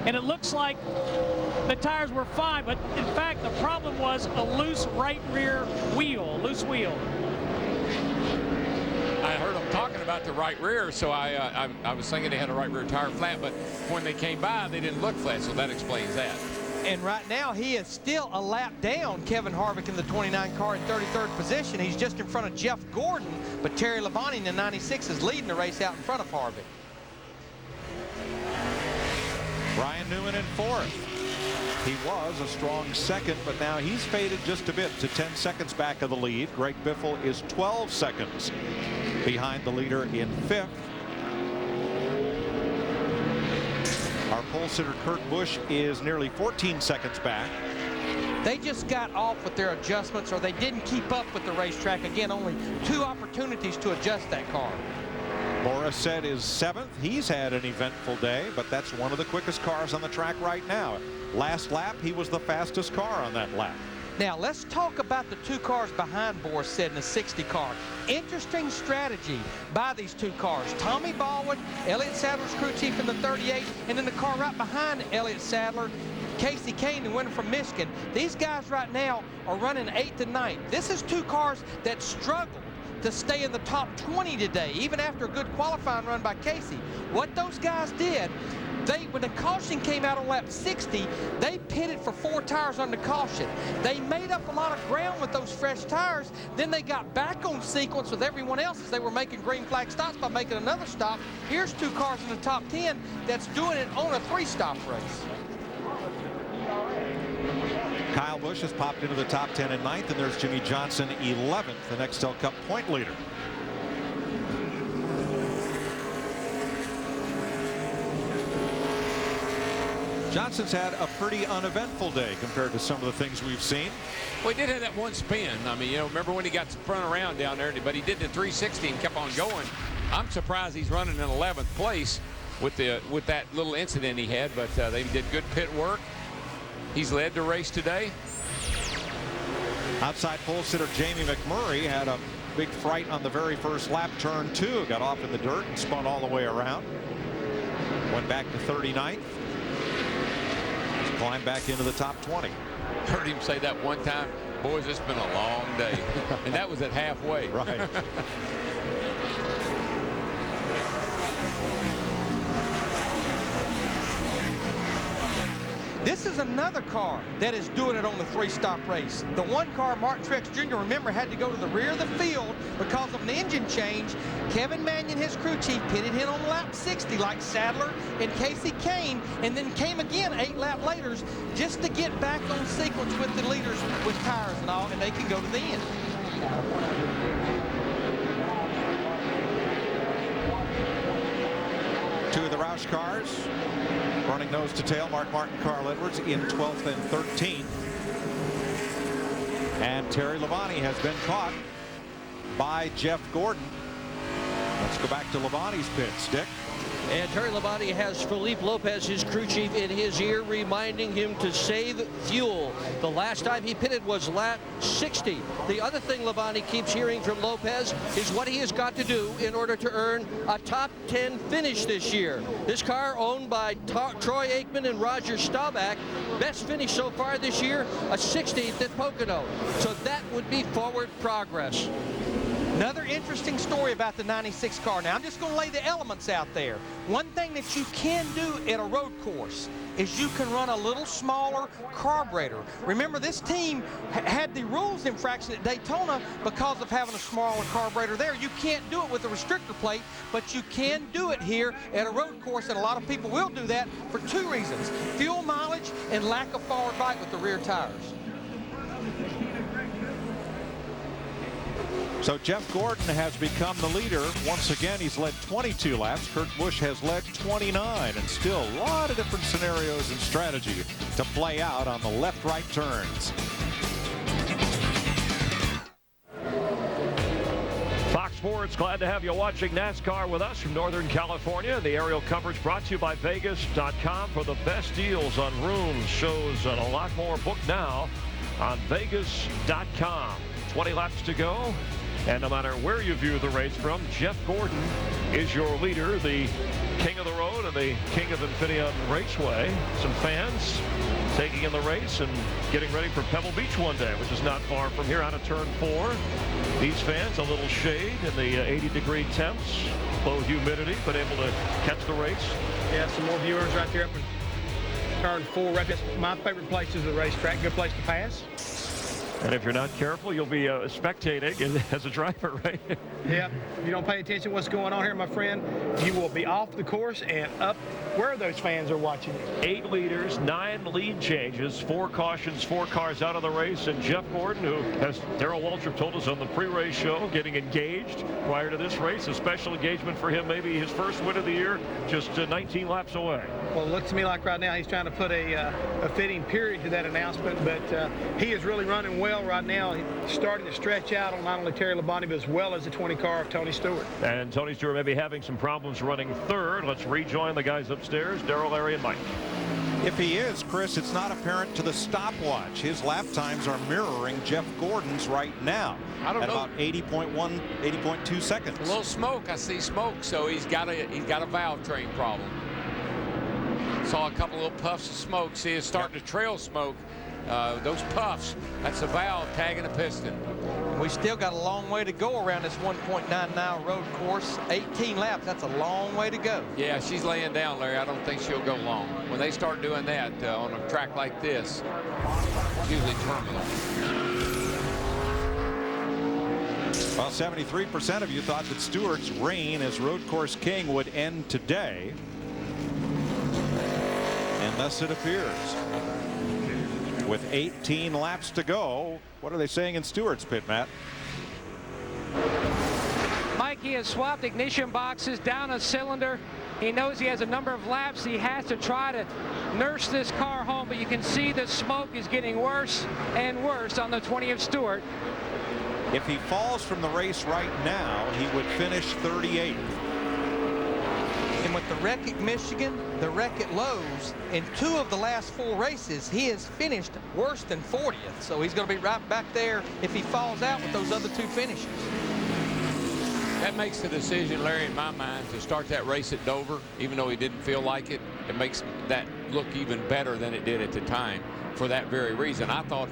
And it looks like the tires were fine, but in fact the problem was a loose right rear wheel, loose wheel. I heard them talking about the right rear, so I was thinking they had a right rear tire flat, but when they came by, they didn't look flat, so that explains that. And right now, he is still a lap down, Kevin Harvick in the 29 car in 33rd position. He's just in front of Jeff Gordon, but Terry Labonte in the 96 is leading the race out in front of Harvick. Ryan Newman in 4th. He was a strong second, but now he's faded just a bit to 10 seconds back of the lead. Greg Biffle is 12 seconds behind the leader in 5th. Our pole sitter Kurt Busch is nearly 14 seconds back. They just got off with their adjustments, or they didn't keep up with the racetrack. Again, only 2 opportunities to adjust that car. Boris Said is 7th. He's had an eventful day, but that's one of the quickest cars on the track right now. Last lap, he was the fastest car on that lap. Now, let's talk about the 2 cars behind Boris Said in the 60 car. Interesting strategy by these 2 cars. Tommy Baldwin, Elliott Sadler's crew chief in the 38, and then the car right behind Elliott Sadler, Casey Kane, the winner from Michigan. These guys right now are running 8th and 9th. This is 2 cars that struggled to stay in the top 20 today, even after a good qualifying run by Casey. What those guys did, when the caution came out on lap 60, they pitted for 4 tires under caution. They made up a lot of ground with those fresh tires. Then they got back on sequence with everyone else as they were making green flag stops by making another stop. Here's 2 cars in the top 10 that's doing it on a 3-stop race. Kyle Busch has popped into the top 10 in 9th, and there's Jimmy Johnson 11th, the Nextel Cup point leader. Johnson's had a pretty uneventful day compared to some of the things we've seen. Well, he did have that one spin. I mean, you know, remember when he got spun around down there, but he did the 360 and kept on going. I'm surprised he's running in 11th place with that little incident he had, but they did good pit work. He's led the race today. Outside pole sitter Jamie McMurray had a big fright on the very first lap, turn 2, got off in the dirt and spun all the way around. Went back to 39th. Climbed back into the top 20. Heard him say that one time, boys, it's been a long day. And that was at halfway. Right. This is another car that is doing it on the 3-stop race. The one car, Mark Truex Jr., remember, had to go to the rear of the field because of an engine change. Kevin Manion, his crew chief, pitted him on lap 60 like Sadler and Casey Kane, and then came again 8 lap later just to get back on sequence with the leaders with tires and all, and they can go to the end. Two of the Roush cars running nose to tail. Mark Martin, Carl Edwards in 12th and 13th. And Terry Labonte has been caught by Jeff Gordon. Let's go back to Labonte's pits, Dick. And Terry Labonte has Felipe Lopez, his crew chief, in his ear, reminding him to save fuel. The last time he pitted was lap 60. The other thing Labonte keeps hearing from Lopez is what he has got to do in order to earn a top 10 finish this year. This car, owned by Troy Aikman and Roger Staubach, best finish so far this year, a 16th at Pocono. So that would be forward progress. Another interesting story about the 96 car. Now, I'm just going to lay the elements out there. One thing that you can do at a road course is you can run a little smaller carburetor. Remember, this team had the rules infraction at Daytona because of having a smaller carburetor there. You can't do it with a restrictor plate, but you can do it here at a road course, and a lot of people will do that for 2 reasons: fuel mileage and lack of forward bite with the rear tires. So Jeff Gordon has become the leader. Once again, he's led 22 laps. Kurt Busch has led 29, and still a lot of different scenarios and strategy to play out on the left-right turns. Fox Sports, glad to have you watching NASCAR with us from Northern California. The aerial coverage brought to you by Vegas.com for the best deals on rooms, shows, and a lot more. Book now on Vegas.com. 20 laps to go. And no matter where you view the race from, Jeff Gordon is your leader, the king of the road and the king of Infineon Raceway. Some fans taking in the race and getting ready for Pebble Beach one day, which is not far from here out of turn 4. These fans, a little shade in the 80-degree temps, low humidity, but able to catch the race. Yeah, some more viewers right there up in turn 4. Right, that's my favorite place is the racetrack. Good place to pass. And if you're not careful, you'll be spectating as a driver, right? Yeah. If you don't pay attention to what's going on here, my friend, you will be off the course and up where those fans are watching you. 8 leaders, 9 lead changes, 4 cautions, 4 cars out of the race. And Jeff Gordon, who, as Darrell Waltrip told us on the pre-race show, getting engaged prior to this race. A special engagement for him, maybe his first win of the year, just 19 laps away. Well, it looks to me like right now he's trying to put a fitting period to that announcement, but he is really running well right now. He's starting to stretch out on not only Terry Labonte, but as well as the 20 car of Tony Stewart. And Tony Stewart may be having some problems running third. Let's rejoin the guys upstairs, Darrell, Larry, and Mike. If he is, Chris, it's not apparent to the stopwatch. His lap times are mirroring Jeff Gordon's right now. I don't know. About 80.1, 80.2 seconds. A little smoke. I see smoke, so he's got a valve train problem. Saw a couple little puffs of smoke. See, it's starting to trail smoke. Those puffs, that's a valve tagging a piston. We still got a long way to go around this 1.9-mile road course. 18 laps, that's a long way to go. Yeah, she's laying down, Larry. I don't think she'll go long. When they start doing that on a track like this, it's usually terminal. Well, 73% of you thought that Stewart's reign as road course king would end today. And thus it appears. With 18 laps to go, what are they saying in Stewart's pit, Matt? Mikey has swapped ignition boxes, down a cylinder. He knows he has a number of laps he has to try to nurse this car home, but you can see the smoke is getting worse and worse on the 20 of Stewart. If he falls from the race right now, he would finish 38th. And with the wreck at Michigan, the wreck at Lowe's, in 2 of the last 4 races, he has finished worse than 40th. So he's going to be right back there if he falls out with those other 2 finishes. That makes the decision, Larry, in my mind, to start that race at Dover, even though he didn't feel like it. It makes that look even better than it did at the time for that very reason. I thought,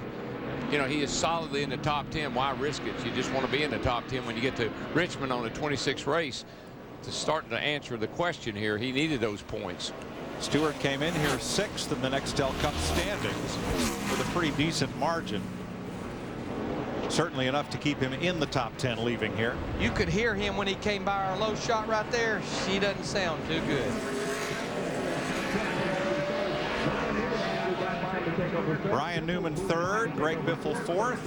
you know, he is solidly in the top 10. Why risk it? You just want to be in the top 10 when you get to Richmond on a 26 race. To start to answer the question here, he needed those points. Stewart came in here 6th in the Nextel Cup standings with a pretty decent margin. Certainly enough to keep him in the top 10 leaving here. You could hear him when he came by our low shot right there. She doesn't sound too good. Ryan Newman 3rd, Greg Biffle 4th,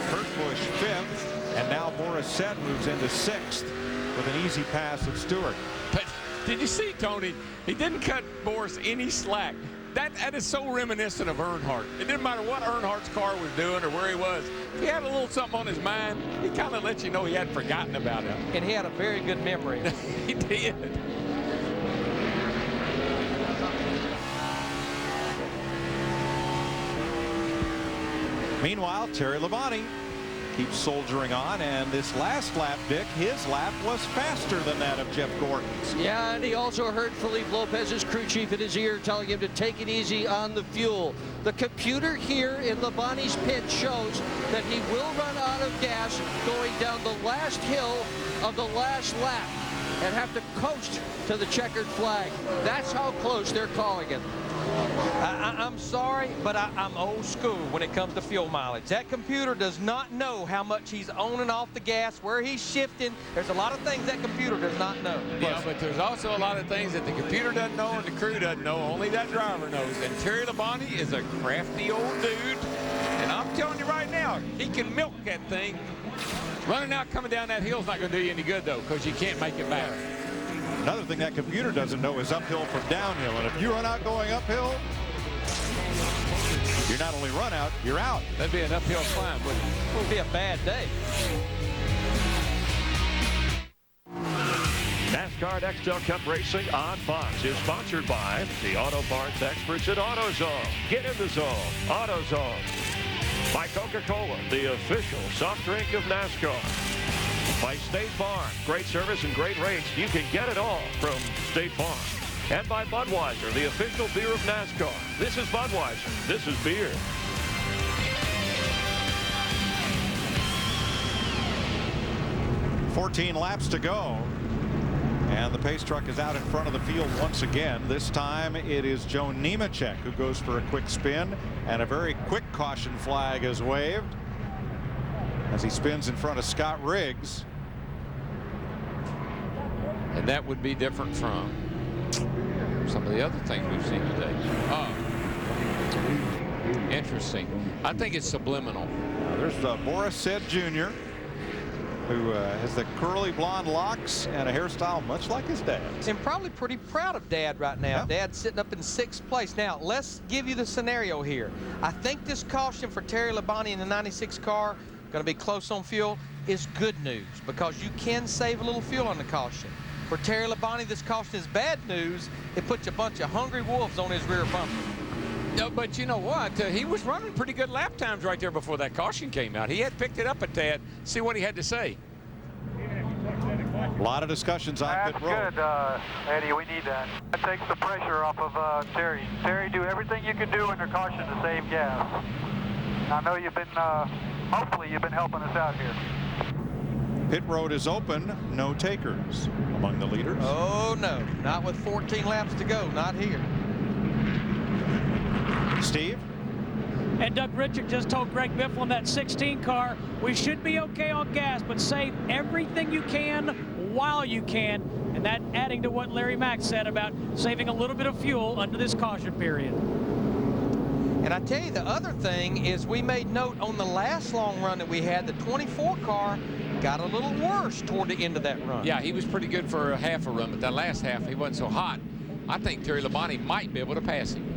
Kurt Busch 5th, and now Boris Said moves into 6th with an easy pass of Stewart. But did you see, Tony? He didn't cut Boris any slack. That is so reminiscent of Earnhardt. It didn't matter what Earnhardt's car was doing or where he was. If he had a little something on his mind, he kind of let you know he hadn't forgotten about it. And he had a very good memory. He did. Meanwhile, Terry Labonte keeps soldiering on, and this last lap, Dick, his lap was faster than that of Jeff Gordon's. Yeah, and he also heard Felipe Lopez's crew chief in his ear telling him to take it easy on the fuel. The computer here in Labonte's pit shows that he will run out of gas going down the last hill of the last lap and have to coast to the checkered flag. That's how close they're calling it. I'm sorry, but I'm old school when it comes to fuel mileage. That computer does not know how much he's on and off the gas, where he's shifting. There's a lot of things that computer does not know. Yeah, but there's also a lot of things that the computer doesn't know and the crew doesn't know. Only that driver knows. And Terry Labonte is a crafty old dude. And I'm telling you right now, he can milk that thing. Running out, coming down that hill is not going to do you any good, though, because you can't make it back. Another thing that computer doesn't know is uphill from downhill. And if you run out going uphill, you're not only run out, you're out. That'd be an uphill climb, wouldn't it? It would be a bad day. NASCAR Nextel Cup Racing on Fox is sponsored by the auto parts experts at AutoZone. Get in the zone. AutoZone. By Coca-Cola, the official soft drink of NASCAR. By State Farm. Great service and great rates. You can get it all from State Farm. And by Budweiser, the official beer of NASCAR. This is Budweiser. This is beer. "14 laps to go. And the pace truck is out in front of the field once again. This time it is Joe Nemechek who goes for a quick spin, and a very quick caution flag is waved as he spins in front of Scott Riggs. And that would be different from some of the other things we've seen today. Oh, interesting. I think it's subliminal. There's Boris Said Jr., who has the curly blonde locks and a hairstyle much like his dad. And probably pretty proud of Dad right now. Yep. Dad's sitting up in 6th place. Now, let's give you the scenario here. I think this caution for Terry Labonte in the 96 car, going to be close on fuel, is good news because you can save a little fuel on the caution. For Terry Labonte, this caution is bad news. It puts a bunch of hungry wolves on his rear bumper. No, but you know what? He was running pretty good lap times right there before that caution came out. He had picked it up a tad. See what he had to say. A lot of discussions on pit road. That's good, Eddie. We need that. That takes the pressure off of Terry. Terry, do everything you can do under caution to save gas. I know you've been, hopefully you've been helping us out here. Pit road is open. No takers among the leaders. Oh, no. Not with 14 laps to go. Not here. Steve? And Doug Richard just told Greg Biffle in that 16 car, we should be okay on gas, but save everything you can while you can. And that adding to what Larry Mack said about saving a little bit of fuel under this caution period. And I tell you, the other thing is we made note on the last long run that we had, the 24 car got a little worse toward the end of that run. Yeah, he was pretty good for a half a run, but that last half, he wasn't so hot. I think Terry Labonte might be able to pass him.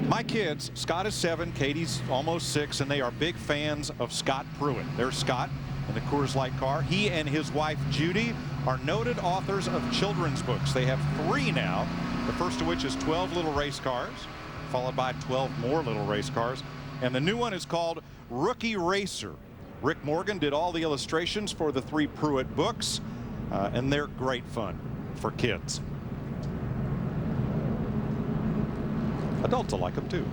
My kids, Scott is 7, Katie's almost 6, and they are big fans of Scott Pruitt. There's Scott in the Coors Light car. He and his wife, Judy, are noted authors of children's books. They have 3 now, the first of which is 12 Little Race Cars, followed by 12 More Little Race Cars. And the new one is called Rookie Racer. Rick Morgan did all the illustrations for the 3 Pruitt books, and they're great fun for kids. Adults will like them too.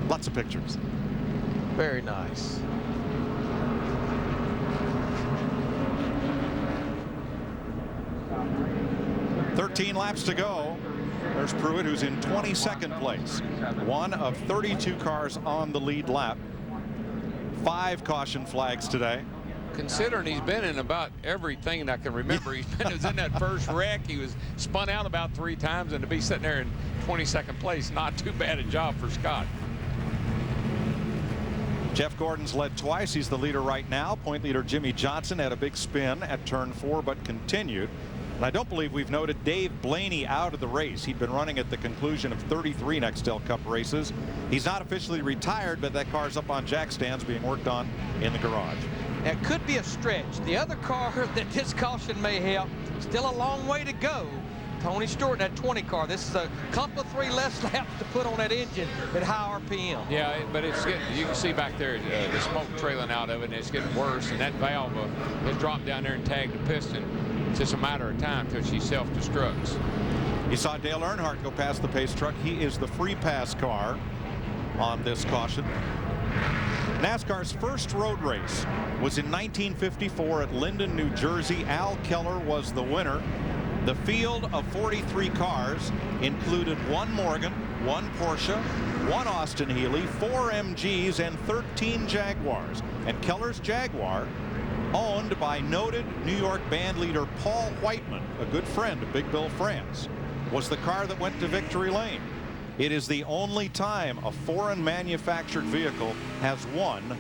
Lots of pictures. Very nice. "13 laps to go. There's There's Pruitt, who's in 22nd place. One of 32 cars on the lead lap. 5 caution flags today. Considering he's been in about everything that I can remember. He was in that first wreck. He was spun out about 3 times, and to be sitting there in 22nd place, not too bad a job for Scott. Jeff Gordon's led twice. He's the leader right now. Point leader Jimmie Johnson had a big spin at turn 4, but continued. And I don't believe we've noted Dave Blaney out of the race. He'd been running at the conclusion of 33 Nextel Cup races. He's not officially retired, but that car's up on jack stands being worked on in the garage. It could be a stretch. The other car that this caution may help, still a long way to go. Tony Stewart in that 20 car. This is a couple of 3 less laps to put on that engine at high RPM. Yeah, but it's getting, you can see back there the smoke trailing out of it, and it's getting worse. And that valve has dropped down there and tagged the piston. It's just a matter of time until she self-destructs. You saw Dale Earnhardt go past the pace truck. He is the free pass car on this caution. NASCAR's first road race was in 1954 at Linden, New Jersey. Al Keller was the winner. The field of 43 cars included 1 Morgan, 1 Porsche, 1 Austin Healey, 4 MGs, and 13 Jaguars. And Keller's Jaguar, owned by noted New York band leader Paul Whiteman, a good friend of Big Bill France, was the car that went to victory lane. It is the only time a foreign manufactured vehicle has won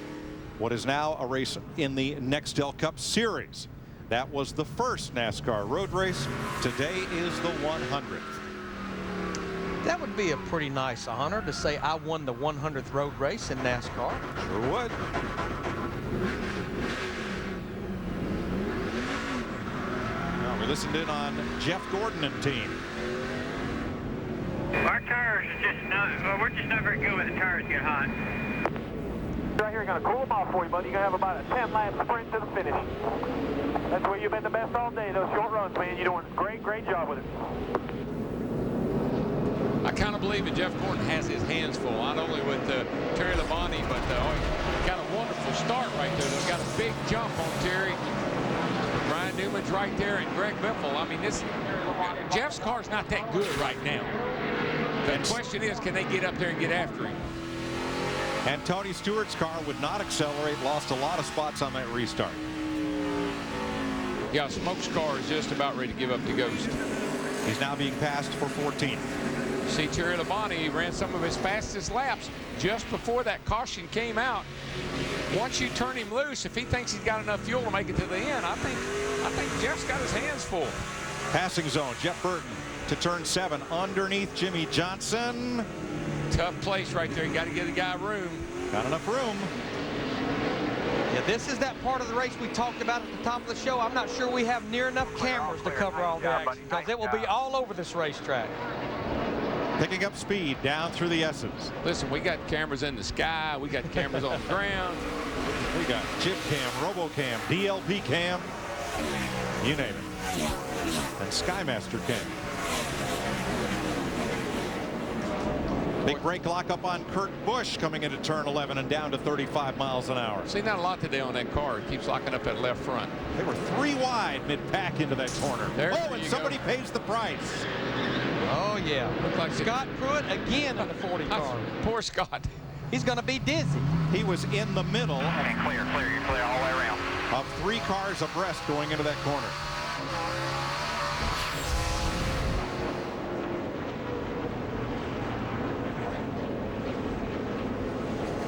what is now a race in the Nextel Cup Series. That was the first NASCAR road race. Today is the 100th. That would be a pretty nice honor to say I won the 100th road race in NASCAR. Sure would. Now we listened in on Jeff Gordon and team. Our tires just not, well, we're just not very good when the tires get hot. Right here, going to cool them off for you, buddy. You're going to have about a 10-lap sprint to the finish. That's where you've been the best all day, those short runs, man. You're doing a great job with it. I kind of believe that Jeff Gordon has his hands full, not only with Terry Labonte, but got a wonderful start right there. They've got a big jump on Terry. Ryan Newman's right there, and Greg Biffle. I mean, Jeff's car's not that good right now. The question is, can they get up there and get after him? And Tony Stewart's car would not accelerate, lost a lot of spots on that restart. Yeah, Smoke's car is just about ready to give up the ghost. He's now being passed for 14th. See, Terry Labonte ran some of his fastest laps just before that caution came out. Once you turn him loose, if he thinks he's got enough fuel to make it to the end, I think Jeff's got his hands full. Passing zone, Jeff Burton to turn 7 underneath Jimmie Johnson. Tough place right there. You got to give the guy room. Got enough room. Yeah, this is that part of the race we talked about at the top of the show. I'm not sure we have near enough cameras to cover all the action, because it will be all over this racetrack. Picking up speed down through the S's. Listen, we got cameras in the sky. We got cameras on the ground. We got Chip Cam, RoboCam, DLP Cam, you name it. And Skymaster Cam. Big brake lock up on Kurt Busch coming into turn 11 and down to 35 miles an hour. See, not a lot today on that car. It keeps locking up that left front. They were 3 wide mid-pack into that corner. And somebody pays the price. Oh, yeah. Looks like Scott Pruitt again in the 40 car. Poor Scott. He's going to be dizzy. He was in the middle. Okay, clear, you're clear all the way around. Of 3 cars abreast going into that corner.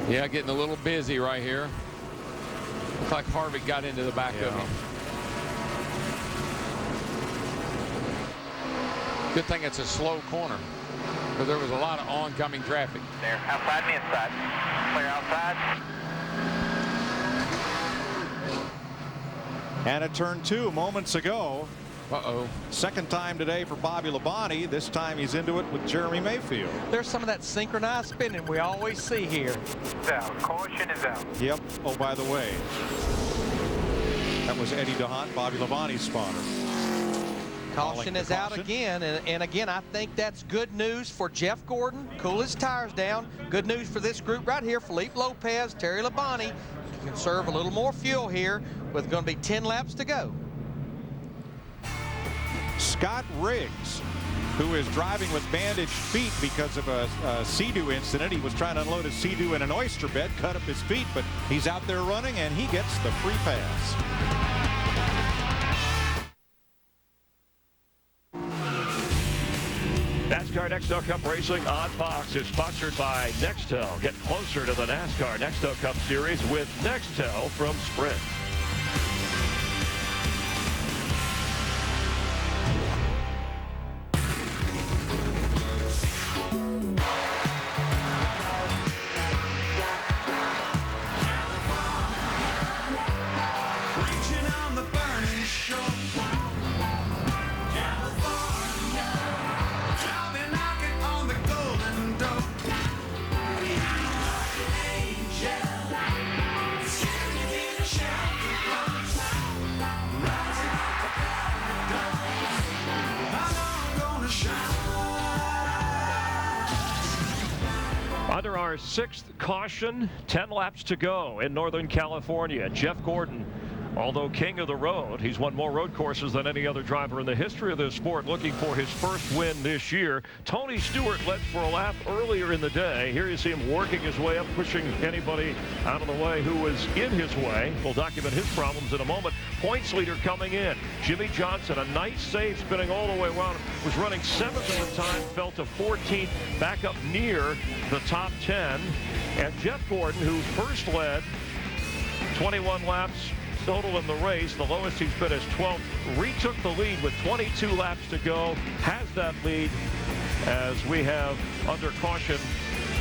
Yeah, getting a little busy right here. Looks like Harvick got into the back of him. Good thing it's a slow corner, because there was a lot of oncoming traffic. There, outside and inside. Clear outside. And at turn 2 moments ago. Uh-oh. Second time today for Bobby Labonte. This time he's into it with Jeremy Mayfield. There's some of that synchronized spinning we always see here. It's out. Caution is out. Yep. Oh, by the way, that was Eddie DeHaan, Bobby Labonte's spotter. Caution is out again, and again, I think that's good news for Jeff Gordon. Cool his tires down. Good news for this group right here. Felipe Lopez, Terry Labonte can conserve a little more fuel here with going to be 10 laps to go. Scott Riggs who is driving with bandaged feet because of a Sea-Doo incident. He was trying to unload his Sea-Doo in an oyster bed, cut up his feet, but he's out there running, and he gets the free pass. NASCAR Nextel Cup Racing on Fox is sponsored by Nextel. Get closer to the NASCAR Nextel Cup Series with Nextel from Sprint. Under our 6th caution, 10 laps to go in Northern California. Jeff Gordon, although king of the road, he's won more road courses than any other driver in the history of this sport, looking for his first win this year. Tony Stewart led for a lap earlier in the day. Here you see him working his way up, pushing anybody out of the way who was in his way. We'll document his problems in a moment. Points leader coming in. Jimmie Johnson, a nice save, spinning all the way around. Was running 7th at the time, fell to 14th, back up near the top 10. And Jeff Gordon, who first led 21 laps total in the race, the lowest he's been is 12th, retook the lead with 22 laps to go, has that lead as we have under caution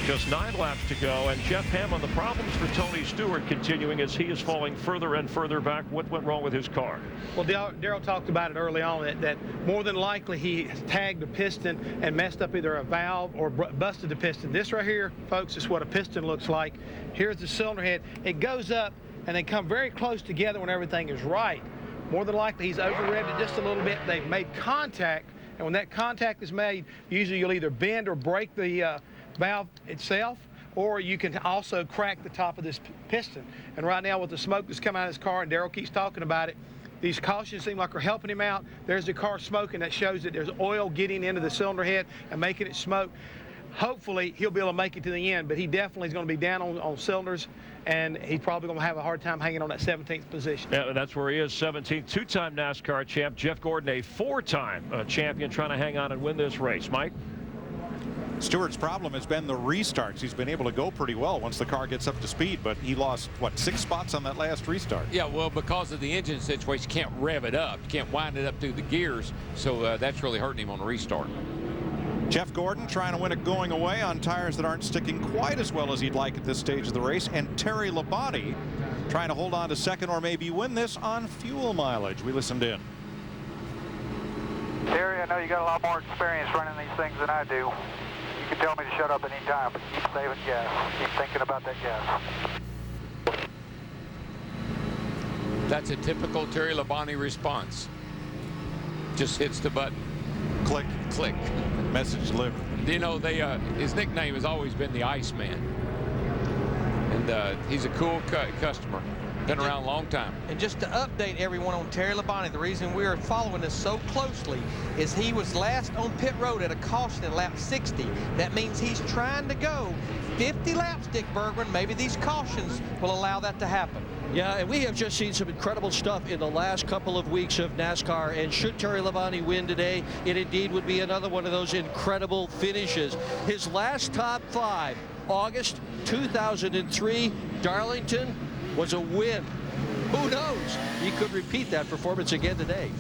just 9 laps to go. And Jeff Hammond, the problems for Tony Stewart continuing as he is falling further and further back. What went wrong with his car? Well, Darrell talked about it early on, that more than likely he tagged a piston and messed up either a valve or busted the piston. This right here, folks, is what a piston looks like. Here's the cylinder head. It goes up and they come very close together when everything is right. More than likely he's over-revved it just a little bit. They've made contact, and when that contact is made, usually you'll either bend or break the valve itself, or you can also crack the top of this piston. And right now with the smoke that's coming out of his car, and Darrell keeps talking about it, these cautions seem like are helping him out. There's the car smoking. That shows that there's oil getting into the cylinder head and making it smoke. Hopefully he'll be able to make it to the end, but he definitely is going to be down on cylinders, and he's probably going to have a hard time hanging on that 17th position. Yeah, that's where he is, 17th. Two-time NASCAR champ. Jeff Gordon, a 4-time champion, trying to hang on and win this race. Mike? Stewart's problem has been the restarts. He's been able to go pretty well once the car gets up to speed, but he lost, what, 6 spots on that last restart? Yeah, well, because of the engine situation, you can't rev it up. You can't wind it up through the gears, so that's really hurting him on the restart. Jeff Gordon trying to win it going away on tires that aren't sticking quite as well as he'd like at this stage of the race, and Terry Labonte trying to hold on to second or maybe win this on fuel mileage. We listened in. Terry, I know you got a lot more experience running these things than I do. You can tell me to shut up any time, but keep saving gas. Keep thinking about that gas. That's a typical Terry Labonte response. Just hits the button. Click. Click. Message delivered. You know, his nickname has always been the Iceman. And he's a cool customer. Been around a long time. And just to update everyone on Terry Labonte, the reason we are following this so closely is he was last on pit road at a caution in lap 60. That means he's trying to go 50 laps, Dick Bergman. Maybe these cautions will allow that to happen. Yeah, and we have just seen some incredible stuff in the last couple of weeks of NASCAR, and should Terry Labonte win today, it indeed would be another one of those incredible finishes. His last top 5, August 2003, Darlington, was a win. Who knows? He could repeat that performance again today.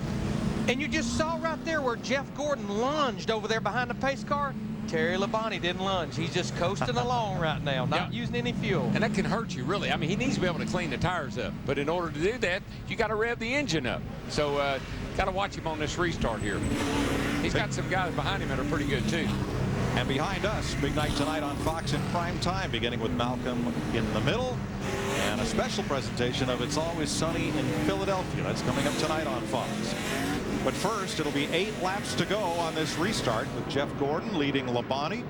And you just saw right there where Jeff Gordon lunged over there behind the pace car. Terry Labonte didn't lunge. He's just coasting along right now, not using any fuel. And that can hurt you, really. I mean, he needs to be able to clean the tires up. But in order to do that, you got to rev the engine up. So got to watch him on this restart here. He's got some guys behind him that are pretty good, too. And behind us, big night tonight on Fox in prime time, beginning with Malcolm in the middle. And a special presentation of It's Always Sunny in Philadelphia. That's coming up tonight on Fox. But first, it'll be 8 laps to go on this restart with Jeff Gordon leading Labonte.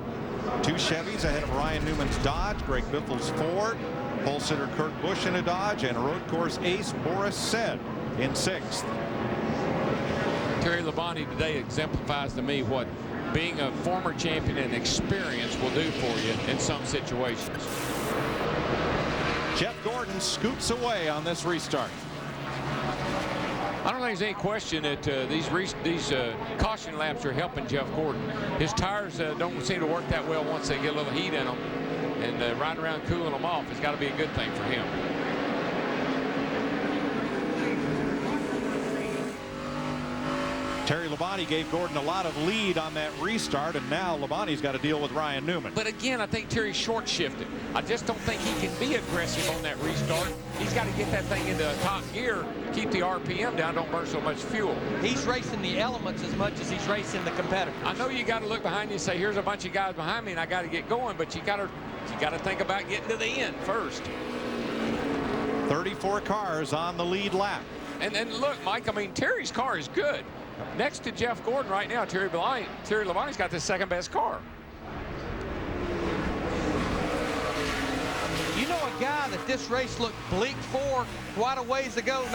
2 Chevys ahead of Ryan Newman's Dodge, Greg Biffle's Ford, pole sitter Kurt Busch in a Dodge, and road course ace Boris Said in 6th. Terry Labonte today exemplifies to me what being a former champion and experience will do for you in some situations. Jeff Gordon scoots away on this restart. I don't think there's any question that these caution laps are helping Jeff Gordon. His tires don't seem to work that well once they get a little heat in them, and riding around cooling them off has got to be a good thing for him. Terry Labonte gave Gordon a lot of lead on that restart, and now Labonte's got to deal with Ryan Newman. But again, I think Terry's short shifted. I just don't think he can be aggressive on that restart. He's got to get that thing into top gear, keep the RPM down, don't burn so much fuel. He's racing the elements as much as he's racing the competitors. I know you got to look behind you and say, here's a bunch of guys behind me and I got to get going, but you got to think about getting to the end first. 34 cars on the lead lap. And look, Mike, I mean, Terry's car is good. Next to Jeff Gordon right now, Terry Labonte's got the second best car. You know a guy that this race looked bleak for quite a ways ago,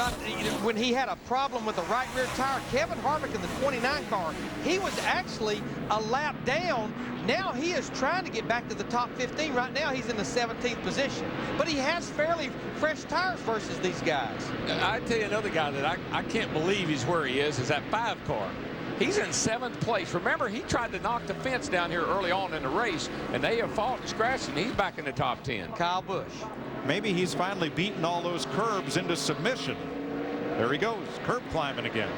when he had a problem with the right rear tire? Kevin Harvick in the 29 car, he was actually a lap down. Now he is trying to get back to the top 15. Right now he's in the 17th position, but he has fairly fresh tires versus these guys. I tell you another guy that I can't believe he's where he is that 5 car. He's in 7th place. Remember, he tried to knock the fence down here early on in the race, and they have fought and scratched, and he's back in the top 10. Kyle Busch. Maybe he's finally beaten all those curbs into submission. There he goes, curb climbing again.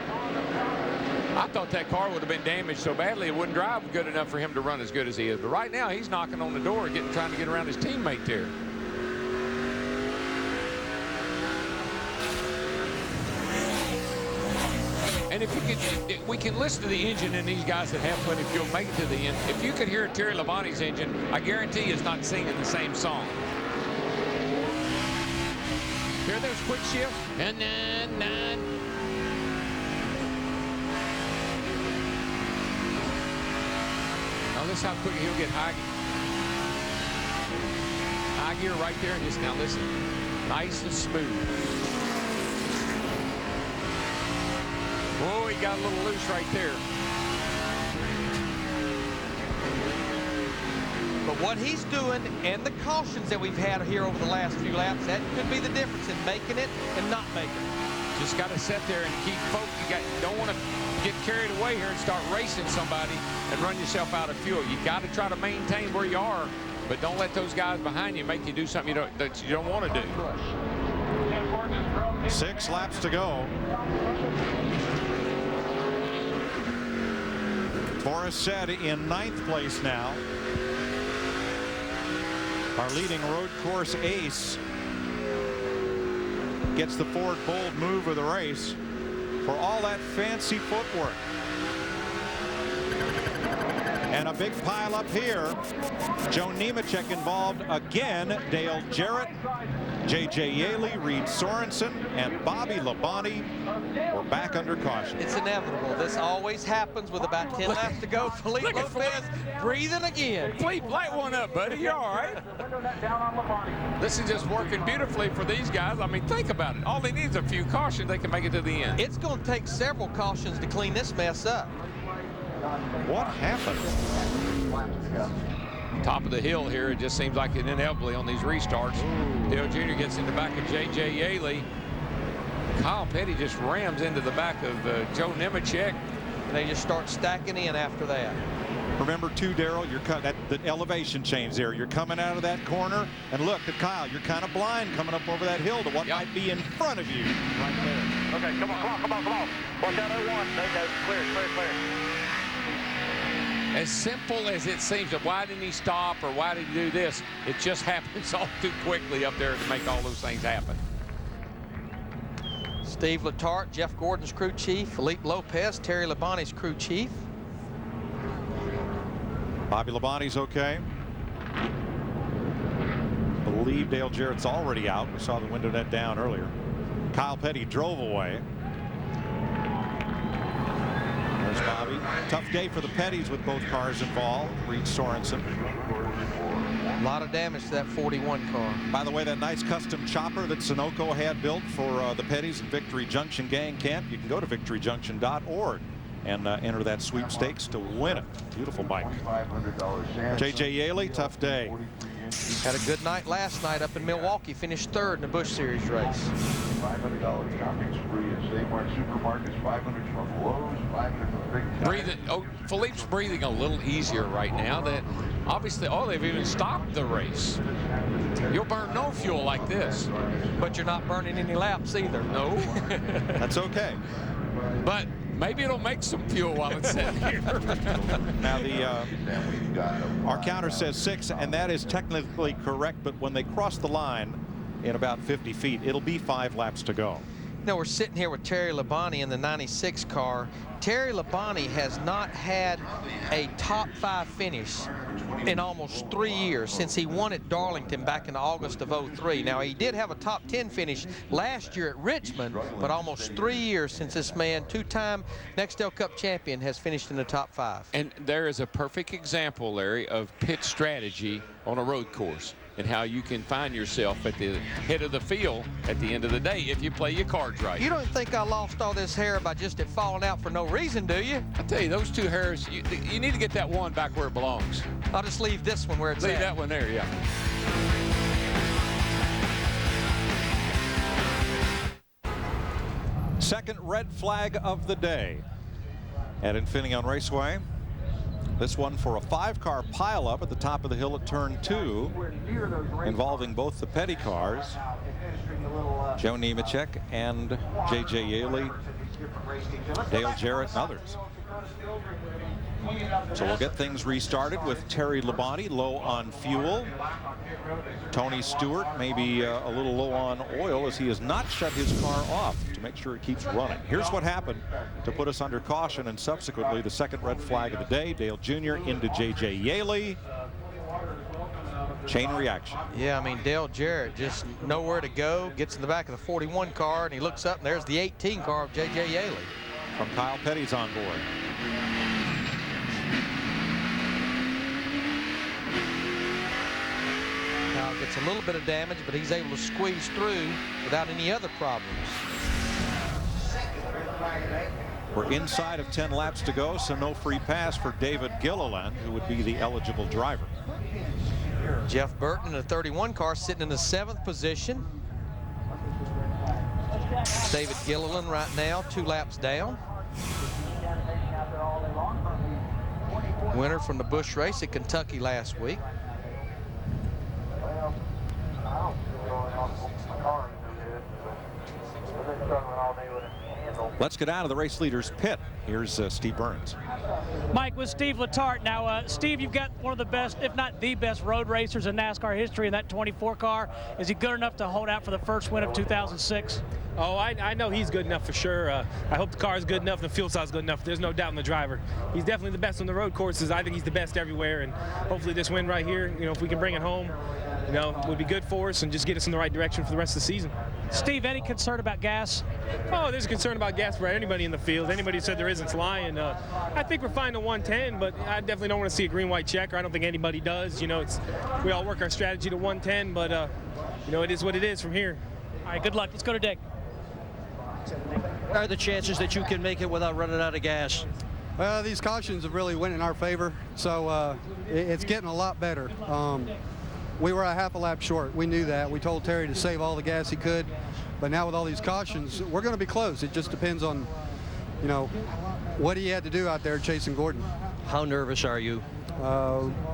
I thought that car would have been damaged so badly it wouldn't drive good enough for him to run as good as he is. But right now, he's knocking on the door, trying to get around his teammate there. And if you could, we can listen to the engine in these guys that have plenty of fuel make it to the end. If you could hear Terry Labonte's engine, I guarantee it's not singing the same song. Hear those quick shifts? And then, now this is how quick he'll get high gear right there. And just now listen, nice and smooth. Oh, he got a little loose right there. But what he's doing and the cautions that we've had here over the last few laps, that could be the difference in making it and not making it. Just got to sit there and keep focused. You don't want to get carried away here and start racing somebody and run yourself out of fuel. You got to try to maintain where you are, but don't let those guys behind you make you do something that you don't want to do. 6 laps to go. Forrest said in 9th place now. Our leading road course ace gets the Ford Bold move of the race for all that fancy footwork. And a big pile up here. Joe Nemechek involved again. Dale Jarrett, J.J. Yaley, Reed Sorensen, and Bobby Labonte were back under caution. It's inevitable. This always happens with about 10 laps to go. Felipe Lopez breathing again. Felipe, light one up, buddy. You're all right. This is just working beautifully for these guys. I mean, think about it. All they need is a few cautions. They can make it to the end. It's going to take several cautions to clean this mess up. What happened? Top of the hill here, it just seems like it inevitably on these restarts. Dale Jr. gets in the back of J.J. Yaley. Kyle Petty just rams into the back of Joe Nemechek. And they just start stacking in after that. Remember too, Darrell, you're the elevation change there. You're coming out of that corner, and look at Kyle. You're kind of blind coming up over that hill to what might be in front of you right there. Okay, come on. Watch out 01. No, clear. As simple as it seems, why didn't he stop or why did he do this? It just happens all too quickly up there to make all those things happen. Steve Letarte, Jeff Gordon's crew chief, Felipe Lopez, Terry Labonte's crew chief. Bobby Labonte's okay. I believe Dale Jarrett's already out. We saw the window net down earlier. Kyle Petty drove away. There's Bobby. Tough day for the Petties with both cars involved. Reed Sorensen. A lot of damage to that 41 car. By the way, that nice custom chopper that Sunoco had built for the Petties and Victory Junction Gang Camp, you can go to victoryjunction.org and enter that sweepstakes to win it. Beautiful bike. J.J. Yaley, tough day. Had a good night last night up in Milwaukee. Finished third in the Busch Series race. $500 shopping spree at Save Mart Supermarkets. $500 from Lowe's. $500 from Big Breathing. Oh, Philippe's breathing a little easier right now. That obviously, they've even stopped the race. You'll burn no fuel like this, but you're not burning any laps either. No. That's okay. But maybe it'll make some fuel while it's sitting here. Now our counter says 6, and that is technically correct, but when they cross the line in about 50 feet, it'll be 5 laps to go. Now we're sitting here with Terry Labonte in the 96 car. Terry Labonte has not had a top 5 finish in almost 3 years since he won at Darlington back in August of '03. Now he did have a top 10 finish last year at Richmond, but almost 3 years since this man, 2-time Nextel Cup champion, has finished in the top 5. And there is a perfect example, Larry, of pit strategy on a road course, and how you can find yourself at the head of the field at the end of the day if you play your cards right. You don't think I lost all this hair by just it falling out for no reason, do you? I tell you, those 2 hairs, you need to get that one back where it belongs. I'll just leave this one where it's at. Leave that one there, yeah. Second red flag of the day at Infineon Raceway. This one for a 5-car pileup at the top of the hill at turn 2, involving both the Petty cars, Joe Nemechek and J.J. Yaley, Dale Jarrett, and others. So we'll get things restarted with Terry Labonte low on fuel. Tony Stewart maybe a little low on oil, as he has not shut his car off to make sure it keeps running. Here's what happened to put us under caution, and subsequently the second red flag of the day. Dale Jr. into J.J. Yaley. Chain reaction. Yeah, I mean, Dale Jarrett just nowhere to go. Gets in the back of the 41 car, and he looks up, and there's the 18 car of J.J. Yaley. From Kyle Petty's on board. Now gets a little bit of damage, but he's able to squeeze through without any other problems. We're inside of 10 laps to go, so no free pass for David Gilliland, who would be the eligible driver. Jeff Burton in the 31 car sitting in the 7th position. David Gilliland right now 2 laps down. Winner from the Busch race at Kentucky last week. Let's get out of the race leader's pit. Here's Steve Burns. Mike, with Steve Letarte. Now, Steve, you've got one of the best, if not the best, road racers in NASCAR history in that 24 car. Is he good enough to hold out for the first win of 2006? Oh, I know he's good enough for sure. I hope the car is good enough, the fuel size is good enough. There's no doubt in the driver. He's definitely the best on the road courses. I think he's the best everywhere, and hopefully this win right here, if we can bring it home, would be good for us and just get us in the right direction for the rest of the season. Steve, any concern about gas? Oh, there's a concern about gas for anybody in the field. Anybody who said there isn't lying. I think we're fine to 110, but I definitely don't want to see a green-white checker. I don't think anybody does. We all work our strategy to 110, but it is what it is from here. All right, good luck. Let's go to Dick. What are the chances that you can make it without running out of gas? Well, these cautions have really went in our favor, so it's getting a lot better. We were a half a lap short. We knew that. We told Terry to save all the gas he could, but now with all these cautions, we're going to be close. It just depends on, what he had to do out there chasing Gordon. How nervous are you?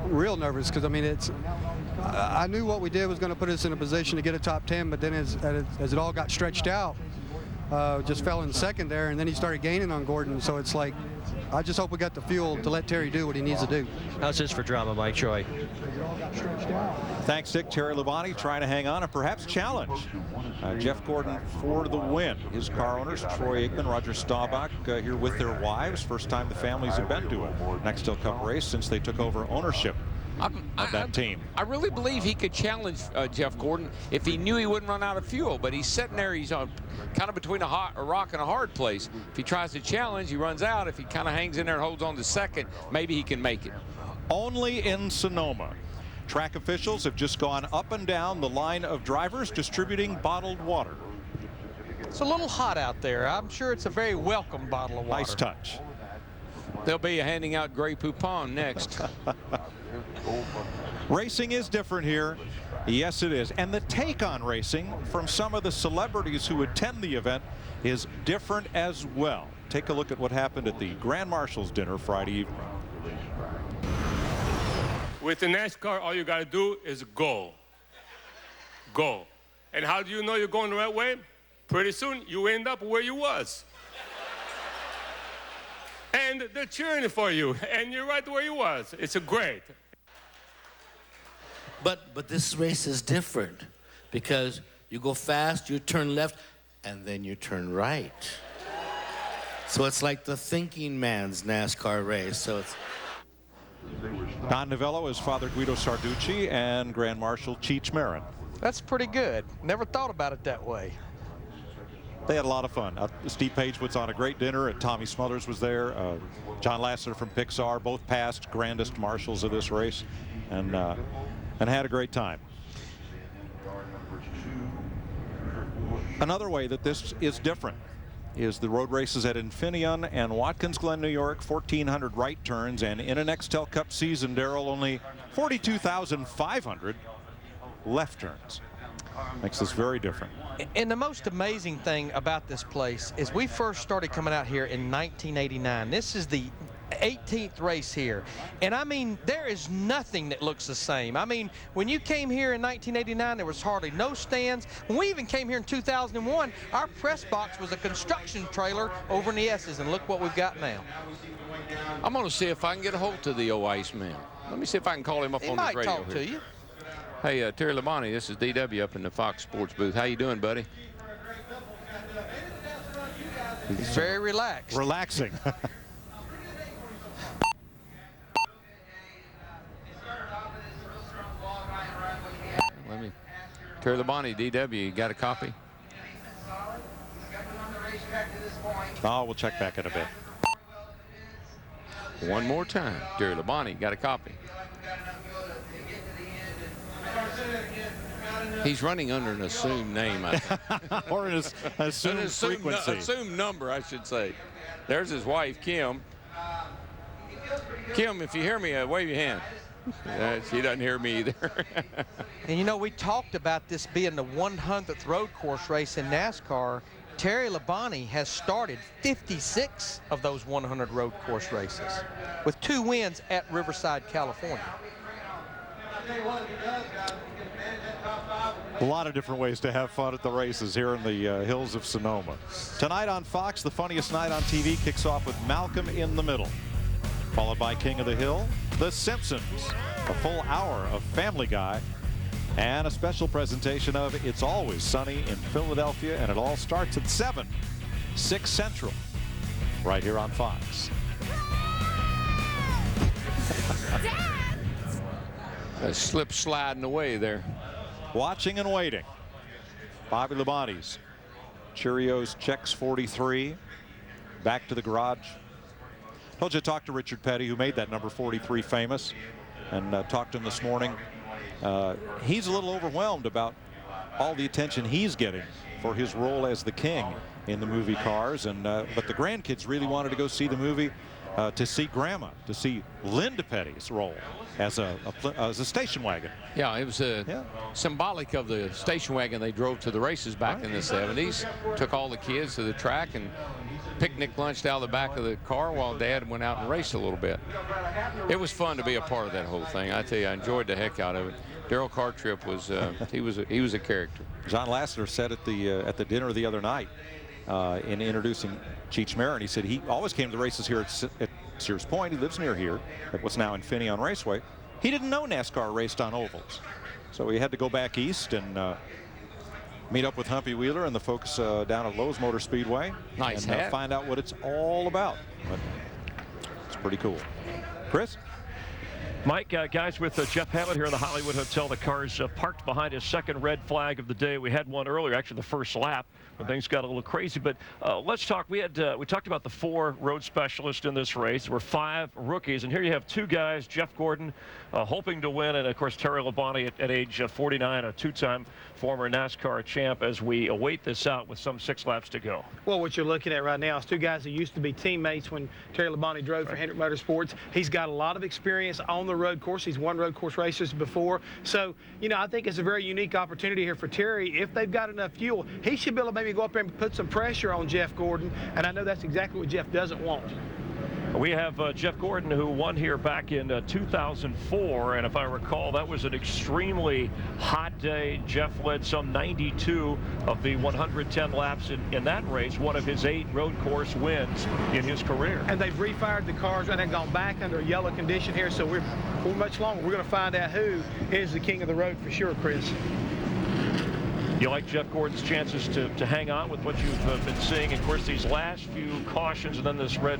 Real nervous, because I knew what we did was going to put us in a position to get a top 10, but then as it all got stretched out, just fell in second there, and then he started gaining on Gordon. So it's like, I just hope we got the fuel to let Terry do what he needs to do. How's this for drama, Mike Choi? Thanks, Dick. Terry Labonte trying to hang on and perhaps challenge Jeff Gordon for the win. His car owners, Troy Aikman, Roger Staubach, here with their wives. First time the families have been to a Nextel Cup race since they took over ownership of that team. I really believe he could challenge Jeff Gordon if he knew he wouldn't run out of fuel, but he's sitting there, he's on kind of between a rock and a hard place. If he tries to challenge, he runs out. If he kind of hangs in there and holds on to second, maybe he can make it. Only in Sonoma. Track officials have just gone up and down the line of drivers distributing bottled water. It's a little hot out there. I'm sure it's a very welcome bottle of water. Nice touch. They'll be handing out Grey Poupon next. Racing is different here. Yes, it is. And the take on racing from some of the celebrities who attend the event is different as well. Take a look at what happened at the Grand Marshals dinner Friday evening. With the NASCAR, all you got to do is go. Go. And how do you know you're going the right way? Pretty soon, you end up where you was. And they're cheering for you, and you're right where you was. It's great. But this race is different because you go fast, you turn left, and then you turn right. So it's like the thinking man's NASCAR race. So it's Don Novello is Father Guido Sarducci and Grand Marshal Cheech Marin. That's pretty good. Never thought about it that way. They had a lot of fun. Steve Page puts on a great dinner, and Tommy Smothers was there. John Lasseter from Pixar, both past grandest marshals of this race, and had a great time. Another way that this is different is the road races at Infineon and Watkins Glen, New York, 1,400 right turns, and in an Nextel Cup season, Darrell, only 42,500 left turns. Makes this very different. And the most amazing thing about this place is we first started coming out here in 1989. This is the 18th race here. And I mean, there is nothing that looks the same. I mean, when you came here in 1989, there was hardly no stands. When we even came here in 2001, our press box was a construction trailer over in the S's, and look what we've got now. I'm going to see if I can get a hold of the old Iceman. Let me see if I can call him up on the radio. He might talk to you. Hey, Terry Labonte, this is DW up in the Fox Sports booth. How you doing, buddy? He's very relaxed. Relaxing. Let me. Terry Labonte, DW, you got a copy? Oh, we'll check back in a bit. One more time. Terry Labonte, got a copy. He's running under an assumed name, I think. Or an assumed frequency. Assumed number, I should say. There's his wife, Kim. Kim, if you hear me, wave your hand. She doesn't hear me either. And you know, we talked about this being the 100th road course race in NASCAR. Terry Labonte has started 56 of those 100 road course races with 2 wins at Riverside, California. A lot of different ways to have fun at the races here in the hills of Sonoma. Tonight on Fox, the funniest night on TV kicks off with Malcolm in the Middle, followed by King of the Hill, The Simpsons, a full hour of Family Guy, and a special presentation of It's Always Sunny in Philadelphia, and it all starts at 7, 6 Central, right here on Fox. Slip sliding away there. Watching and waiting. Bobby Labonte's Cheerios Chex 43. Back to the garage. Told you to talk to Richard Petty, who made that number 43 famous, and talked to him this morning. He's a little overwhelmed about all the attention he's getting for his role as the king in the movie Cars, and but the grandkids really wanted to go see the movie to see Grandma, to see Linda Petty's role as a station wagon. Yeah, it was symbolic of the station wagon they drove to the races back in the 70s. Took all the kids to the track and picnic lunched out of the back of the car while Dad went out and raced a little bit. It was fun to be a part of that whole thing. I tell you, I enjoyed the heck out of it. Darrell Cartrip was he was a character. John Lasseter said at the dinner the other night in introducing Cheech Marin, he said he always came to the races here at Sears Point. He lives near here at what's now Infineon Raceway. He didn't know NASCAR raced on ovals, so he had to go back east and meet up with Humpy Wheeler and the folks down at Lowe's Motor Speedway. Nice and hat. Find out what it's all about. But it's pretty cool. Chris? Mike, guys, with Jeff Hammond here in the Hollywood Hotel. The car's parked behind his second red flag of the day. We had one earlier, actually the first lap, when things got a little crazy. But let's talk. We talked about the 4 road specialists in this race. There were 5 rookies, and here you have 2 guys, Jeff Gordon, hoping to win, and of course Terry Labonte at age 49, a 2-time former NASCAR champ, as we await this out with some 6 laps to go. Well, what you're looking at right now is 2 guys that used to be teammates when Terry Labonte drove for Hendrick Motorsports. He's got a lot of experience on the road course. He's won road course races before. So, you know, I think it's a very unique opportunity here for Terry. If they've got enough fuel, he should be able to maybe go up there and put some pressure on Jeff Gordon, and I know that's exactly what Jeff doesn't want. We have Jeff Gordon, who won here back in 2004, and if I recall, that was an extremely hot day. Jeff led some 92 of the 110 laps in that race, one of his 8 road course wins in his career. And they've refired the cars and they've gone back under a yellow condition here, so we're much longer. We're going to find out who is the king of the road for sure, Chris. You like Jeff Gordon's chances to hang on with what you've been seeing? Of course, these last few cautions and then this red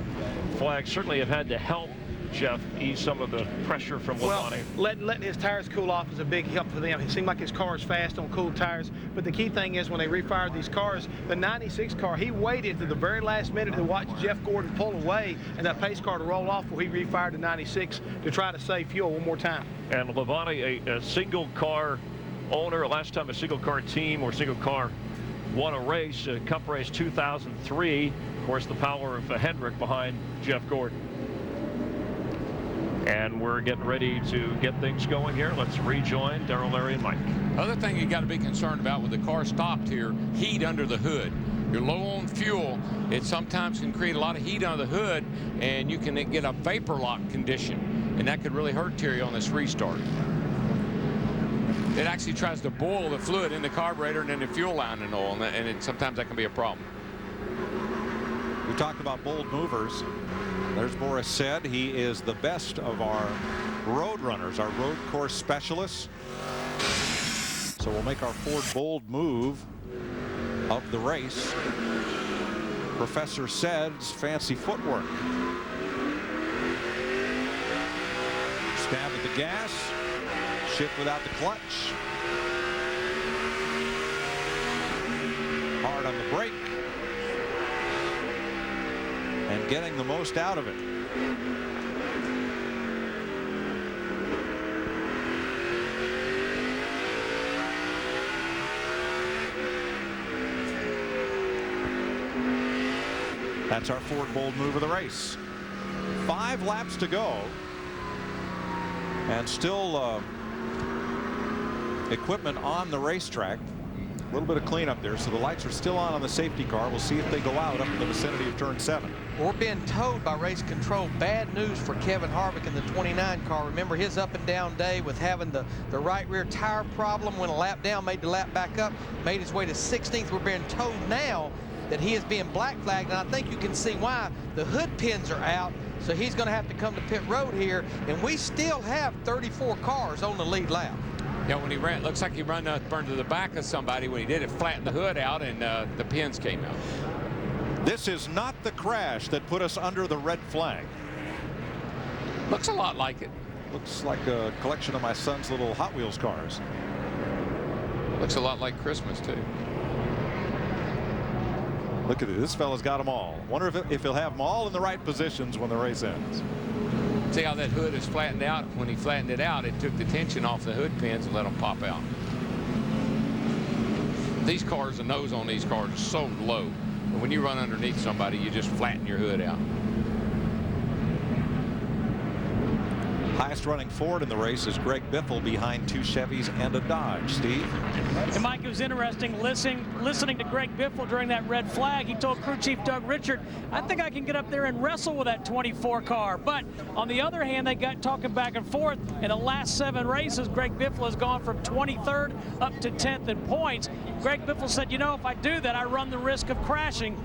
flag certainly have had to help Jeff ease some of the pressure from Labonte. Well, letting his tires cool off is a big help for them. It seemed like his car is fast on cool tires, but the key thing is when they refired these cars, the 96 car, he waited to the very last minute to watch Jeff Gordon pull away and that pace car to roll off before he refired the 96 to try to save fuel one more time. And Labonte, a single car owner, last time a single car team or single car won a race, Cup race 2003. Of course, the power of Hendrick behind Jeff Gordon. And we're getting ready to get things going here. Let's rejoin Darrell, Larry, and Mike. Other thing you got to be concerned about with the car stopped here, heat under the hood. You're low on fuel. It sometimes can create a lot of heat under the hood, and you can get a vapor lock condition, and that could really hurt Terry on this restart. It actually tries to boil the fluid in the carburetor and in the fuel line and all, and sometimes that can be a problem. We talked about bold movers. There's Boris Said. He is the best of our road runners, our road course specialists. So we'll make our Ford bold move of the race. Professor Said's fancy footwork. Stab at the gas. Shift without the clutch. Hard on the brake. And getting the most out of it. That's our Ford bold move of the race. 5 laps to go. And still equipment on the racetrack. A little bit of cleanup there, so the lights are still on the safety car. We'll see if they go out up in the vicinity of turn 7. We're being told by race control, bad news for Kevin Harvick in the 29 car. Remember his up and down day with having the right rear tire problem, went a lap down, made the lap back up, made his way to 16th. We're being told now that he is being black flagged, and I think you can see why. The hood pins are out, so he's going to have to come to pit road here, and we still have 34 cars on the lead lap. Yeah, when he ran, looks like he burned to the back of somebody. When he did it, flattened the hood out, and the pins came out. This is not the crash that put us under the red flag. Looks a lot like it. Looks like a collection of my son's little Hot Wheels cars. Looks a lot like Christmas, too. Look at it. This fella's got them all. Wonder if he'll have them all in the right positions when the race ends. See how that hood is flattened out? When he flattened it out, it took the tension off the hood pins and let them pop out. These cars, the nose on these cars is so low. But when you run underneath somebody, you just flatten your hood out. Highest running Ford in the race is Greg Biffle behind 2 Chevys and a Dodge. Steve? And Mike, it was interesting listening to Greg Biffle during that red flag. He told crew chief Doug Richard, I think I can get up there and wrestle with that 24 car. But on the other hand, they got talking back and forth. In the last 7 races, Greg Biffle has gone from 23rd up to 10th in points. Greg Biffle said, you know, if I do that, I run the risk of crashing.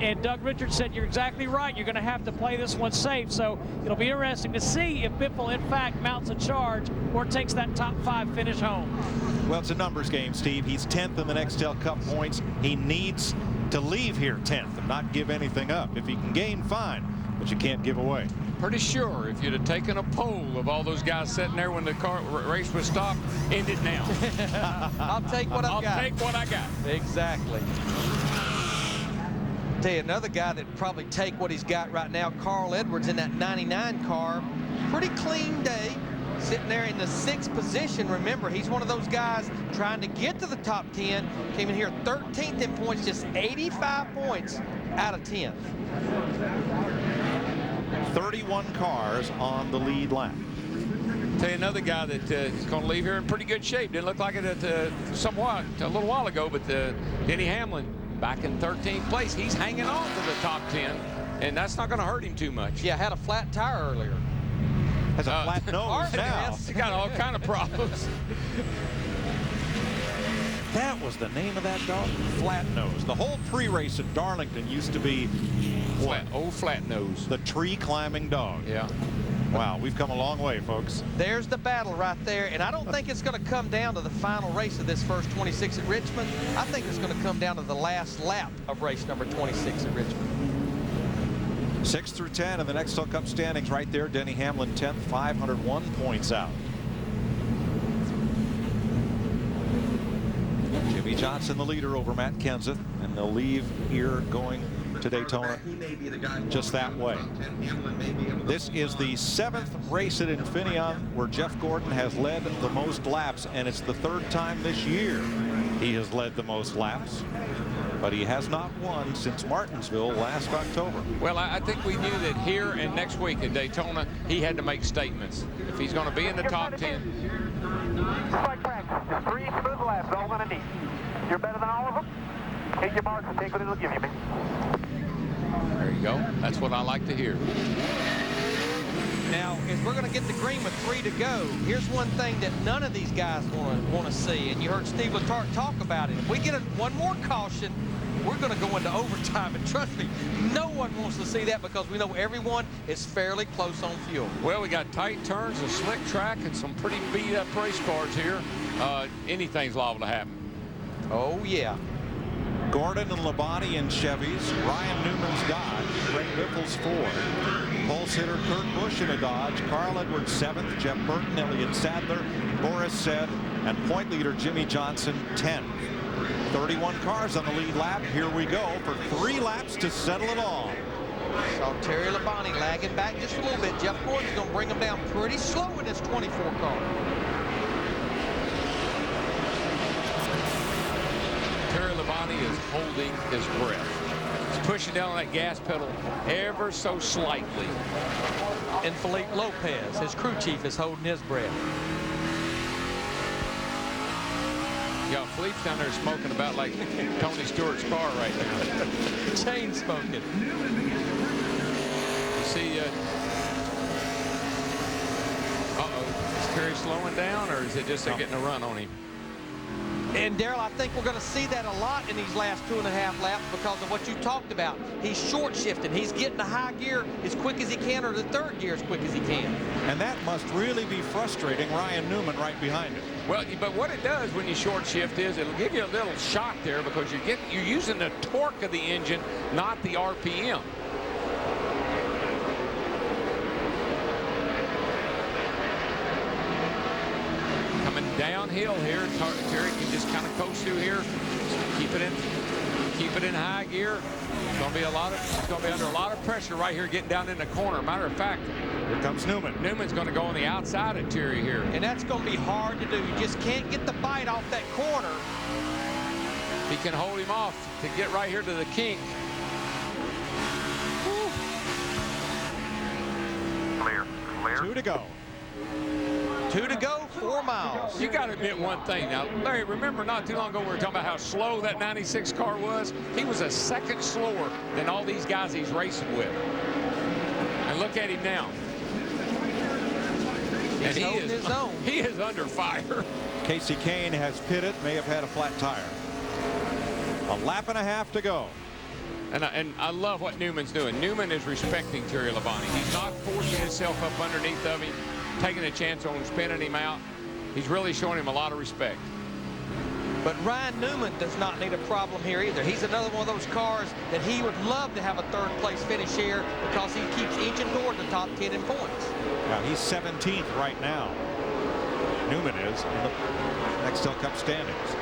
And Doug Richards said, you're exactly right. You're going to have to play this one safe. So it'll be interesting to see if Biffle, in fact, mounts a charge or takes that top 5 finish home. Well, it's a numbers game, Steve. He's 10th in the Nextel Cup points. He needs to leave here 10th and not give anything up. If he can gain, fine. but you can't give away. Pretty sure if you'd have taken a poll of all those guys sitting there when the race was stopped, end it now. I'll take what I've got. I'll take what I got. Exactly. Tell you another guy that probably take what he's got right now, Carl Edwards in that 99 car. Pretty clean day, sitting there in the 6th position. Remember, he's one of those guys trying to get to the top 10. Came in here 13th in points, just 85 points out of 10th. 31 cars on the lead lap. Tell you another guy that is going to leave here in pretty good shape. Didn't look like it at a little while ago, but Denny Hamlin back in 13th place. He's hanging on to the top 10, and that's not going to hurt him too much. Yeah, had a flat tire earlier. Has a flat nose now. He's got all kind of problems. That was the name of that dog, Flat Nose. The whole pre-race at Darlington used to be old Flat Nose, the tree climbing dog. Yeah. Wow, we've come a long way, folks. There's the battle right there, and I don't think it's going to come down to the final race of this first 26 at Richmond. I think it's going to come down to the last lap of race number 26 at Richmond. 6 through 10 in the Nextel Cup standings right there. Denny Hamlin 10th, 501 points out. Jimmy Johnson the leader over Matt Kenseth, and they'll leave here going to Daytona just that way. This is the 7th race at Infineon where Jeff Gordon has led the most laps, and it's the 3rd time this year he has led the most laps, but he has not won since Martinsville last October. Well, I think we knew that here and next week at Daytona he had to make statements. If he's going to be in the top 10. Strike practice. Just 3 smooth laps, all going to need. You're better than all of them. Hit your marks and take what it'll give you, man. There you go. That's what I like to hear. Now, as we're going to get the green with 3 to go, here's one thing that none of these guys want to see, and you heard Steve Letarte talk about it. If we get one more caution, we're going to go into overtime, and trust me, no one wants to see that because we know everyone is fairly close on fuel. Well, we got tight turns, a slick track, and some pretty beat-up race cars here. Anything's liable to happen. Oh, yeah. Gordon and Labonte in Chevys, Ryan Newman's Dodge, Ray Biffles Ford, pulse hitter Kurt Busch in a Dodge, Carl Edwards 7th, Jeff Burton, Elliott Sadler, Boris Said, and point leader Jimmy Johnson 10th. 31 cars on the lead lap. Here we go for 3 laps to settle it all. Saw Terry Labonte lagging back just a little bit. Jeff Gordon's going to bring him down pretty slow in his 24 car. Terry Labonte is holding his breath. He's pushing down that gas pedal ever so slightly. And Felipe Lopez, his crew chief, is holding his breath. Yeah, Felipe's down there smoking about like Tony Stewart's car right now. Chain smoking. You see, uh-oh, is Terry slowing down, or is it just they're getting a run on him? And Darrell, I think we're going to see that a lot in these last 2.5 laps because of what you talked about. He's short shifting. He's getting the high gear as quick as he can, or the 3rd gear as quick as he can. And that must really be frustrating Ryan Newman right behind him. Well, but what it does when you short shift is it'll give you a little shock there because you're using the torque of the engine, not the RPM. Downhill here, Terry can just kind of coast through here, keep it in high gear. It's going to be under a lot of pressure right here, getting down in the corner. Matter of fact, here comes Newman. Newman's going to go on the outside of Terry here, and that's going to be hard to do. You just can't get the bite off that corner. He can hold him off to get right here to the kink. Clear. 2 to go. 2 to go, 4 miles. You got to admit one thing now, Larry. Remember not too long ago we were talking about how slow that 96 car was. He was a second slower than all these guys he's racing with. And look at him now. He's holding his own. He is under fire. Casey Kane has pitted, may have had a flat tire. A lap and a half to go. And I love what Newman's doing. Newman is respecting Terry Labonte. He's not forcing himself up underneath of him, taking a chance on spinning him out. He's really showing him a lot of respect. But Ryan Newman does not need a problem here either. He's another one of those cars that he would love to have a third-place finish here because he keeps inching toward the top 10 in points. Now he's 17th right now. Newman is in the Nextel Cup standings.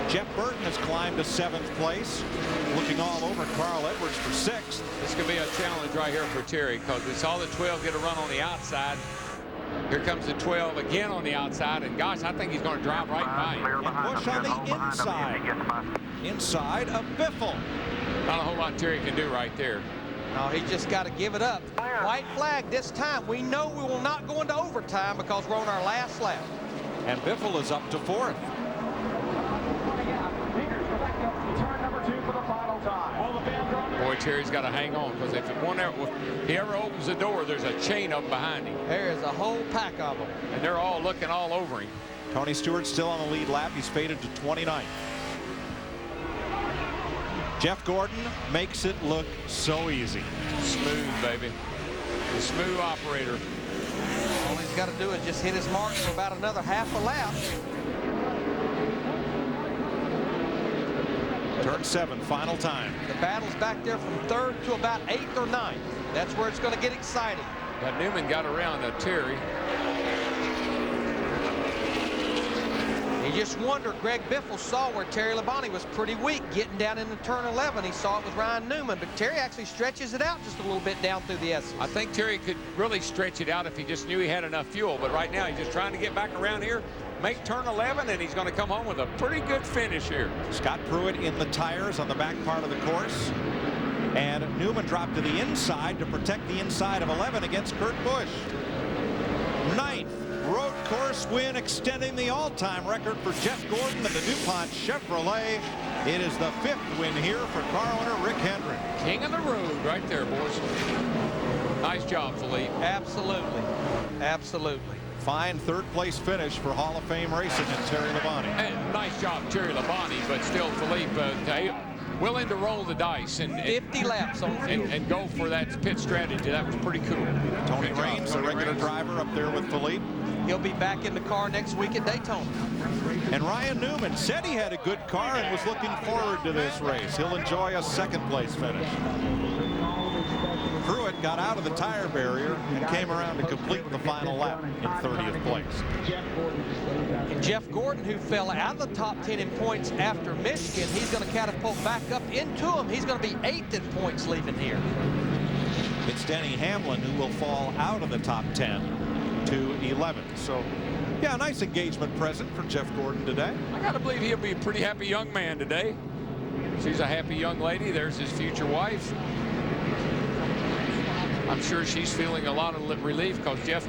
Jeff Burton has climbed to 7th place, looking all over Carl Edwards for 6th. This could be a challenge right here for Terry because we saw the 12 get a run on the outside. Here comes the 12 again on the outside, and gosh, I think he's going to drive right by him. And Busch on the inside. Inside of Biffle. Not a whole lot Terry can do right there. No, he's just got to give it up. White flag this time. We know we will not go into overtime because we're on our last lap. And Biffle is up to 4th. Boy, Terry's got to hang on because if he ever opens the door, there's a chain of them behind him. There is a whole pack of them. And they're all looking all over him. Tony Stewart still on the lead lap. He's faded to 29th. Jeff Gordon makes it look so easy. Smooth, baby. The smooth operator. All he's got to do is just hit his mark for about another half a lap. Turn 7, final time. The battle's back there from 3rd to about 8th or 9th. That's where it's going to get exciting. But Newman got around Terry. You just wonder, Greg Biffle saw where Terry Labonte was pretty weak getting down into turn 11. He saw it with Ryan Newman, but Terry actually stretches it out just a little bit down through the S's. I think Terry could really stretch it out if he just knew he had enough fuel, but right now he's just trying to get back around here, make turn 11, and he's going to come home with a pretty good finish here. Scott Pruitt in the tires on the back part of the course, and Newman dropped to the inside to protect the inside of 11 against Kurt Busch. 9th road course win, extending the all-time record for Jeff Gordon and the DuPont Chevrolet. It is the 5th win here for car owner Rick Hendrick. King of the road right there, boys. Nice job, Philippe. Absolutely. Absolutely. Fine 3rd place finish for Hall of Fame racing and Terry Labonte. And nice job, Terry Labonte, but still Philippe willing to roll the dice and 50 laps on field and go for that pit strategy. That was pretty cool. Tony Raines, the regular driver up there with Philippe. He'll be back in the car next week at Daytona. And Ryan Newman said he had a good car and was looking forward to this race. He'll enjoy a 2nd place finish. Pruitt got out of the tire barrier and came around to complete the final lap in 30th place. And Jeff Gordon, who fell out of the top 10 in points after Michigan, he's going to catapult back up into him. He's going to be 8th in points leaving here. It's Denny Hamlin who will fall out of the top 10 to 11th. So, yeah, a nice engagement present for Jeff Gordon today. I got to believe he'll be a pretty happy young man today. She's a happy young lady. There's his future wife. I'm sure she's feeling a lot of relief because Jeff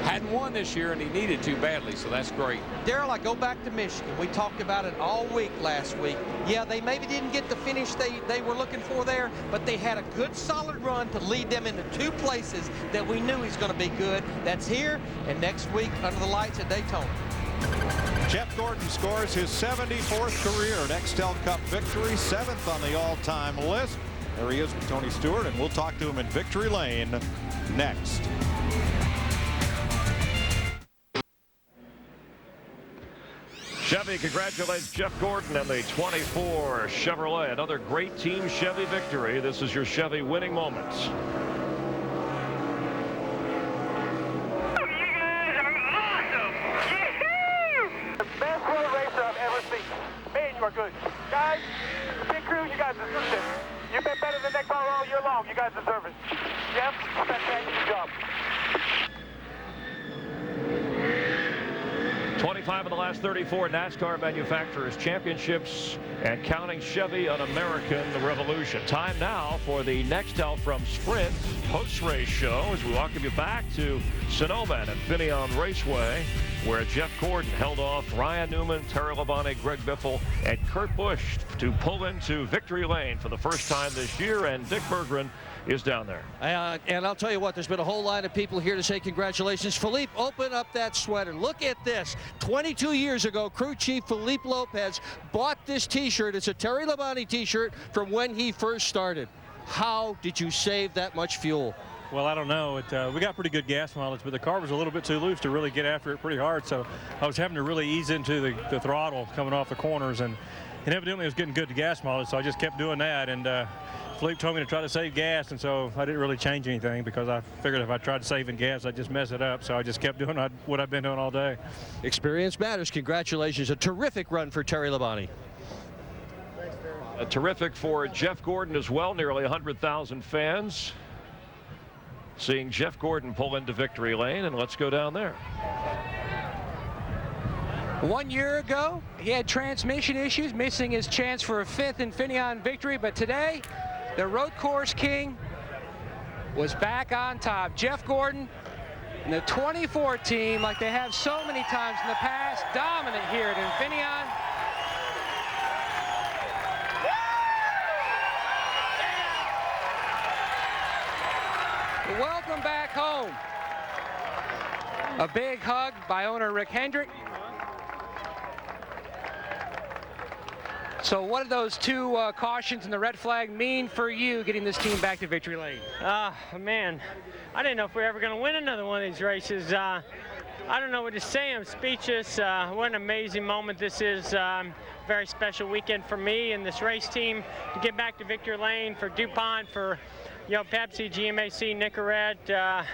hadn't won this year and he needed to badly, so that's great. Darrell, I go back to Michigan. We talked about it all week last week. Yeah, they maybe didn't get the finish they were looking for there, but they had a good solid run to lead them into 2 places that we knew he's going to be good. That's here and next week under the lights at Daytona. Jeff Gordon scores his 74th career Nextel Cup victory, 7th on the all-time list. There he is with Tony Stewart, and we'll talk to him in Victory Lane next. Chevy congratulates Jeff Gordon and the 24 Chevrolet. Another great Team Chevy victory. This is your Chevy winning moments. Best road racer I've ever seen. Man, you are good. Guys, the pit crew, you guys deserve it. You've been better than next all year long. You guys deserve it. Jeff, fantastic job. 25 of the last 34 NASCAR Manufacturers Championships and counting. Chevy, an American revolution. Time now for the Nextel from Sprint post-race show as we welcome you back to Sonoma and Infineon Raceway, where Jeff Gordon held off Ryan Newman, Terry Labonte, Greg Biffle, and Kurt Busch to pull into Victory Lane for the first time this year, and Dick Berggren is down there. And I'll tell you what, there's been a whole line of people here to say congratulations. Philippe, open up that sweater. Look at this. 22 years ago, crew chief Philippe Lopez bought this t-shirt. It's a Terry Labonte t-shirt from when he first started. How did you save that much fuel? Well, I don't know. We got pretty good gas mileage, but the car was a little bit too loose to really get after it pretty hard. So I was having to really ease into the throttle coming off the corners, and evidently it was getting good to gas mileage. So I just kept doing that, and Philippe told me to try to save gas, and so I didn't really change anything because I figured if I tried saving gas, I'd just mess it up. So I just kept doing what I've been doing all day. Experience matters. Congratulations. A terrific run for Terry Labonte. Terrific for Jeff Gordon as well. Nearly 100,000 fans seeing Jeff Gordon pull into victory lane, and let's go down there. 1 year ago, he had transmission issues, missing his chance for a 5th Infineon victory, but today, the road course king was back on top. Jeff Gordon and the 24 team, like they have so many times in the past, dominant here at Infineon. Welcome back home. A big hug by owner Rick Hendrick. So what do those two cautions and the red flag mean for you getting this team back to victory lane? Man, I didn't know if we were ever going to win another one of these races. I don't know what to say. I'm speechless. What an amazing moment this is. Very special weekend for me and this race team to get back to victory lane, for DuPont, for Pepsi, GMAC, Nicorette,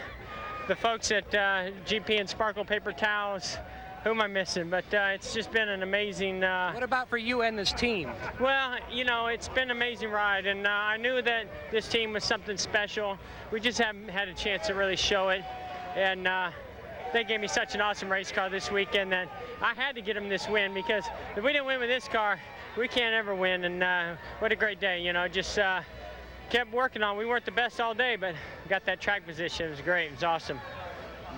the folks at GP and Sparkle Paper Towels. Who am I missing? But it's just been an amazing... What about for you and this team? Well, it's been an amazing ride, and I knew that this team was something special. We just haven't had a chance to really show it, and they gave me such an awesome race car this weekend that I had to get them this win, because if we didn't win with this car, we can't ever win, and what a great day, just kept working on. We weren't the best all day, but got that track position. It was great. It was awesome.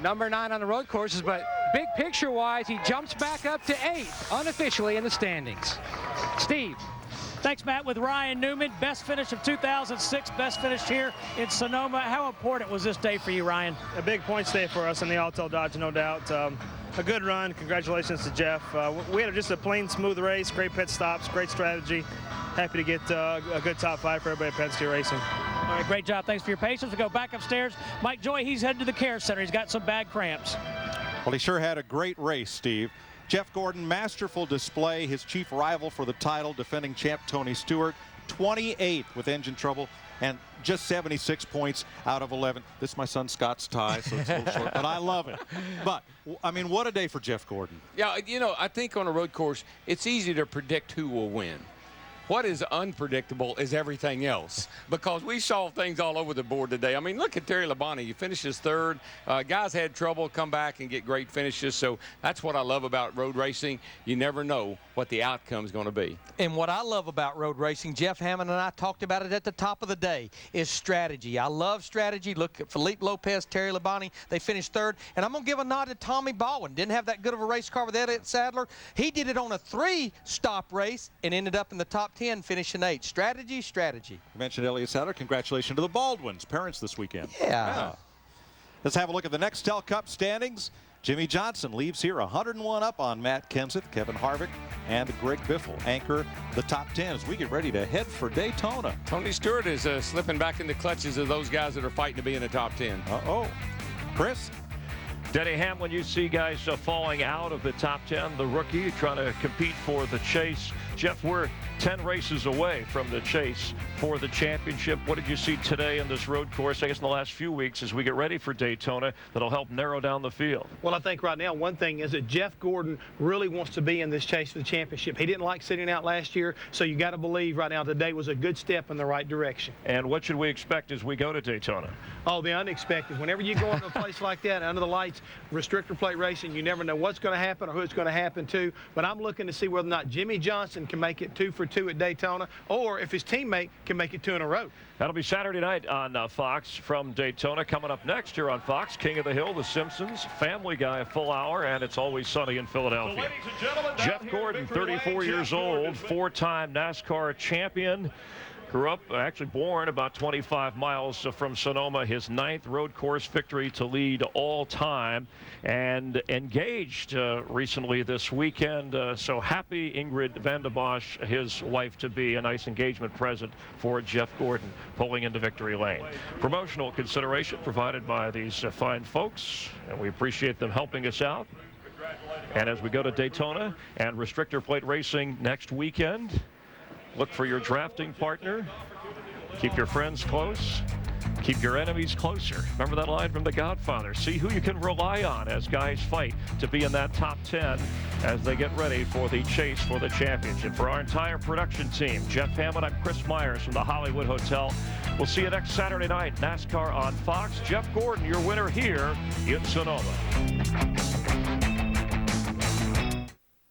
Number 9 on the road courses, but big picture-wise, he jumps back up to 8th, unofficially in the standings. Steve. Thanks, Matt. With Ryan Newman, best finish of 2006, best finish here in Sonoma. How important was this day for you, Ryan? A big points day for us in the Altel Dodge, no doubt. A good run. Congratulations to Jeff. We had just a plain, smooth race, great pit stops, great strategy. Happy to get a good top 5 for everybody at Penske Racing. All right, great job. Thanks for your patience. We go back upstairs. Mike Joy, he's headed to the care center. He's got some bad cramps. Well, he sure had a great race, Steve. Jeff Gordon, masterful display. His chief rival for the title, defending champ Tony Stewart, 28th with engine trouble and just 76 points out of 11. This is my son Scott's tie, so it's a little short, but I love it. But, I mean, what a day for Jeff Gordon. Yeah, I think on a road course, it's easy to predict who will win. What is unpredictable is everything else, because we saw things all over the board today. I mean, look at Terry Labonte. He finishes 3rd. Guys had trouble, come back and get great finishes. So that's what I love about road racing. You never know what the outcome is going to be. And what I love about road racing, Jeff Hammond and I talked about it at the top of the day, is strategy. I love strategy. Look at Felipe Lopez, Terry Labonte. They finished 3rd. And I'm going to give a nod to Tommy Baldwin. Didn't have that good of a race car with Elliott Sadler. He did it on a 3-stop race and ended up in the top 10, finishing 8th. Strategy, strategy. You mentioned Elliott Sadler. Congratulations to the Baldwins, parents this weekend. Yeah. Let's have a look at the Nextel Cup standings. Jimmy Johnson leaves here 101 up on Matt Kenseth, Kevin Harvick, and Greg Biffle anchor the top 10 as we get ready to head for Daytona. Tony Stewart is slipping back in the clutches of those guys that are fighting to be in the top 10. Uh-oh. Chris? Denny Hamlin, you see guys falling out of the top 10. The rookie trying to compete for the chase. Jeff, we're 10 races away from the chase for the championship. What did you see today in this road course, I guess in the last few weeks, as we get ready for Daytona, that'll help narrow down the field? Well, I think right now one thing is that Jeff Gordon really wants to be in this chase for the championship. He didn't like sitting out last year, so you got to believe right now today was a good step in the right direction. And what should we expect as we go to Daytona? Oh, the unexpected. Whenever you go into a place like that, under the lights, restrictor plate racing, you never know what's going to happen or who it's going to happen to. But I'm looking to see whether or not Jimmy Johnson can make it 2 for 2 at Daytona, or if his teammate can make it 2 in a row. That'll be Saturday night on Fox from Daytona. Coming up next here on Fox, King of the Hill, The Simpsons, Family Guy, full hour, and It's Always Sunny in Philadelphia. Jeff Gordon, 34 years old, 4-time NASCAR champion. Grew up, actually born about 25 miles from Sonoma. His 9th road course victory to lead all time, and engaged recently this weekend. So happy Ingrid Van de Bosch, his wife-to-be. A nice engagement present for Jeff Gordon pulling into victory lane. Promotional consideration provided by these fine folks, and we appreciate them helping us out. And as we go to Daytona and restrictor plate racing next weekend, look for your drafting partner. Keep your friends close. Keep your enemies closer. Remember that line from The Godfather. See who you can rely on as guys fight to be in that top 10 as they get ready for the chase for the championship. For our entire production team, Jeff Hammond, I'm Chris Myers from the Hollywood Hotel. We'll see you next Saturday night, NASCAR on Fox. Jeff Gordon, your winner here in Sonoma.